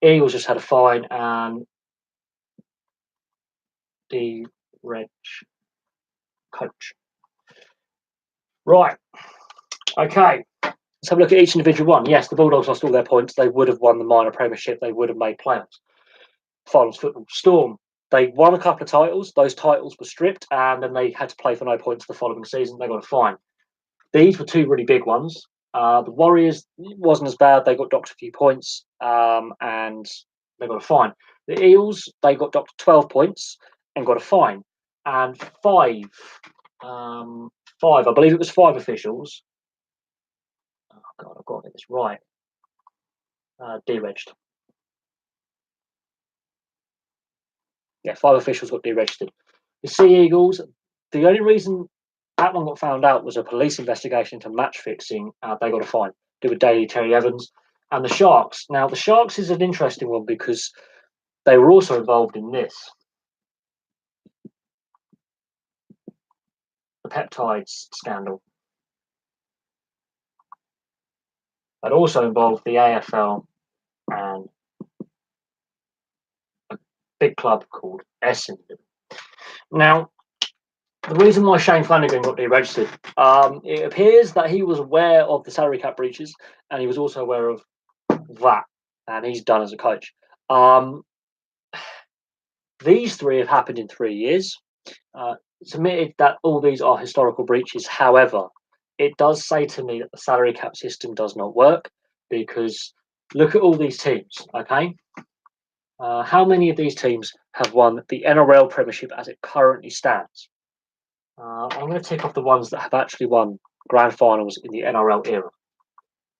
Eagles just had a fine and the Reg coach. Right. Okay. Let's have a look at each individual one. Yes, the Bulldogs lost all their points. They would have won the minor premiership. They would have made playoffs. Finals football. Storm. They won a couple of titles. Those titles were stripped, and then they had to play for no points the following season. They got a fine. These were 2 really big ones. The Warriors wasn't as bad. They got docked a few points, and they got a fine. The Eels, they got docked 12 points and got a fine. and five, I believe it was five officials. Oh God, I've got to get this right. Deregistered. Yeah, five officials got deregistered. The Sea Eagles, the only reason that one got found out was a police investigation into match fixing. They got a fine. Did with Daly Terry Evans. And the Sharks. Now, the Sharks is an interesting one because they were also involved in this. The peptides scandal. That also involved the AFL and a big club called Essendon. Now, the reason why Shane Flanagan got deregistered, it appears that he was aware of the salary cap breaches and he was also aware of that, and he's done as a coach. These three have happened in 3 years. It's admitted that all these are historical breaches. However, it does say to me that the salary cap system does not work because look at all these teams, okay? How many of these teams have won the NRL Premiership as it currently stands? I'm going to tick off the ones that have actually won grand finals in the NRL era.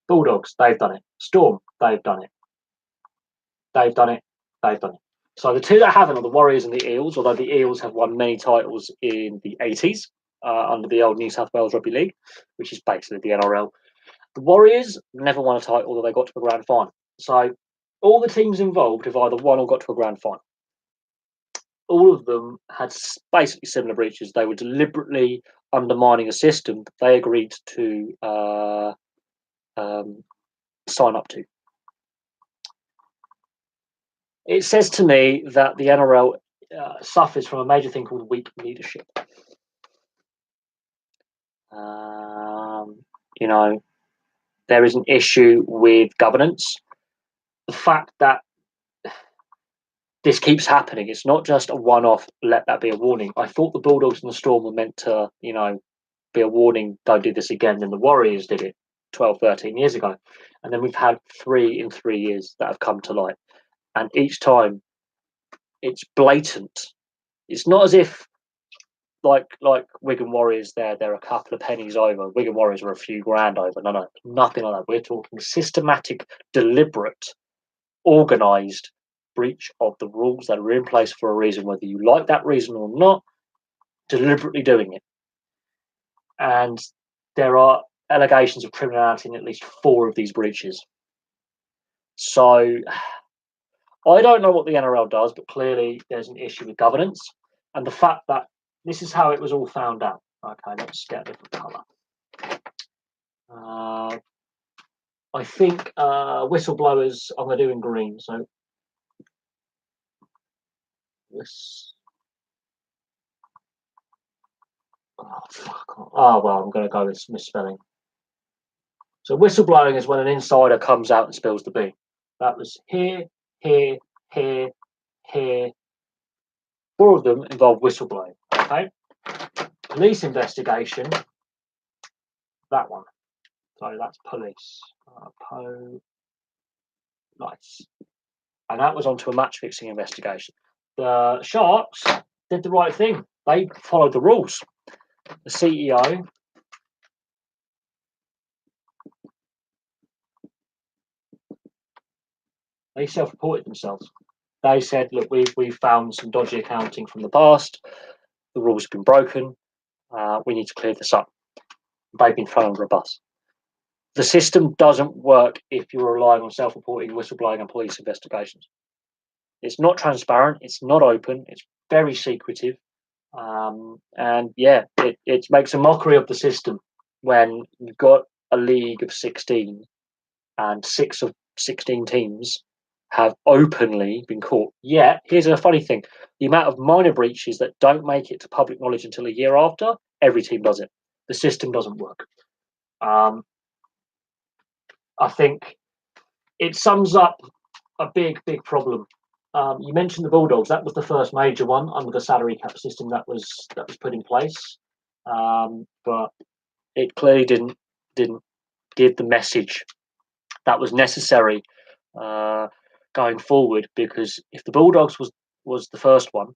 Bulldogs, they've done it. Storm, they've done it. They've done it. They've done it. So the two that haven't are the Warriors and the Eels, although the Eels have won many titles in the 80s under the old New South Wales Rugby League, which is basically the NRL. The Warriors never won a title, although they got to a grand final. So all the teams involved have either won or got to a grand final. All of them had basically similar breaches. They were deliberately undermining a system that they agreed to sign up to. It says to me that the NRL suffers from a major thing called weak leadership. You know, there is an issue with governance. The fact that this keeps happening, it's not just a one-off, let that be a warning. I thought the Bulldogs and the Storm were meant to, be a warning, don't do this again. Then the Warriors did it 12, 13 years ago. And then we've had 3 in 3 years that have come to light. And each time it's blatant. It's not as if like Wigan Warriors, they're a couple of pennies over. Wigan Warriors are a few grand over. No, nothing like that. We're talking systematic, deliberate, organised breach of the rules that are in place for a reason, whether you like that reason or not, deliberately doing it. And there are allegations of criminality in at least 4 of these breaches. So I don't know what the NRL does, but clearly there's an issue with governance and the fact that this is how it was all found out. Okay, let's get a different colour. I think whistleblowers I'm going to do in green. So this. Oh, well, I'm going to go with misspelling. So whistleblowing is when an insider comes out and spills the bean. That was here, here, here, here. 4 of them involve whistleblowing. Okay. Police investigation. That one. So that's police. Nice. And that was onto a match fixing investigation. The Sharks did the right thing. They followed the rules. The CEO they self-reported themselves. They said, look, we've found some dodgy accounting from the past. The rules have been broken. We need to clear this up. They've been thrown under a bus. The system doesn't work if you're relying on self-reporting, whistleblowing, and police investigations. It's not transparent. It's not open. It's very secretive. And yeah, it makes a mockery of the system when you've got a league of 16 and 6 of 16 teams have openly been caught. Yet, here's a funny thing. The amount of minor breaches that don't make it to public knowledge until a year after, every team does it. The system doesn't work. I think it sums up a big problem. You mentioned the Bulldogs. That was the first major one under the salary cap system that was put in place. But it clearly didn't give the message that was necessary going forward, because if the Bulldogs was the first one,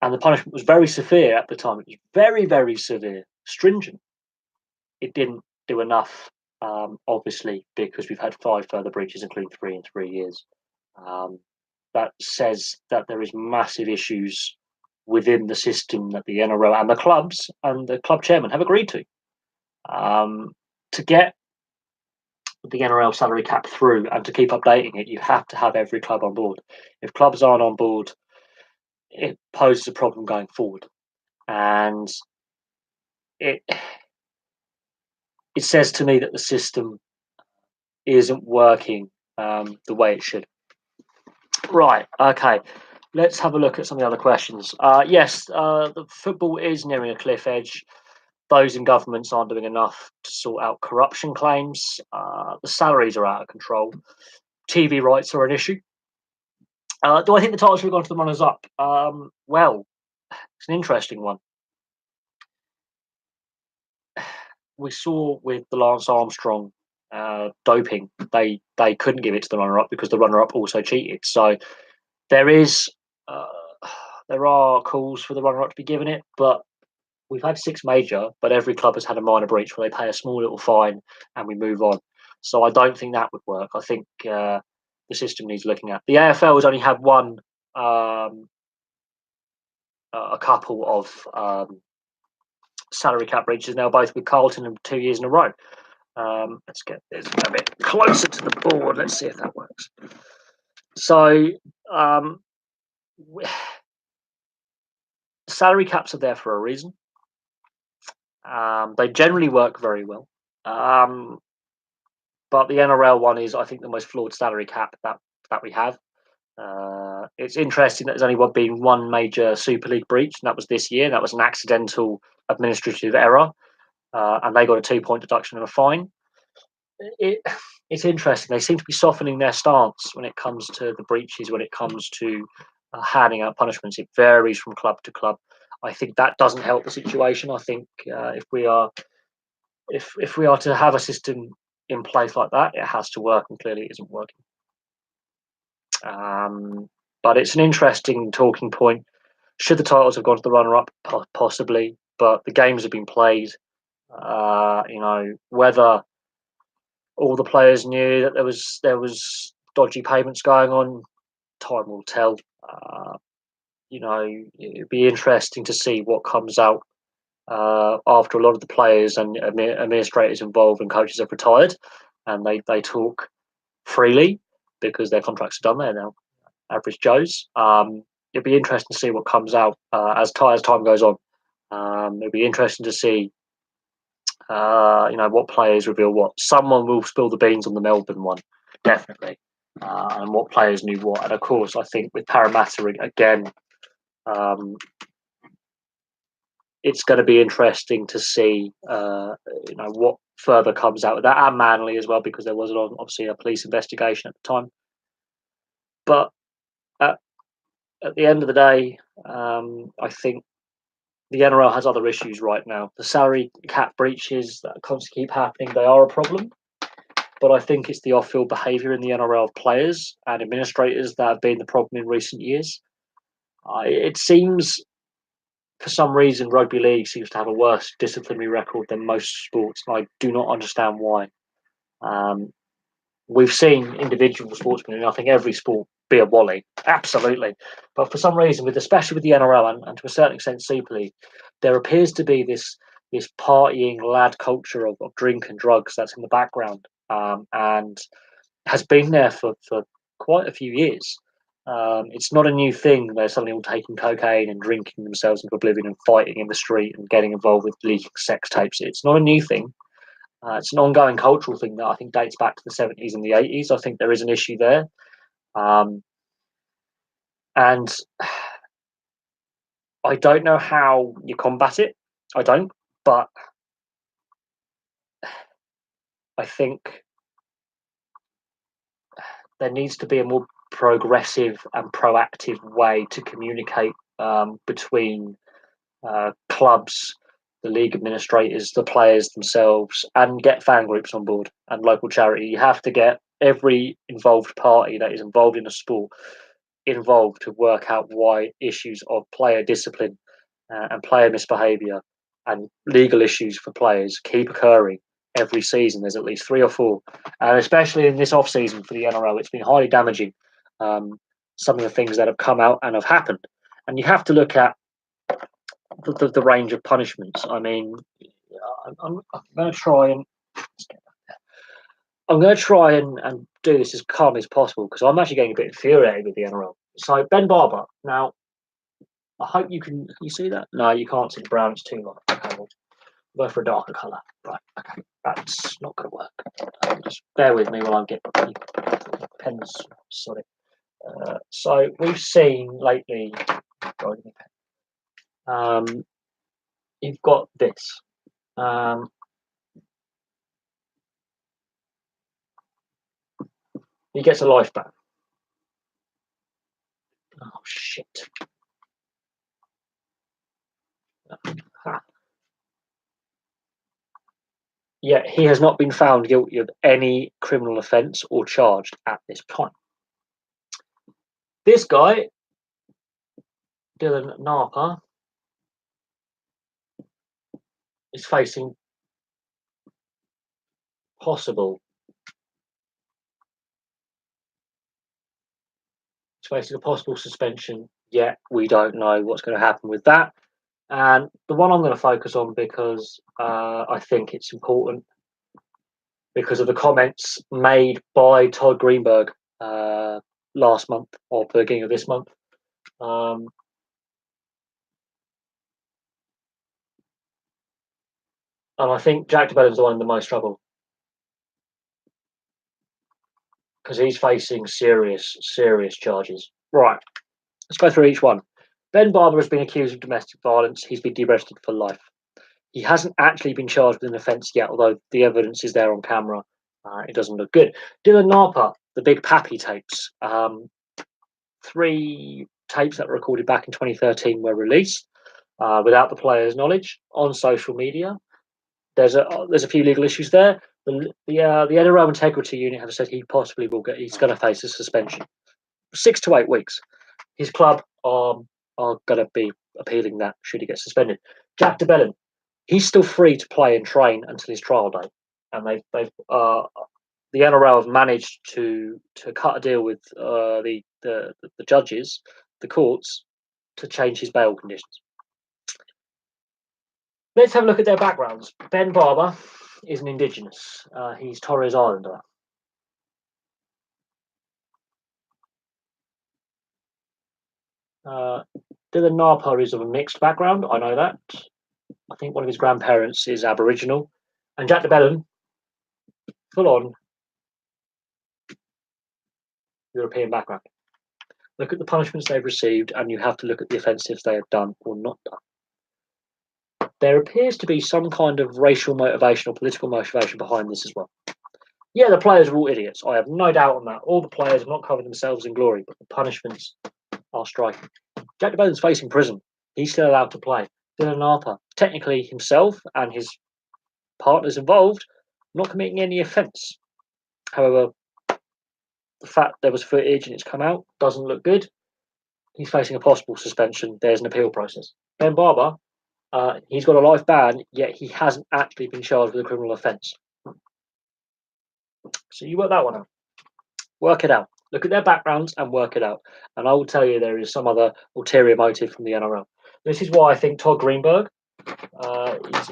and the punishment was very severe at the time. It was very, very severe, stringent. It didn't do enough, obviously, because we've had 5 further breaches, including 3 in 3 years. Um, that says that there is massive issues within the system that the NRL and the clubs and the club chairman have agreed to get the NRL salary cap through and to keep updating it. You have to have every club on board. If clubs aren't on board, it poses a problem going forward, and it it says to me that the system isn't working the way it should. Right. Okay. Let's have a look at some of the other questions. Yes, the football is nearing a cliff edge. Those in governments aren't doing enough to sort out corruption claims. The salaries are out of control. TV rights are an issue. Do I think the titles should have gone to the runners up? Well, it's an interesting one. We saw with the Lance Armstrong doping, they couldn't give it to the runner up because the runner up also cheated. So there is there are calls for the runner up to be given it, but we've had 6 major, but every club has had a minor breach where they pay a small little fine and we move on. So I don't think that would work. I think the system needs looking at. The AFL has only had one, a couple of salary cap breaches now, both with Carlton and 2 years in a row. Let's get this a bit closer to the board. Let's see if that works. So salary caps are there for a reason. They generally work very well. But the NRL one is, I think, the most flawed salary cap that we have. It's interesting that there's only been one major Super League breach, and that was this year. That was an accidental administrative error, and they got a 2-point deduction and a fine. It's interesting. They seem to be softening their stance when it comes to the breaches, when it comes to handing out punishments. It varies from club to club. I think that doesn't help the situation. I think if we are to have a system in place like that, it has to work, and clearly it isn't working. But it's an interesting talking point. Should the titles have gone to the runner-up? Possibly, but the games have been played. Whether all the players knew that there was dodgy payments going on, time will tell. It'd be interesting to see what comes out after a lot of the players and administrators involved and coaches have retired, and they talk freely because their contracts are done there now. Average Joes. It'd be interesting to see what comes out as time goes on. It'd be interesting to see, what players reveal what. Someone will spill the beans on the Melbourne one, definitely, and what players knew what. And of course, I think with Parramatta again, it's going to be interesting to see, what further comes out of that, and Manly as well, because there was obviously a police investigation at the time. But at the end of the day, I think the NRL has other issues right now. The salary cap breaches that constantly keep happening, they are a problem. But I think it's the off-field behaviour in the NRL players and administrators that have been the problem in recent years. It seems, for some reason, rugby league seems to have a worse disciplinary record than most sports, and I do not understand why. We've seen individual sportsmen in, I think, every sport be a wally, absolutely. But for some reason, especially with the NRL and to a certain extent Super League, there appears to be this partying lad culture of drink and drugs that's in the background, and has been there for quite a few years. It's not a new thing. They're suddenly all taking cocaine and drinking themselves into oblivion and fighting in the street and getting involved with leaking sex tapes. It's not a new thing. It's an ongoing cultural thing that I think dates back to the 70s and the 80s. I think there is an issue there. And I don't know how you combat it. I don't. But I think there needs to be a more progressive and proactive way to communicate between clubs, the league administrators, the players themselves, and get fan groups on board and local charity. You have to get every involved party that is involved in a sport involved to work out why issues of player discipline and player misbehaviour and legal issues for players keep occurring every season. There's at least 3 or 4, and especially in this off season for the NRL, it's been highly damaging. Some of the things that have come out and have happened, and you have to look at the range of punishments. I mean, I'm going to try and do this as calm as possible because I'm actually getting a bit infuriated with the NRL. So Ben Barber. Now, I hope can you see that? No, you can't see the brown. It's too light. Okay, well, go for a darker colour. Right. Okay, that's not going to work. Just bear with me while I get pens. Sorry. So we've seen lately. You've got this. He gets a life ban. Oh shit. Yet he has not been found guilty of any criminal offence or charged at this time. This guy, Dylan Napa, is facing possible. He's facing a possible suspension. Yet we don't know what's going to happen with that. And the one I'm going to focus on because I think it's important because of the comments made by Todd Greenberg last month or the beginning of this month. And I think Jack de Bellin's the one in the most trouble because he's facing serious charges. Right, let's go through each one. Ben Barber has been accused of domestic violence. He's been dearrested for life. He hasn't actually been charged with an offence yet, although the evidence is there on camera. It doesn't look good. Dylan Napa, the Big Pappy tapes. 3 tapes that were recorded back in 2013 were released without the player's knowledge on social media. There's a few legal issues there. The NRL Integrity Unit have said he's going to face a suspension, 6 to 8 weeks. His club are going to be appealing that should he get suspended. Jack de Belin, he's still free to play and train until his trial date, and the NRL have managed to cut a deal with the judges, the courts, to change his bail conditions. Let's have a look at their backgrounds. Ben Barber is an Indigenous. He's Torres Islander. Dylan Napa is of a mixed background. I know that. I think one of his grandparents is Aboriginal. And Jack de Belin, full on European background. Look at the punishments they've received, and you have to look at the offences they have done or not done. There appears to be some kind of racial motivation or political motivation behind this as well. Yeah, the players are all idiots. I have no doubt on that. All the players have not covered themselves in glory, but the punishments are striking. Jack de Belin's facing prison. He's still allowed to play. Dylan Napa, technically himself and his partners involved, not committing any offence. However, the fact there was footage and it's come out doesn't look good. He's facing a possible suspension. There's an appeal process. Ben Barber, he's got a life ban, yet he hasn't actually been charged with a criminal offence. So you work that one out. Work it out. Look at their backgrounds and work it out. And I will tell you there is some other ulterior motive from the NRL. This is why I think Todd Greenberg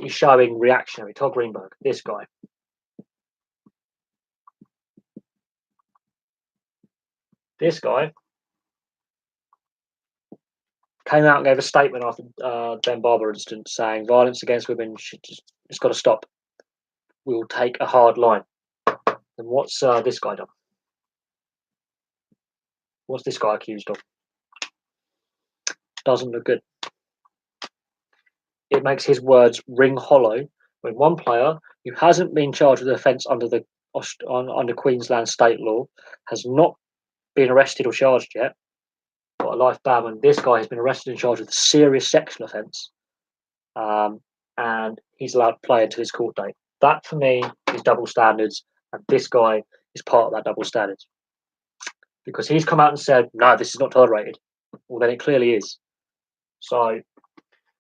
is showing reactionary. Todd Greenberg, this guy. This guy came out and gave a statement after Ben Barber incident saying violence against women it's got to stop. We will take a hard line. And what's this guy done? What's this guy accused of? Doesn't look good. It makes his words ring hollow when one player who hasn't been charged with an offence under Queensland state law has not been arrested or charged yet, got a life ban, when this guy has been arrested and charged with a serious sexual offence, and he's allowed to play until his court date. That, for me, is double standards, and this guy is part of that double standards. because he's come out and said, no, this is not tolerated. Well, then it clearly is. So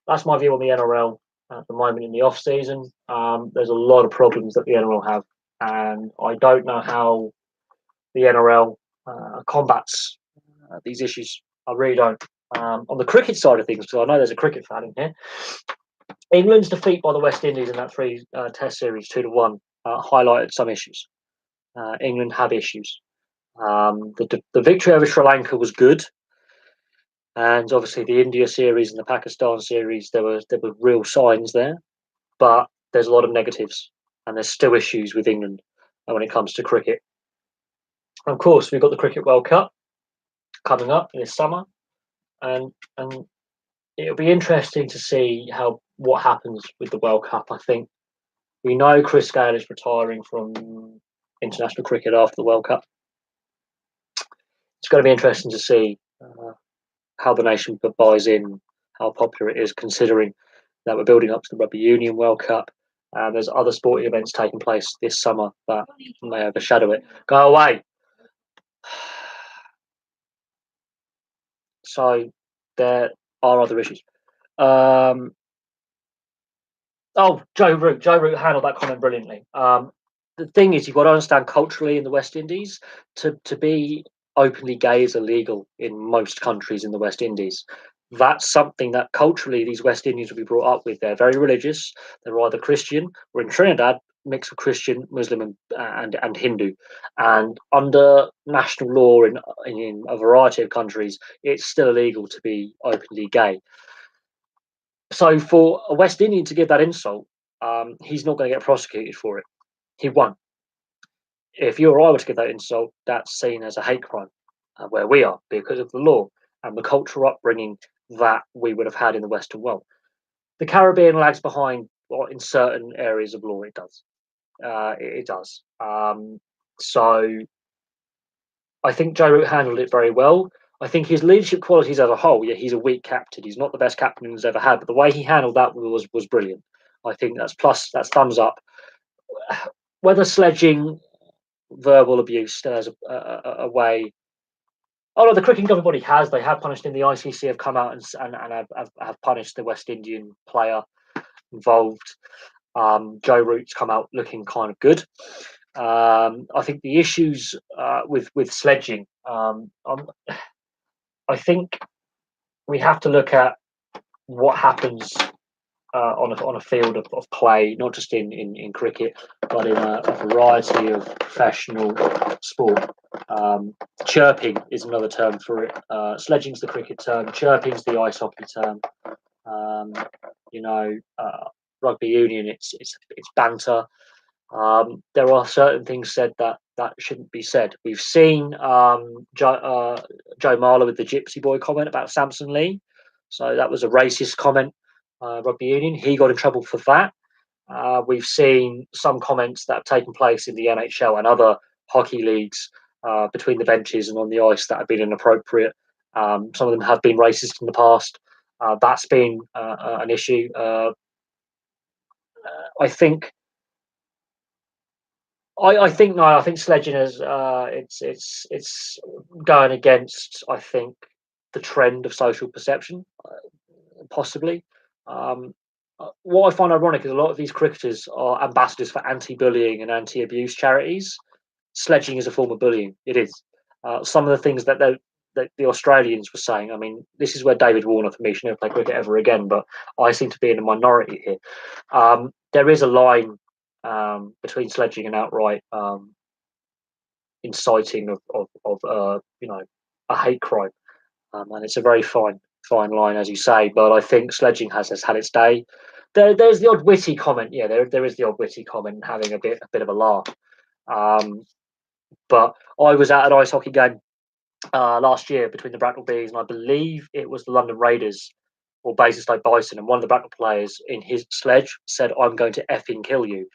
that's my view on the NRL at the moment in the off season. There's a lot of problems that the NRL have, and I don't know how the NRL combats these issues. I really don't. On the cricket side of things, because I know there's a cricket fan in here, England's defeat by the West Indies in that three Test series 2-1 highlighted some issues. England have issues. The victory over Sri Lanka was good, and obviously the India series and the Pakistan series, there were real signs there, but there's a lot of negatives, and there's still issues with England when it comes to cricket. Of course, we've got the Cricket World Cup coming up this summer, and it'll be interesting to see what happens with the World Cup. I think we know Chris Gayle is retiring from international cricket after the World Cup. It's going to be interesting to see how the nation buys in, how popular it is, considering that we're building up to the Rugby Union World Cup. And there's other sporting events taking place this summer that may overshadow it. Go away. So there are other issues. Joe Root. Joe Root handled that comment brilliantly. The thing is, you've got to understand culturally in the West Indies, to be openly gay is illegal in most countries in the West Indies. That's something that culturally these West Indians will be brought up with. They're very religious. They're either Christian or in Trinidad, mixed with Christian, Muslim, and Hindu. And under national law in a variety of countries, it's still illegal to be openly gay. So for a West Indian to give that insult, he's not going to get prosecuted for it. He won't. If you or I were to give that insult, that's seen as a hate crime where we are because of the law and the cultural upbringing that we would have had in the Western world. The Caribbean lags behind in certain areas of law. It does. It does. So I think Joe Root handled it very well. I think his leadership qualities as a whole, yeah, he's a weak captain. He's not the best captain he's ever had, but the way he handled that was brilliant. I think that's thumbs up. Whether sledging, verbal abuse still has a way. Oh no, the cricketing government body has. They have punished him. The ICC have come out and have punished the West Indian player involved. Joe Root's come out looking kind of good. I think the issues with sledging, I think we have to look at what happens on a field of play, not just in cricket, but in a variety of professional sport. Chirping is another term for it. Sledging's the cricket term. Chirping's the ice hockey term. Rugby union, it's banter. There are certain things said that shouldn't be said. We've seen Joe Marler with the Gypsy Boy comment about Samson Lee. So that was a racist comment. Rugby union, he got in trouble for that. We've seen some comments that have taken place in the NHL and other hockey leagues between the benches and on the ice that have been inappropriate. Some of them have been racist in the past. That's been an issue. I think sledging is it's going against, I think, the trend of social perception, possibly. What I find ironic is a lot of these cricketers are ambassadors for anti-bullying and anti-abuse charities. Sledging is a form of bullying. It is. Some of the things that the Australians were saying. I mean, this is where David Warner for me should never play cricket ever again. But I seem to be in a minority here. There is a line between sledging and outright inciting of a hate crime, and it's a very fine line, as you say. But I think sledging has had its day. There's the odd witty comment. Yeah, there is the odd witty comment, having a bit of a laugh. But I was at an ice hockey game last year between the Bracknell Bees and I believe it was the London Raiders or Basingstoke Bison, and one of the Bracknell players in his sledge said, "I'm going to effing kill you."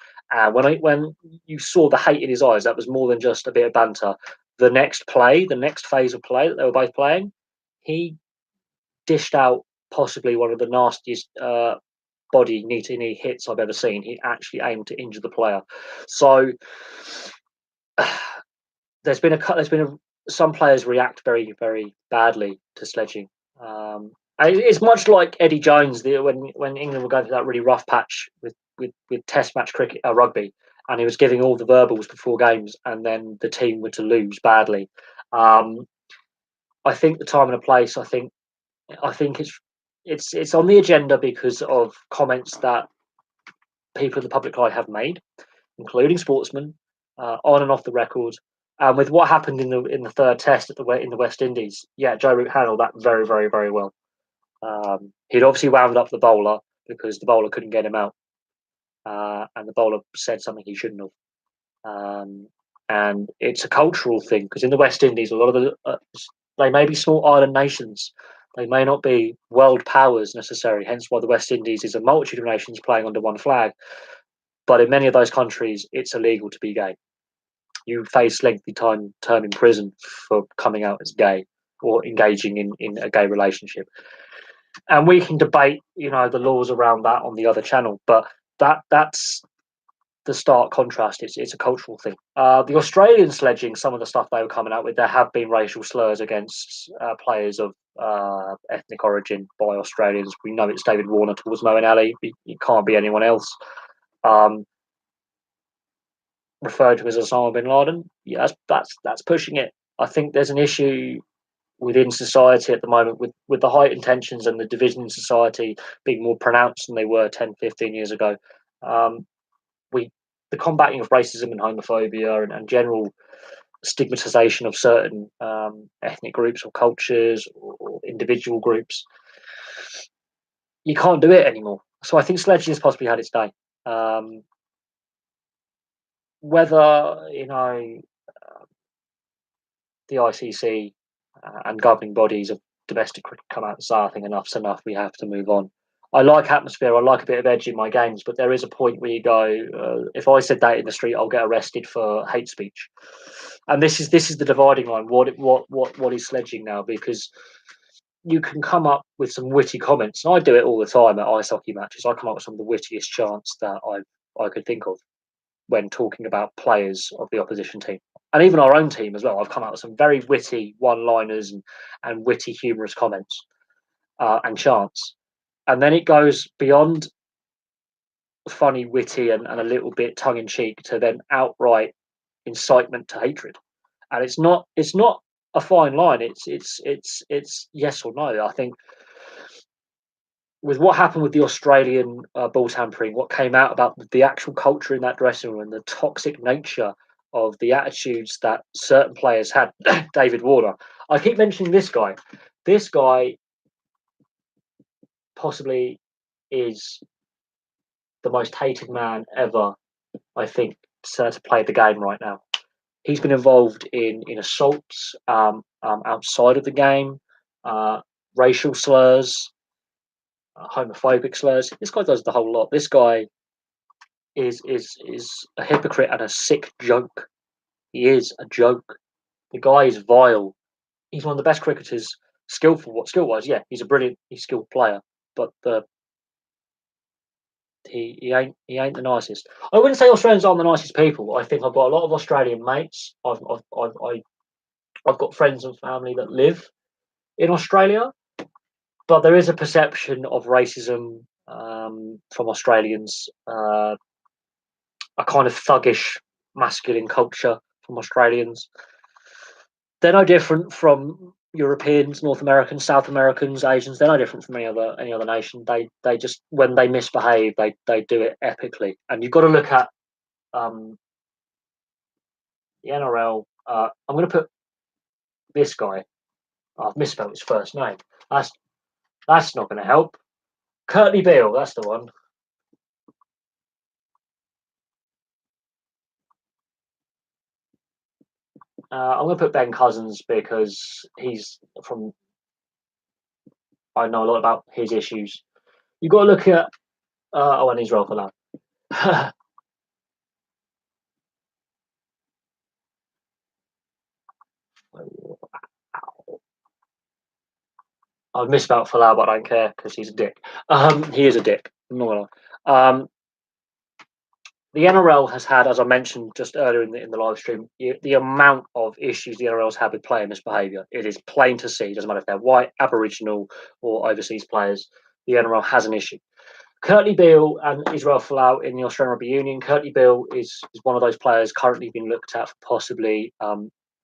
When you saw the hate in his eyes, that was more than just a bit of banter. The next phase of play that they were both playing, he dished out possibly one of the nastiest body knee-to-knee hits I've ever seen. He actually aimed to injure the player. So there's been a some players react very, very badly to sledging. It's much like Eddie Jones when England were going through that really rough patch with Test match cricket, rugby, and he was giving all the verbals before games, and then the team were to lose badly. Um, I think the time and the place. I think it's on the agenda because of comments that people in the public eye have made, including sportsmen, on and off the record. And with what happened in the third test in the West Indies, yeah, Joe Root handled that very, very, very well. He'd obviously wound up the bowler because the bowler couldn't get him out, and the bowler said something he shouldn't have. And it's a cultural thing because in the West Indies, a lot of they may be small island nations, they may not be world powers necessarily. Hence, why the West Indies is a multitude of nations playing under one flag. But in many of those countries, it's illegal to be gay. You face lengthy term in prison for coming out as gay or engaging in a gay relationship. And we can debate, the laws around that on the other channel, but that's the stark contrast. It's a cultural thing. The Australian sledging, some of the stuff they were coming out with, there have been racial slurs against players of ethnic origin by Australians. We know it's David Warner towards Moeen Ali. It can't be anyone else. Referred to as Osama bin Laden. Yeah, that's pushing it. I think there's an issue within society at the moment with the heightened tensions and the division in society being more pronounced than they were 10, 15 years ago. We the combating of racism and homophobia and general stigmatization of certain ethnic groups or cultures or individual groups, you can't do it anymore. So I think sledging has possibly had its day. Whether the ICC and governing bodies of domestic cricket come out and say, I think enough's enough, we have to move on. I like atmosphere, I like a bit of edge in my games, but there is a point where you go, if I said that in the street, I'll get arrested for hate speech. And this is the dividing line. What is sledging now? Because you can come up with some witty comments, and I do it all the time at ice hockey matches. I come up with some of the wittiest chants that I could think of when talking about players of the opposition team. And even our own team as well. I've come out with some very witty one-liners and witty, humorous comments and chants. And then it goes beyond funny, witty, and a little bit tongue-in-cheek to then outright incitement to hatred. And it's not a fine line. It's yes or no. I think with what happened with the Australian ball tampering, what came out about the actual culture in that dressing room and the toxic nature of the attitudes that certain players had. David Warner. I keep mentioning this guy. This guy possibly is the most hated man ever, I think, to play the game right now. He's been involved in assaults outside of the game, racial slurs, homophobic slurs. This guy does the whole lot. This guy is a hypocrite and a sick joke. He is a joke. The guy is vile. He's one of the best cricketers, skillful. Skill wise, yeah, he's a brilliant, he's skilled player. But he ain't the nicest. I wouldn't say Australians aren't the nicest people. I think I've got a lot of Australian mates. I've got friends and family that live in Australia, but there is a perception of racism from Australians, a kind of thuggish masculine culture from Australians. They're no different from Europeans, North Americans, South Americans, Asians. They're no different from any other nation. They just, when they misbehave, they do it epically. And you've got to look at the NRL. I'm going to put this guy. I've misspelled his first name. That's not going to help. Curtly Beale, that's the one. I'm going to put Ben Cousins because he's from. I know a lot about his issues. You've got to look at. And Israel Folau. I've misspelled Folau, but I don't care because he's a dick. He is a dick. I'm not gonna. The NRL has had, as I mentioned just earlier in the live stream, the amount of issues the NRL's had with player misbehaviour. It is plain to see. It doesn't matter if they're white, Aboriginal, or overseas players. The NRL has an issue. Curtly Beale and Israel Folau in the Australian Rugby Union. Curtly Beale is one of those players currently being looked at for possibly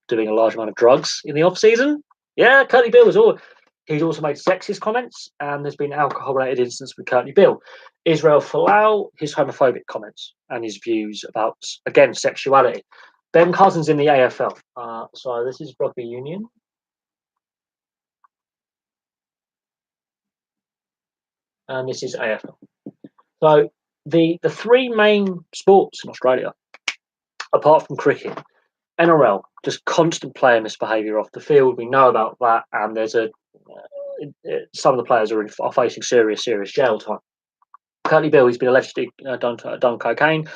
doing a large amount of drugs in the off season. Yeah, Curtly Beale is all. He's also made sexist comments, and there's been alcohol-related incidents with Curtly Beale. Israel Folau, his homophobic comments and his views about, again, sexuality. Ben Cousins in the AFL. So this is Rugby Union. And this is AFL. So the three main sports in Australia, apart from cricket, NRL, just constant player misbehaviour off the field. We know about that, and there's some of the players are facing serious jail time. Curtly Bill, he's been allegedly done cocaine.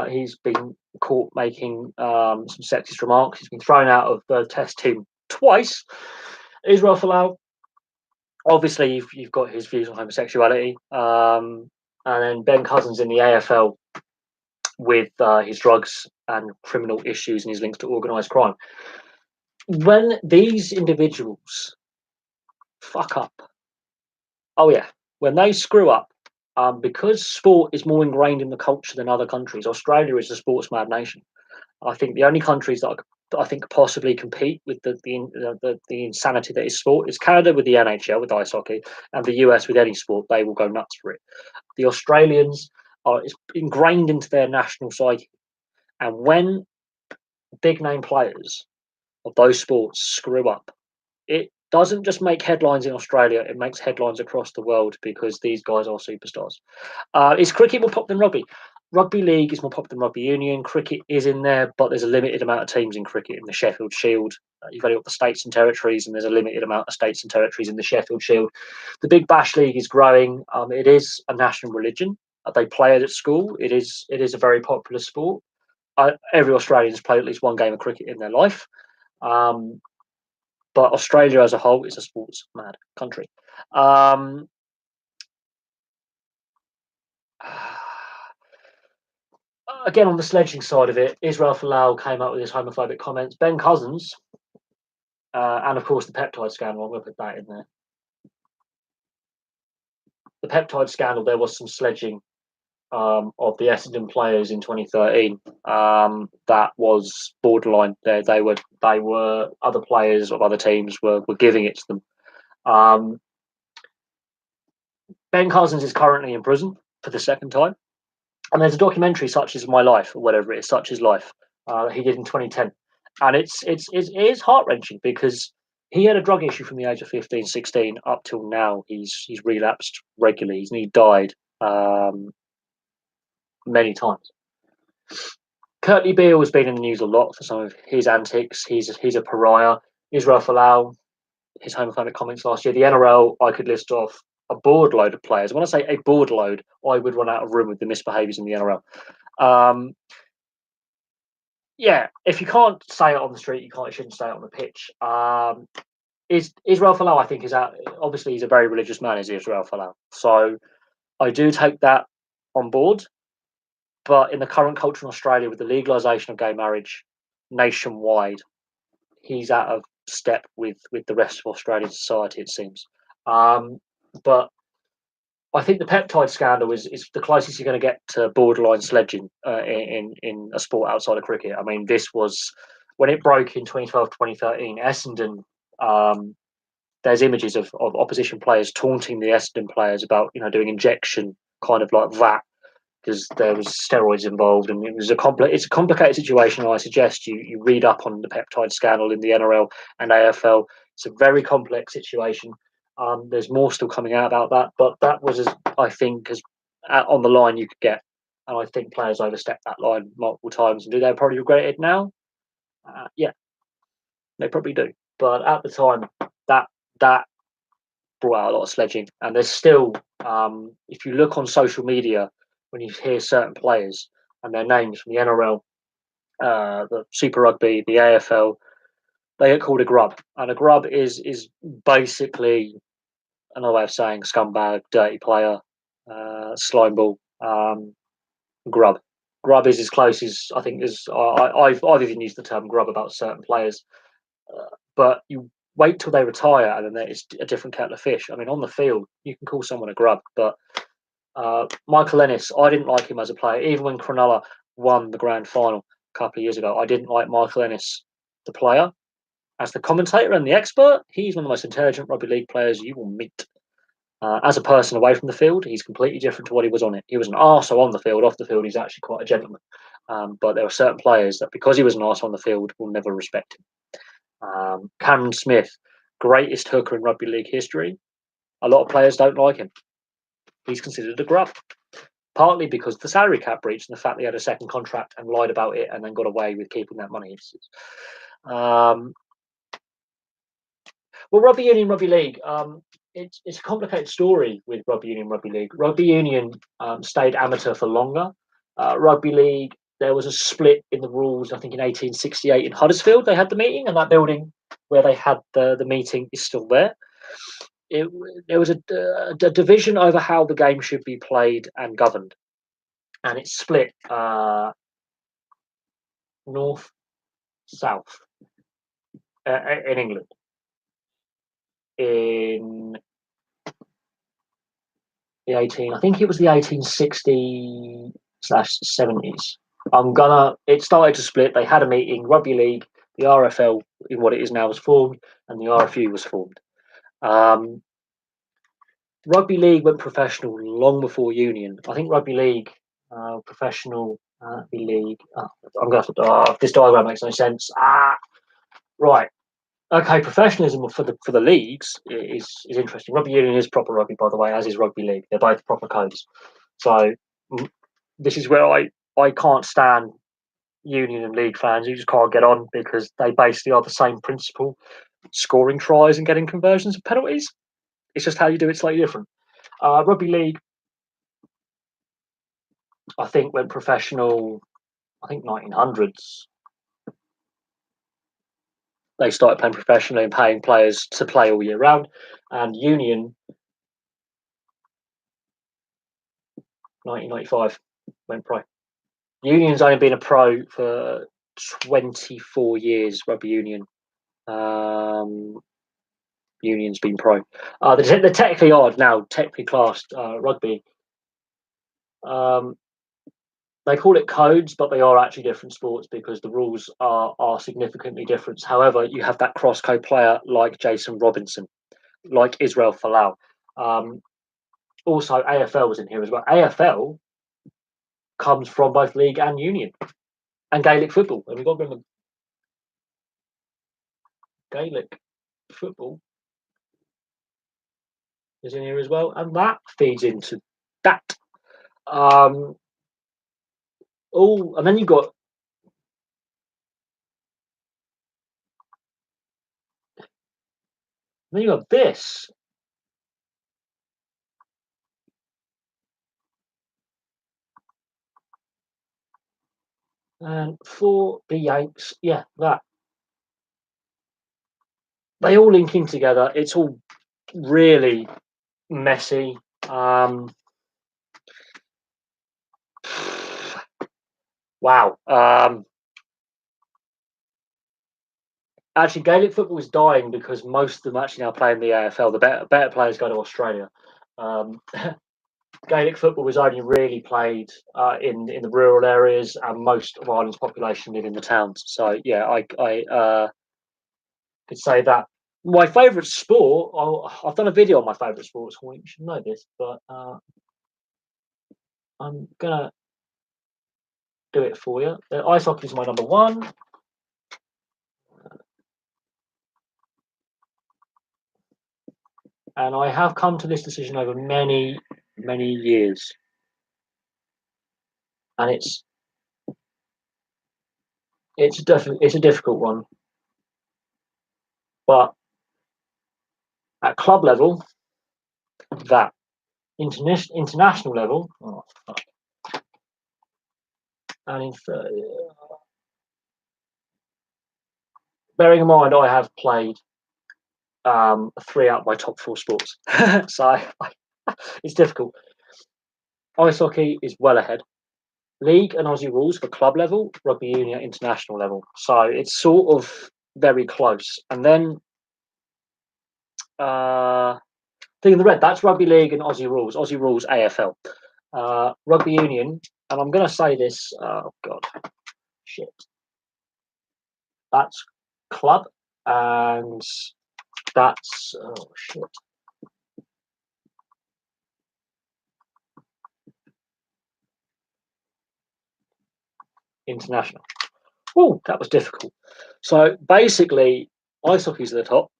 He's been caught making some sexist remarks. He's been thrown out of the Test team twice. Israel Folau, obviously, you've got his views on homosexuality. And then Ben Cousins in the AFL with his drugs and criminal issues and his links to organised crime. When these individuals fuck up, oh yeah, when they screw up, because sport is more ingrained in the culture than other countries. Australia is a sports mad nation. I think the only countries that I think possibly compete with the insanity that is sport is Canada with the NHL with ice hockey, and the US with any sport. They will go nuts for it. The Australians are it's ingrained into their national psyche, and when big name players of those sports screw up, it doesn't just make headlines in Australia, it makes headlines across the world because these guys are superstars. Is cricket more popular than rugby? Rugby league is more popular than rugby union. Cricket is in there, but there's a limited amount of teams in cricket in the Sheffield Shield. You've only got the states and territories, and there's a limited amount of states and territories in the Sheffield Shield. The Big Bash League is growing. It is a national religion. They play it at school. It is a very popular sport. Every Australian's played at least one game of cricket in their life. But Australia as a whole is a sports mad country. Again, on the sledging side of it, Israel Folau came up with his homophobic comments. Ben Cousins, and of course the peptide scandal. I'm going to put that in there. The peptide scandal. There was some sledging of the Essendon players in 2013. That was borderline. They were other players of other teams were giving it to them. Ben Cousins is currently in prison for the second time. And there's a documentary such as My Life or whatever it is, such as Life, he did in 2010, and it is heart wrenching because he had a drug issue from the age of 15, 16 up till now. He's relapsed regularly. He died many times. Curtly Beale has been in the news a lot for some of his antics. He's a pariah. Israel Folau, his homophobic comments last year. The NRL, I could list off a board load of players. When I say a board load, I would run out of room with the misbehaviours in the NRL. Yeah, if you can't say it on the street, you shouldn't say it on the pitch. Is Israel Folau, I think, is out. Obviously, he's a very religious man, is Israel Folau. So I do take that on board. But in the current culture in Australia, with the legalisation of gay marriage nationwide, he's out of step with the rest of Australian society, it seems. But I think the peptide scandal is the closest you're going to get to borderline sledging in a sport outside of cricket. I mean, this was when it broke in 2012, 2013, Essendon. There's images of opposition players taunting the Essendon players about doing injection kind of like that because there was steroids involved, and it's a complicated situation. I suggest you read up on the peptide scandal in the NRL and AFL. It's a very complex situation. There's more still coming out about that, but that was as on the line you could get, and I think players overstepped that line multiple times. And do they probably regret it now? Yeah, they probably do. But at the time, that brought out a lot of sledging, and there's still, if you look on social media, when you hear certain players and their names from the NRL, the Super Rugby, the AFL, they get called a grub, and a grub is basically another way of saying scumbag, dirty player, slimeball, grub. grub is as close as I think as I've even used the term grub about certain players. But you wait till they retire, and then it's a different kettle of fish. I mean, on the field, you can call someone a grub, but Michael Ennis, I didn't like him as a player. Even when Cronulla won the grand final a couple of years ago, I didn't like Michael Ennis, the player. As the commentator and the expert, he's one of the most intelligent rugby league players you will meet. As a person away from the field, he's completely different to what he was on it. He was an arsehole on the field. Off the field, he's actually quite a gentleman. But there are certain players that, because he was an arsehole on the field, will never respect him. Cameron Smith, greatest hooker in rugby league history. A lot of players don't like him. He's considered a grub, partly because of the salary cap breach and the fact that he had a second contract and lied about it and then got away with keeping that money. Well, rugby union, rugby league. It's a complicated story with rugby union, rugby league. Rugby union stayed amateur for longer. Rugby league, there was a split in the rules. I think in 1868 in Huddersfield they had the meeting, and that building where they had the meeting is still there. There was a division over how the game should be played and governed, and it split north south in England in I think it was the 1860/70s. It started to split. They had a meeting. Rugby league, the RFL, in what it is now, was formed, and the RFU was formed. Rugby league went professional long before union. I think rugby league, professional rugby league. I'm going to. This diagram makes no sense. Right. Okay, professionalism for the leagues is interesting. Rugby union is proper rugby, by the way, as is rugby league. They're both proper codes. So this is where I can't stand union and league fans who just can't get on, because they basically are the same principle: scoring tries and getting conversions of penalties. It's just how you do it slightly different. Rugby league, I think, went professional. I think 1900s. They started playing professionally and paying players to play all year round. And union, 1995, went pro. Union's only been a pro for 24 years. Rugby union. Union's been pro. They're technically odd now, technically classed rugby. They call it codes, but they are actually different sports because the rules are significantly different. However, you have that cross code player like Jason Robinson, like Israel Folau. Also, AFL was in here as well. AFL comes from both league and union, and Gaelic football. And we've got to remember, Gaelic football is in here as well, and that feeds into that. And then you've got this. And for the Yanks, yeah, that. They all link in together. It's all really messy. Wow. Actually, Gaelic football is dying because most of them actually now play in the AFL. The better players go to Australia. Gaelic football was only really played in the rural areas, and most of Ireland's population live in the towns. So yeah, I could say that. My favourite sport. I've done a video on my favourite sports. You should know this, but I'm gonna do it for you. Ice hockey is my number one. And I have come to this decision over many, many years. And it's a difficult one. But at club level, that international level, and bearing in mind I have played 3 out of my top 4 sports, so it's difficult. Ice hockey is well ahead. league and Aussie rules for club level, rugby union at international level. So it's sort of very close. And then thing in the red, that's rugby league and Aussie rules AFL. Rugby union, and I'm going to say this, oh God, shit. That's club, and that's, oh shit. International. Oh, that was difficult. So basically, ice hockey's at the top,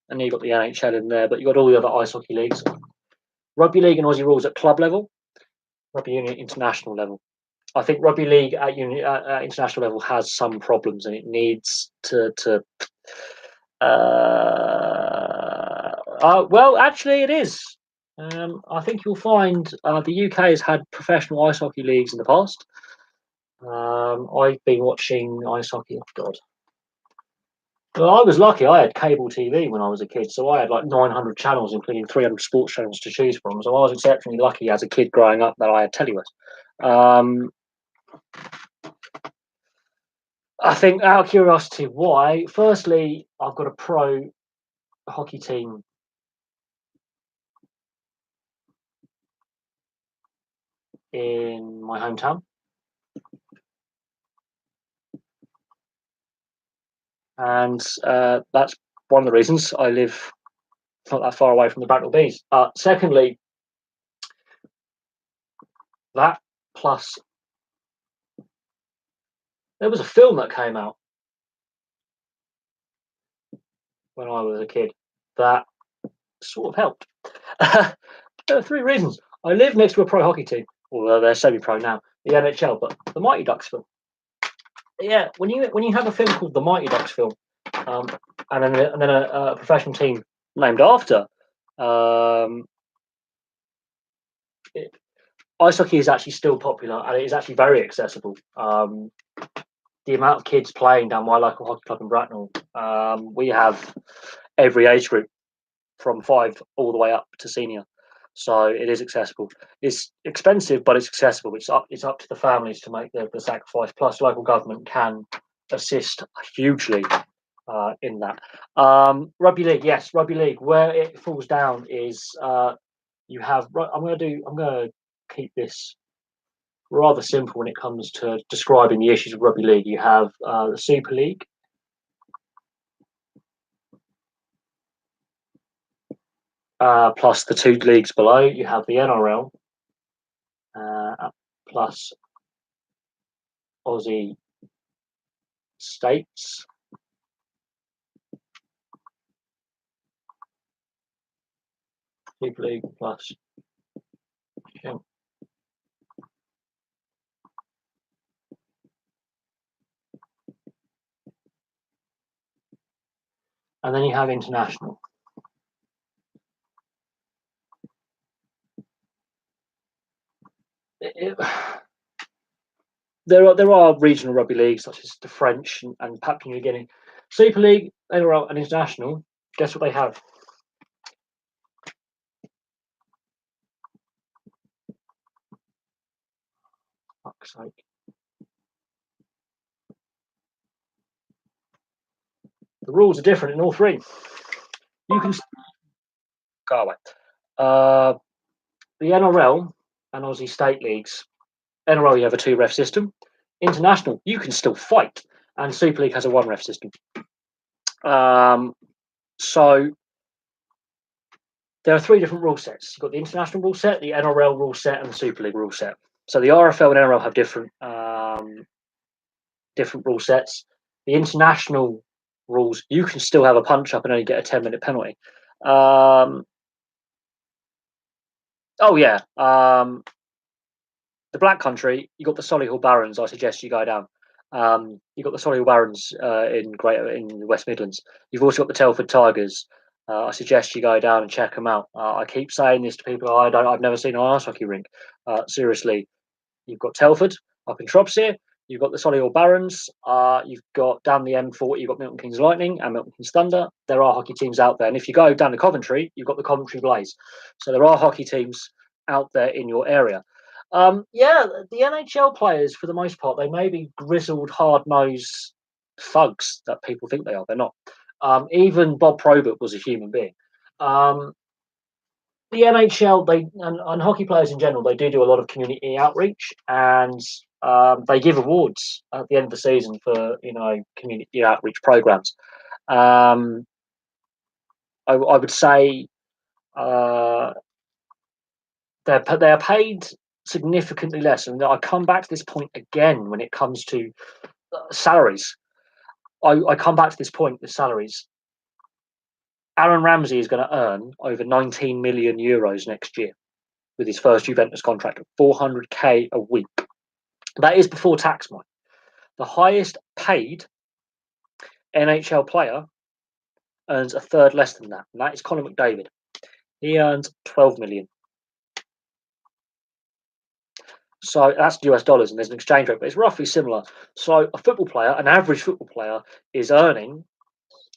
and you've got the NHL in there, but you've got all the other ice hockey leagues. Rugby league and Aussie rules at club level, rugby union international level. I think rugby league at international level has some problems, and it needs to. Well, actually, it is. I think you'll find the UK has had professional ice hockey leagues in the past. I've been watching ice hockey. Oh God. Well, I was lucky. I had cable TV when I was a kid, so I had like 900 channels, including 300 sports channels to choose from. So I was exceptionally lucky as a kid growing up that I had Telewest. I think, out of curiosity, why? Firstly, I've got a pro hockey team in my hometown, and that's one of the reasons I live not that far away from the Bracknell Bees. Secondly, that plus there was a film that came out when I was a kid that sort of helped. There are three reasons. I live next to a pro hockey team, although they're semi-pro now, the NHL, but the Mighty Ducks film. Yeah, when you have a film called the Mighty Ducks film, and then a professional team named after, ice hockey is actually still popular and it is actually very accessible. The amount of kids playing down my local hockey club in Bracknell, we have every age group from 5 all the way up to senior. So it is accessible. It's expensive, but it's accessible. It's up to the families to make the sacrifice. Plus, local government can assist hugely in that. Rugby league, yes, rugby league. Where it falls down is you have. I'm going to keep this rather simple when it comes to describing the issues of rugby league. You have the Super League. Plus the 2 leagues below, you have the NRL, plus Aussie states. Super League plus. Yeah. And then you have international. There are regional rugby leagues such as the French and Papua New Guinea. Super League, NRL, and international. Guess what they have? Fuck's sake. The rules are different in all three. You can go away. The NRL and Aussie state leagues. NRL, you have a 2 ref system. International, you can still fight, and Super League has a 1 ref system. So there are 3 different rule sets. You've got the international rule set, the NRL rule set, and the Super League rule set. So the RFL and NRL have different rule sets. The international rules, you can still have a punch up and only get a 10-minute penalty. Oh yeah. The Black Country, you got the Solihull Barons. I suggest you go down. You've got the Solihull Barons in the West Midlands. You've also got the Telford Tigers. I suggest you go down and check them out. I keep saying this to people. I've never seen an ice hockey rink. Seriously, you've got Telford up in Shropshire. You've got the Solihull Barons. You've got down the M40. You've got Milton Keynes Lightning and Milton Keynes Thunder. There are hockey teams out there, and if you go down to Coventry, you've got the Coventry Blaze. So there are hockey teams out there in your area. Yeah, the NHL players, for the most part, they may be grizzled, hard-nosed thugs that people think they are. They're not. Even Bob Probert was a human being. Um, the NHL, and hockey players in general, they do a lot of community outreach, and they give awards at the end of the season for community outreach programs. Um, I would say uh, they are paid significantly less, and I come back to this point again when it comes to salaries. I come back to this point with salaries. Aaron Ramsey is going to earn over 19 million euros next year with his first Juventus contract of 400k a week. That is before tax, Mike. The highest paid NHL player earns a third less than that, and that is Conor McDavid. He earns 12 million. So that's US dollars, and there's an exchange rate, but it's roughly similar. So a football player, an average football player, is earning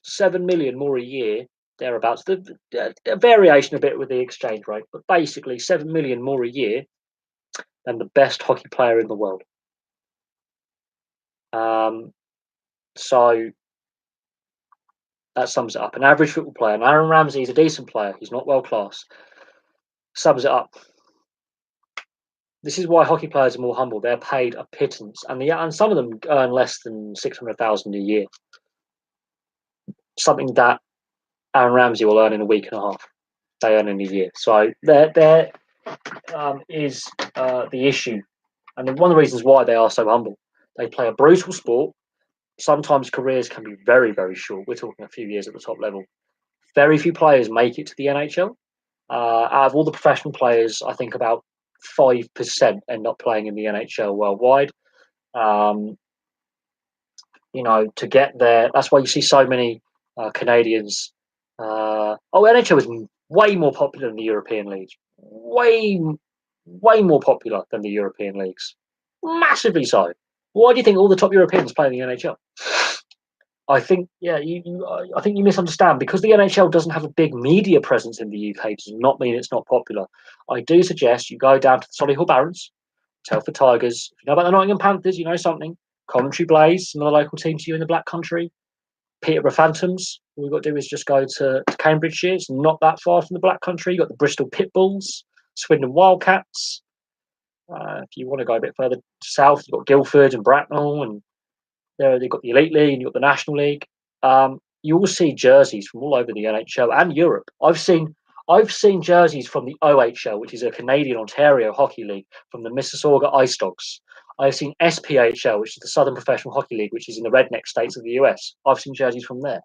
7 million more a year, thereabouts. The variation a bit with the exchange rate, but basically 7 million more a year than the best hockey player in the world. So that sums it up. An average football player, and Aaron Ramsey is a decent player. He's not world class. Sums it up. This is why hockey players are more humble. They're paid a pittance, and some of them earn less than 600,000 a year. Something that Aaron Ramsey will earn in a week and a half. They earn in a year. So there is the issue, and one of the reasons why they are so humble. They play a brutal sport. Sometimes careers can be very, very short. We're talking a few years at the top level. Very few players make it to the NHL. Out of all the professional players, I think about 5% end up playing in the NHL worldwide. To get there, that's why you see so many Canadians. NHL is way more popular than the European leagues. Way, way more popular than the European leagues. Massively so. Why do you think all the top Europeans play in the NHL? I think, I think you misunderstand, because the NHL doesn't have a big media presence in the UK. Does not mean it's not popular. I do suggest you go down to the Solihull Barons, Telford Tigers. If you know about the Nottingham Panthers, you know something. Coventry Blaze, another local team to you in the Black Country. Peterborough Phantoms. All we've got to do is just go to Cambridgeshire. It's not that far from the Black Country. You've got the Bristol Pitbulls, Swindon Wildcats. If you want to go a bit further south, you've got Guildford and Bracknell, and they've got the Elite League and you've got the National League. You will see jerseys from all over the NHL and Europe. I've seen jerseys from the OHL, which is a Canadian Ontario Hockey League, from the Mississauga Ice Dogs. I've seen SPHL, which is the Southern Professional Hockey League, which is in the redneck states of the US. I've seen jerseys from there.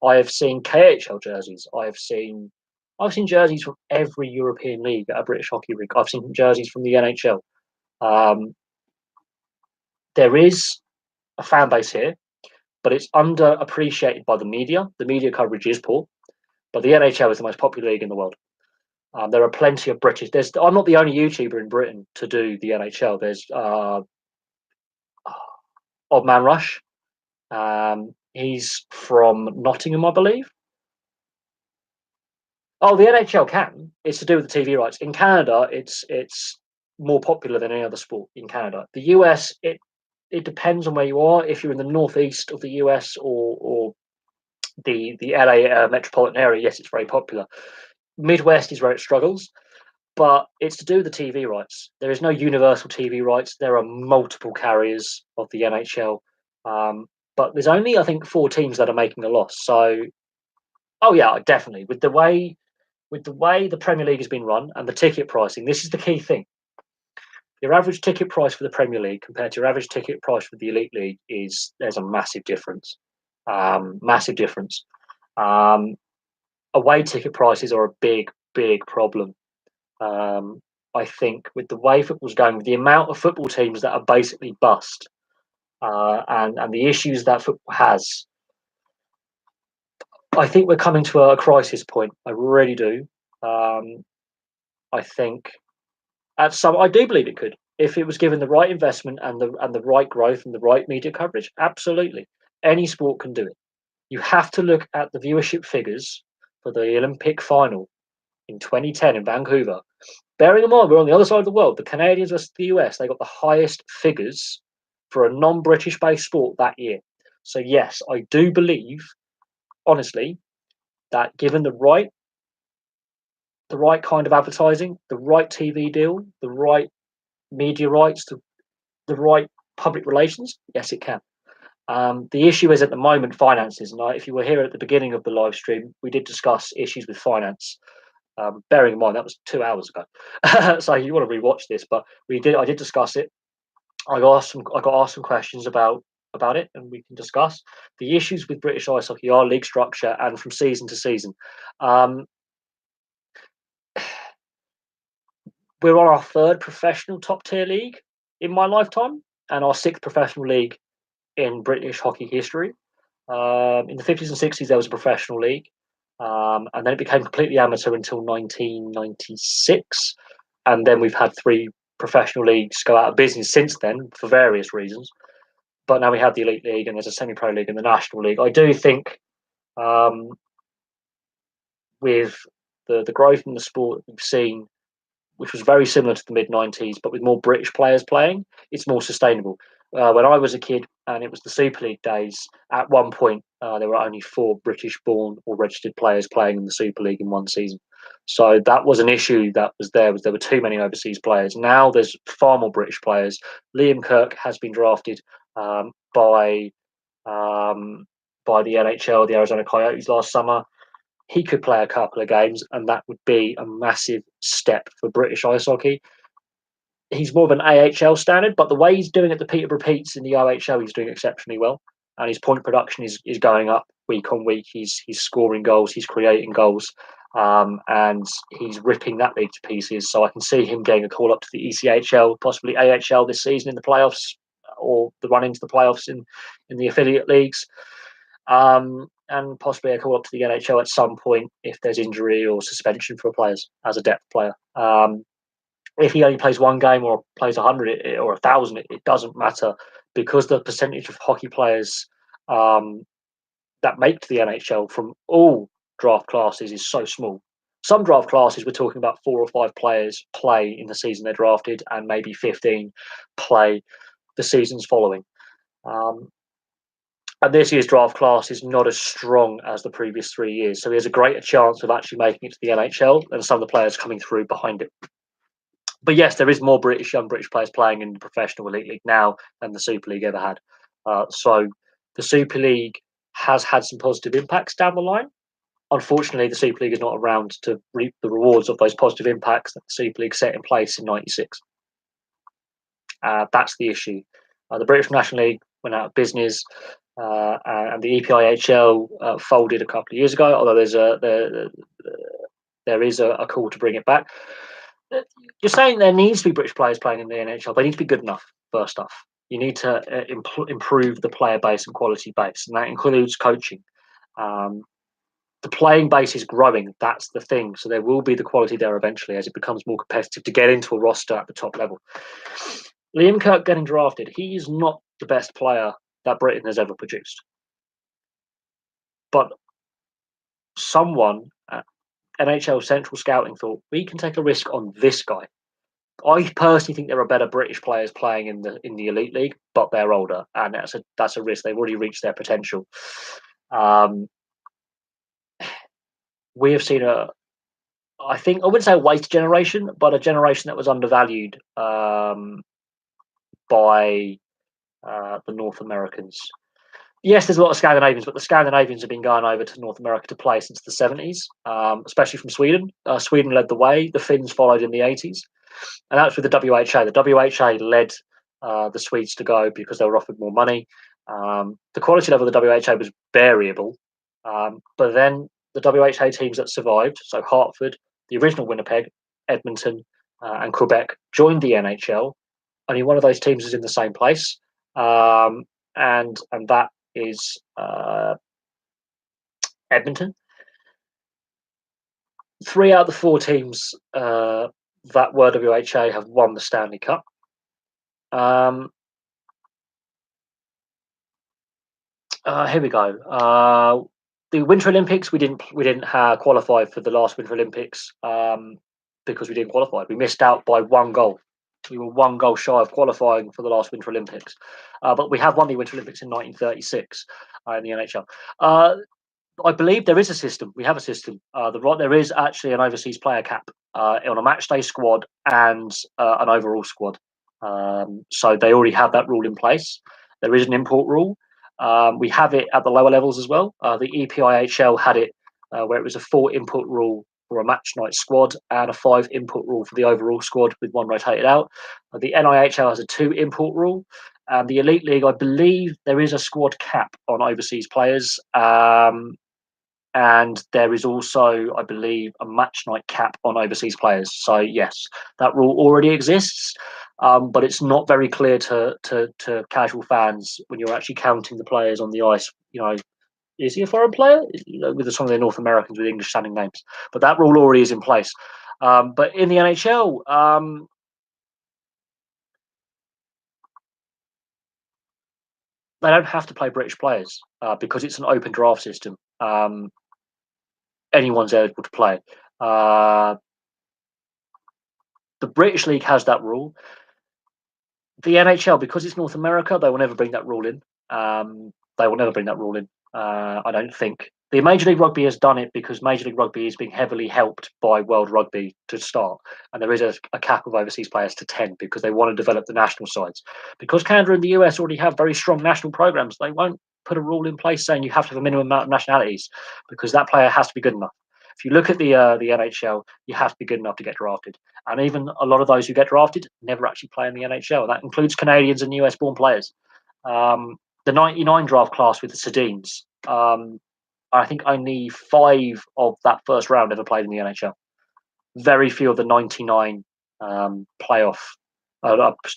I have seen KHL jerseys. I've seen jerseys from every European league at a British Hockey League. I've seen jerseys from the NHL. There is a fan base here, but it's underappreciated by the media. The media coverage is poor, but the NHL is the most popular league in the world. There are plenty of British. I'm not the only YouTuber in Britain to do the NHL. There's Odd Man Rush. He's from Nottingham, I believe. Oh, the NHL can. It's to do with the TV rights. In Canada, it's more popular than any other sport in Canada. The US, it depends on where you are. If you're in the northeast of the US or the LA metropolitan area, yes, it's very popular. Midwest is where it struggles, but it's to do with the TV rights. There is no universal TV rights. There are multiple carriers of the NHL, but there's only, I think, 4 teams that are making a loss. So, oh yeah, definitely with the way the Premier League has been run and the ticket pricing, this is the key thing. Your average ticket price for the Premier League compared to your average ticket price for the Elite League there's a massive difference. Massive difference. Away ticket prices are a big, big problem. I think with the way football's going, with the amount of football teams that are basically bust, and the issues that football has, I think we're coming to a crisis point. I really do. I think I do believe it could, if it was given the right investment and the right growth and the right media coverage. Absolutely, any sport can do it. You have to look at the viewership figures for the Olympic final in 2010 in Vancouver. Bearing in mind we're on the other side of the world, the Canadians versus the US, they got the highest figures for a non-British based sport that year. So yes, I do believe, honestly, that given the right kind of advertising, the right TV deal, the right media rights, the right public relations, yes, it can. The issue is at the moment finances, and if you were here at the beginning of the live stream, we did discuss issues with finance. Bearing in mind that was 2 hours ago, so you want to rewatch this, but I did discuss it. I got asked some questions about it, and we can discuss the issues with British ice hockey are league structure and from season to season. Um, we're on our third professional top tier league in my lifetime, and our sixth professional league in British hockey history. In the 50s and 60s, there was a professional league, and then it became completely amateur until 1996. And then we've had three professional leagues go out of business since then for various reasons. But now we have the Elite League, and there's a semi pro league and the National League. I do think um, with the growth in the sport that we've seen, which was very similar to the mid 90s, but with more British players playing, it's more sustainable. When I was a kid and it was the Super League days, at one point there were only 4 British-born or registered players playing in the Super League in one season. So that was an issue that was there. Was there were too many overseas players. Now there's far more British players. Liam Kirk has been drafted by the NHL, the Arizona Coyotes last summer. He could play a couple of games, and that would be a massive step for British ice hockey. He's more of an AHL standard, but the way he's doing it, the Peterborough Petes in the OHL, he's doing exceptionally well, and his point production is going up week on week. He's scoring goals, he's creating goals, and he's ripping that league to pieces. So I can see him getting a call up to the ECHL, possibly AHL this season in the playoffs, or the run into the playoffs in the affiliate leagues. And possibly a call up to the NHL at some point if there's injury or suspension for players as a depth player. If he only plays one game or plays 100 or 1,000, it doesn't matter, because the percentage of hockey players that make to the NHL from all draft classes is so small. Some draft classes, we're talking about 4 or 5 players play in the season they're drafted, and maybe 15 play the seasons following. And this year's draft class is not as strong as the previous 3 years. So he has a greater chance of actually making it to the NHL and some of the players coming through behind it. But yes, there is more young British players playing in the professional elite league now than the Super League ever had. So the Super League has had some positive impacts down the line. Unfortunately, the Super League is not around to reap the rewards of those positive impacts that the Super League set in place in '96. That's the issue. The British National League went out of business, and the EPIHL folded a couple of years ago. Although there is a call to bring it back. You're saying there needs to be British players playing in the NHL. They need to be good enough. First off, you need to improve the player base and quality base, and that includes coaching. The playing base is growing. That's the thing. So there will be the quality there eventually as it becomes more competitive to get into a roster at the top level. Liam Kirk getting drafted, he is not the best player that Britain has ever produced. But someone at NHL Central Scouting thought, we can take a risk on this guy. I personally think there are better British players playing in the elite league, but they're older, and that's a risk. They've already reached their potential. We have seen I think I wouldn't say a waste generation, but a generation that was undervalued by the North Americans. Yes, there's a lot of Scandinavians, but the Scandinavians have been going over to North America to play since the 70s, especially from Sweden. Sweden led the way. The Finns followed in the 80s. And that's with the WHA. The WHA led the Swedes to go because they were offered more money. The quality level of the WHA was variable. But then the WHA teams that survived, so Hartford, the original Winnipeg, Edmonton, and Quebec, joined the NHL. Only one of those teams is in the same place. And that is Edmonton. 3 out of the 4 teams that were WHA have won the Stanley Cup. Here we go. The Winter Olympics, we didn't qualify for the last Winter Olympics. because we didn't qualify. We missed out by 1 goal. We were 1 goal shy of qualifying for the last Winter Olympics, but we have won the Winter Olympics in 1936 in the NHL. I believe there is a system. We have a system. There is actually an overseas player cap on a match day squad and an overall squad. So they already have that rule in place. There is an import rule. We have it at the lower levels as well. The EPIHL had it where it was a 4 input rule for a match night squad and a 5 input rule for the overall squad with 1 rotated out. The NIHL has a 2 import rule. And the Elite League, I believe there is a squad cap on overseas players. And there is also, I believe, a match night cap on overseas players. So yes, that rule already exists, but it's not very clear to casual fans when you're actually counting the players on the ice. Is he a foreign player? With some of the North Americans with English sounding names, but that rule already is in place. But in the NHL, they don't have to play British players because it's an open draft system. Anyone's eligible to play. The British League has that rule. The NHL, because it's North America, they will never bring that rule in. They will never bring that rule in. I don't think. The Major League Rugby has done it because Major League Rugby is being heavily helped by World Rugby to start. And there is a cap of overseas players to 10 because they want to develop the national sides. Because Canada and the US already have very strong national programs, they won't put a rule in place saying you have to have a minimum amount of nationalities because that player has to be good enough. If you look at the NHL, you have to be good enough to get drafted. And even a lot of those who get drafted never actually play in the NHL. That includes Canadians and US-born players. The 99 draft class with the Sedins, I think only 5 of that first round ever played in the NHL. Very few of the 99 playoff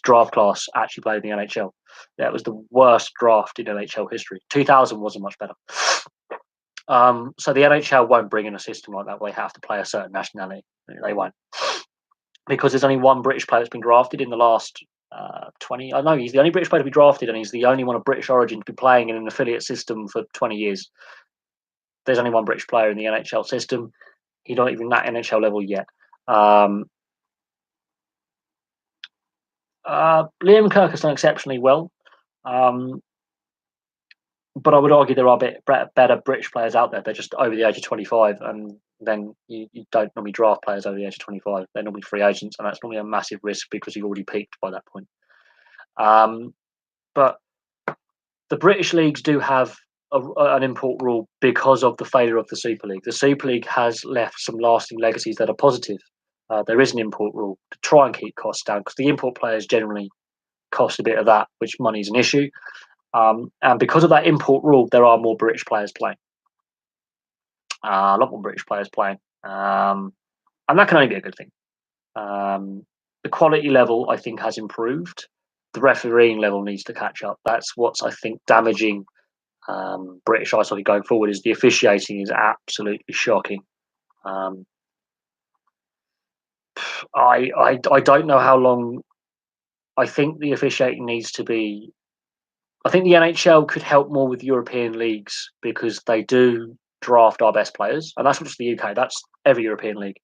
draft class actually played in the NHL. That was the worst draft in NHL history. 2000 wasn't much better. So the NHL won't bring in a system like that where they have to play a certain nationality. They won't. Because there's only 1 British player that's been drafted in the last 20. I know he's the only British player to be drafted, and he's the only one of British origin to be playing in an affiliate system for 20 years. There's only 1 British player in the NHL system. He's not even at NHL level yet. Liam Kirk has done exceptionally well. But I would argue there are better British players out there. They're just over the age of 25, and then you don't normally draft players over the age of 25. They're normally free agents, and that's normally a massive risk because you've already peaked by that point. But the British leagues do have an import rule because of the failure of the Super League. The Super League has left some lasting legacies that are positive. There is an import rule to try and keep costs down because the import players generally cost a bit of that, which money is an issue. And because of that import rule, there are more British players playing. A lot more British players playing. And that can only be a good thing. The quality level, I think, has improved. The refereeing level needs to catch up. That's what's, I think, damaging British ice hockey going forward. Is the officiating is absolutely shocking. I don't know how long. I think the officiating needs to be. I think the NHL could help more with European leagues because they do draft our best players, and that's not just the UK. That's every European league.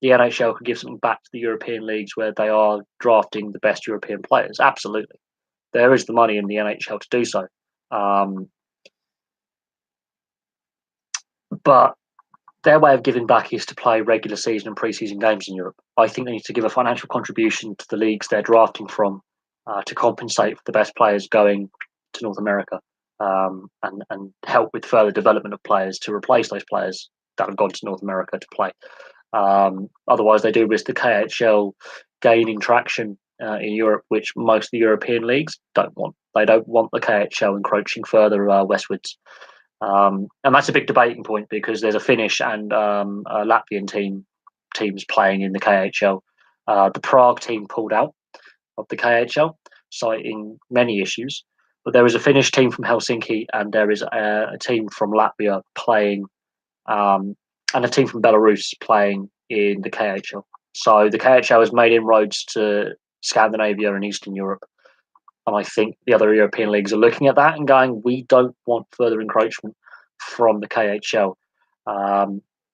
The NHL could give something back to the European leagues where they are drafting the best European players. Absolutely, there is the money in the NHL to do so. But their way of giving back is to play regular season and pre-season games in Europe. I think they need to give a financial contribution to the leagues they're drafting from to compensate for the best players going to North America and help with further development of players to replace those players that have gone to North America to play. Otherwise, they do risk the KHL gaining traction in Europe, which most of the European leagues don't want. They don't want the KHL encroaching further westwards. And that's a big debating point because there's a Finnish and a Latvian teams playing in the KHL. The Prague team pulled out of the KHL, citing many issues. But there is a Finnish team from Helsinki, and there is a team from Latvia playing, and a team from Belarus playing in the KHL. So the KHL has made inroads to Scandinavia and Eastern Europe. And I think the other European leagues are looking at that and going, we don't want further encroachment from the KHL.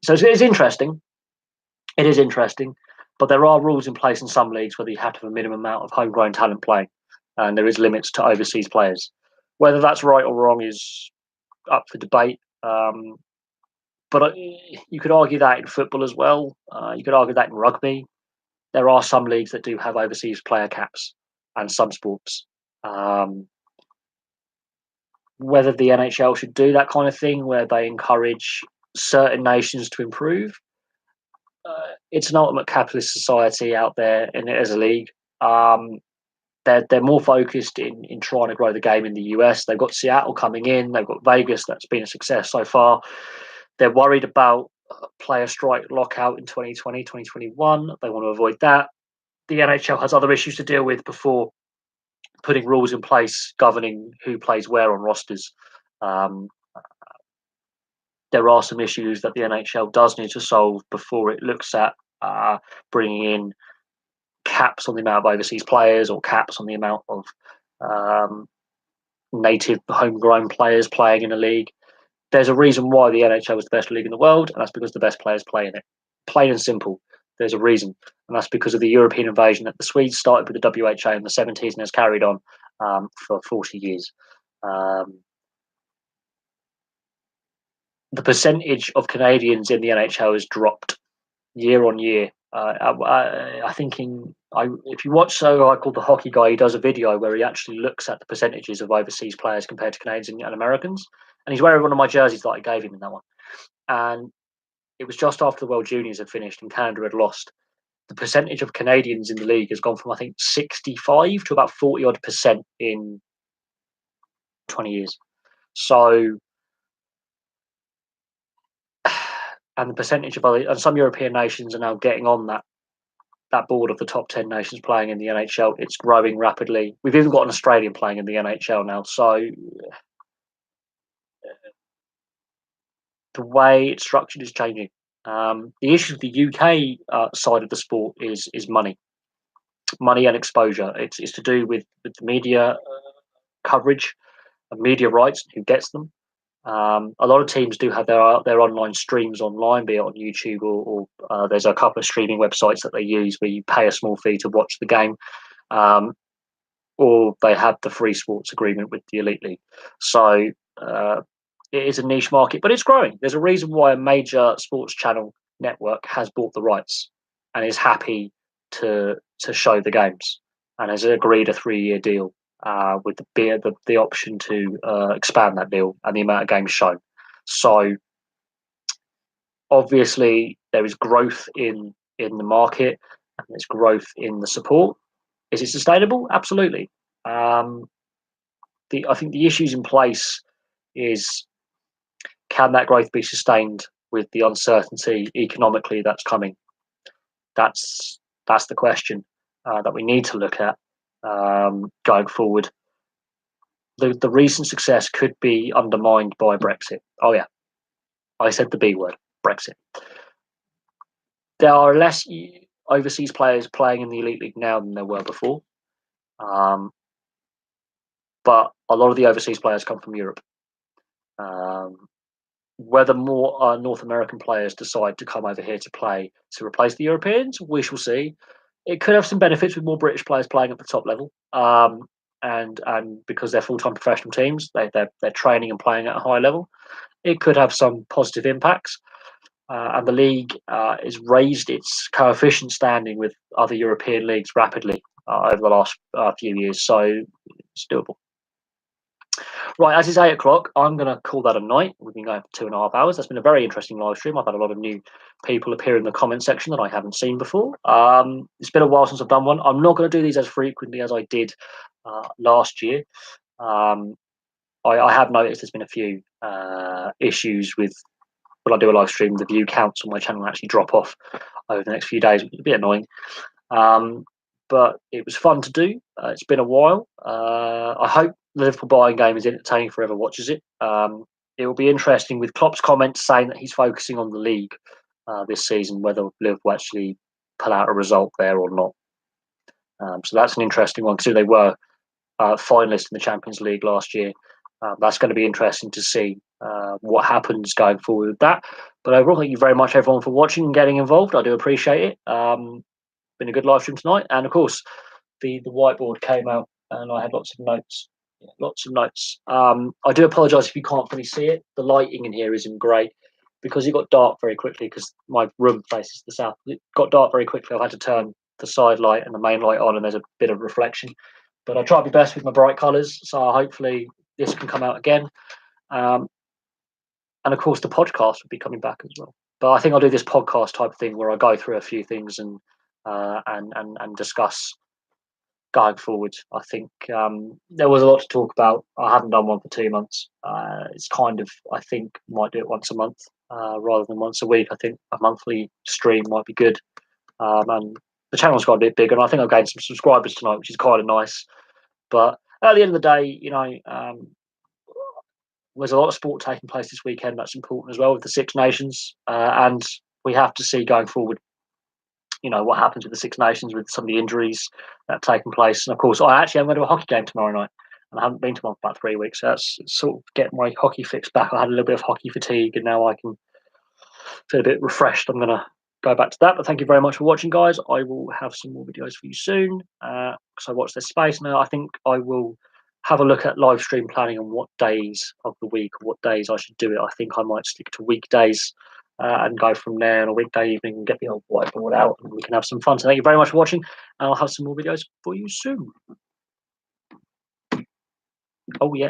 So it's interesting. It is interesting. But there are rules in place in some leagues where you have to have a minimum amount of homegrown talent playing, and there is limits to overseas players. Whether that's right or wrong is up for debate. But you could argue that in football as well. You could argue that in rugby. There are some leagues that do have overseas player caps, and some sports. Whether the NHL should do that kind of thing, where they encourage certain nations to improve, it's an ultimate capitalist society out there, and as a league, they're more focused in trying to grow the game in the US. They've got Seattle coming in. They've got Vegas. That's been a success so far. They're worried about player strike lockout in 2020, 2021. They want to avoid that. The NHL has other issues to deal with before putting rules in place governing who plays where on rosters. There are some issues that the NHL does need to solve before it looks at bringing in caps on the amount of overseas players or caps on the amount of native homegrown players playing in a league. There's a reason why the NHL is the best league in the world, and that's because the best players play in it. Plain and simple. There's a reason, and that's because of the European invasion that the Swedes started with the WHA in the 70s and has carried on for 40 years. The percentage of Canadians in the NHL has dropped year on year. I think if you watch a guy called The Hockey Guy, he does a video where he actually looks at the percentages of overseas players compared to Canadians and Americans, and he's wearing one of my jerseys that I gave him in that one. And it was just after the World Juniors had finished and Canada had lost. The percentage of Canadians in the league has gone from, I think, 65 to about 40 odd percent in 20 years. So, and the percentage of and some European nations are now getting on that board of the top 10 nations playing in the NHL. It's growing rapidly. We've even got an Australian playing in the NHL now. So the way it's structured is changing. The issue of the UK side of the sport is money and exposure. It's to do with the media coverage and media rights and who gets them. A lot of teams do have their online streams online, be it on YouTube or there's a couple of streaming websites that they use where you pay a small fee to watch the game, or they have the free sports agreement with the Elite League. So it is a niche market, but it's growing. There's a reason why a major sports channel network has bought the rights and is happy to show the games and has agreed a 3-year deal with the option to expand that deal and the amount of games shown. So obviously there is growth in the market and there's growth in the support. Is it sustainable? Absolutely. I think the issues in place is, can that growth be sustained with the uncertainty economically that's coming? That's the question that we need to look at going forward. The recent success could be undermined by Brexit. Oh yeah, I said the B word, Brexit. There are less overseas players playing in the Elite League now than there were before. But a lot of the overseas players come from Europe. Whether more North American players decide to come over here to play to replace the Europeans, we shall see. It could have some benefits with more British players playing at the top level, and because they're full-time professional teams, they're training and playing at a high level. It could have some positive impacts, and the league has raised its coefficient standing with other European leagues rapidly over the last few years, so it's doable. Right, as it's 8 o'clock, I'm going to call that a night. We've been going for 2.5 hours. That's been a very interesting live stream. I've had a lot of new people appear in the comment section that I haven't seen before. It's been a while since I've done one. I'm not going to do these as frequently as I did last year. I have noticed there's been a few issues with when I do a live stream. The view counts on my channel actually drop off over the next few days, which is a bit annoying. But it was fun to do. It's been a while. I hope the Liverpool buying game is entertaining for whoever watches it. It will be interesting with Klopp's comments saying that he's focusing on the league this season, whether Liverpool actually pull out a result there or not. So that's an interesting one, because they were finalists in the Champions League last year. That's going to be interesting to see what happens going forward with that. But overall, thank you very much, everyone, for watching and getting involved. I do appreciate it. been a good live stream tonight. And of course, the whiteboard came out, and I had lots of notes. Yeah, lots of notes. I do apologise if you can't fully see it. The lighting in here isn't great because it got dark very quickly because my room faces the south. It got dark very quickly. I've had to turn the side light and the main light on, and there's a bit of reflection. But I try my best with my bright colours, so hopefully this can come out again. And of course, the podcast will be coming back as well. But I think I'll do this podcast type thing where I go through a few things and discuss going forward. I think there was a lot to talk about. I haven't done one for 2 months. It's kind of, I think, might do it once a month rather than once a week. I think a monthly stream might be good. And the channel's got a bit bigger, and I think I've gained some subscribers tonight, which is kind of nice. But at the end of the day, there's a lot of sport taking place this weekend. That's important as well with the Six Nations, and we have to see going forward. What happens with the Six Nations with some of the injuries that have taken place. And of course, I actually am going to a hockey game tomorrow night, and I haven't been to one for about 3 weeks. So that's sort of get my hockey fix back. I had a little bit of hockey fatigue, and now I can feel a bit refreshed. I'm going to go back to that. But thank you very much for watching, guys. I will have some more videos for you soon because I watch this space now. I think I will have a look at live stream planning on what days of the week or what days I should do it. I think I might stick to weekdays and go from there on a weekday evening and get the old whiteboard out and we can have some fun. So thank you very much for watching, and I'll have some more videos for you soon. Oh yeah.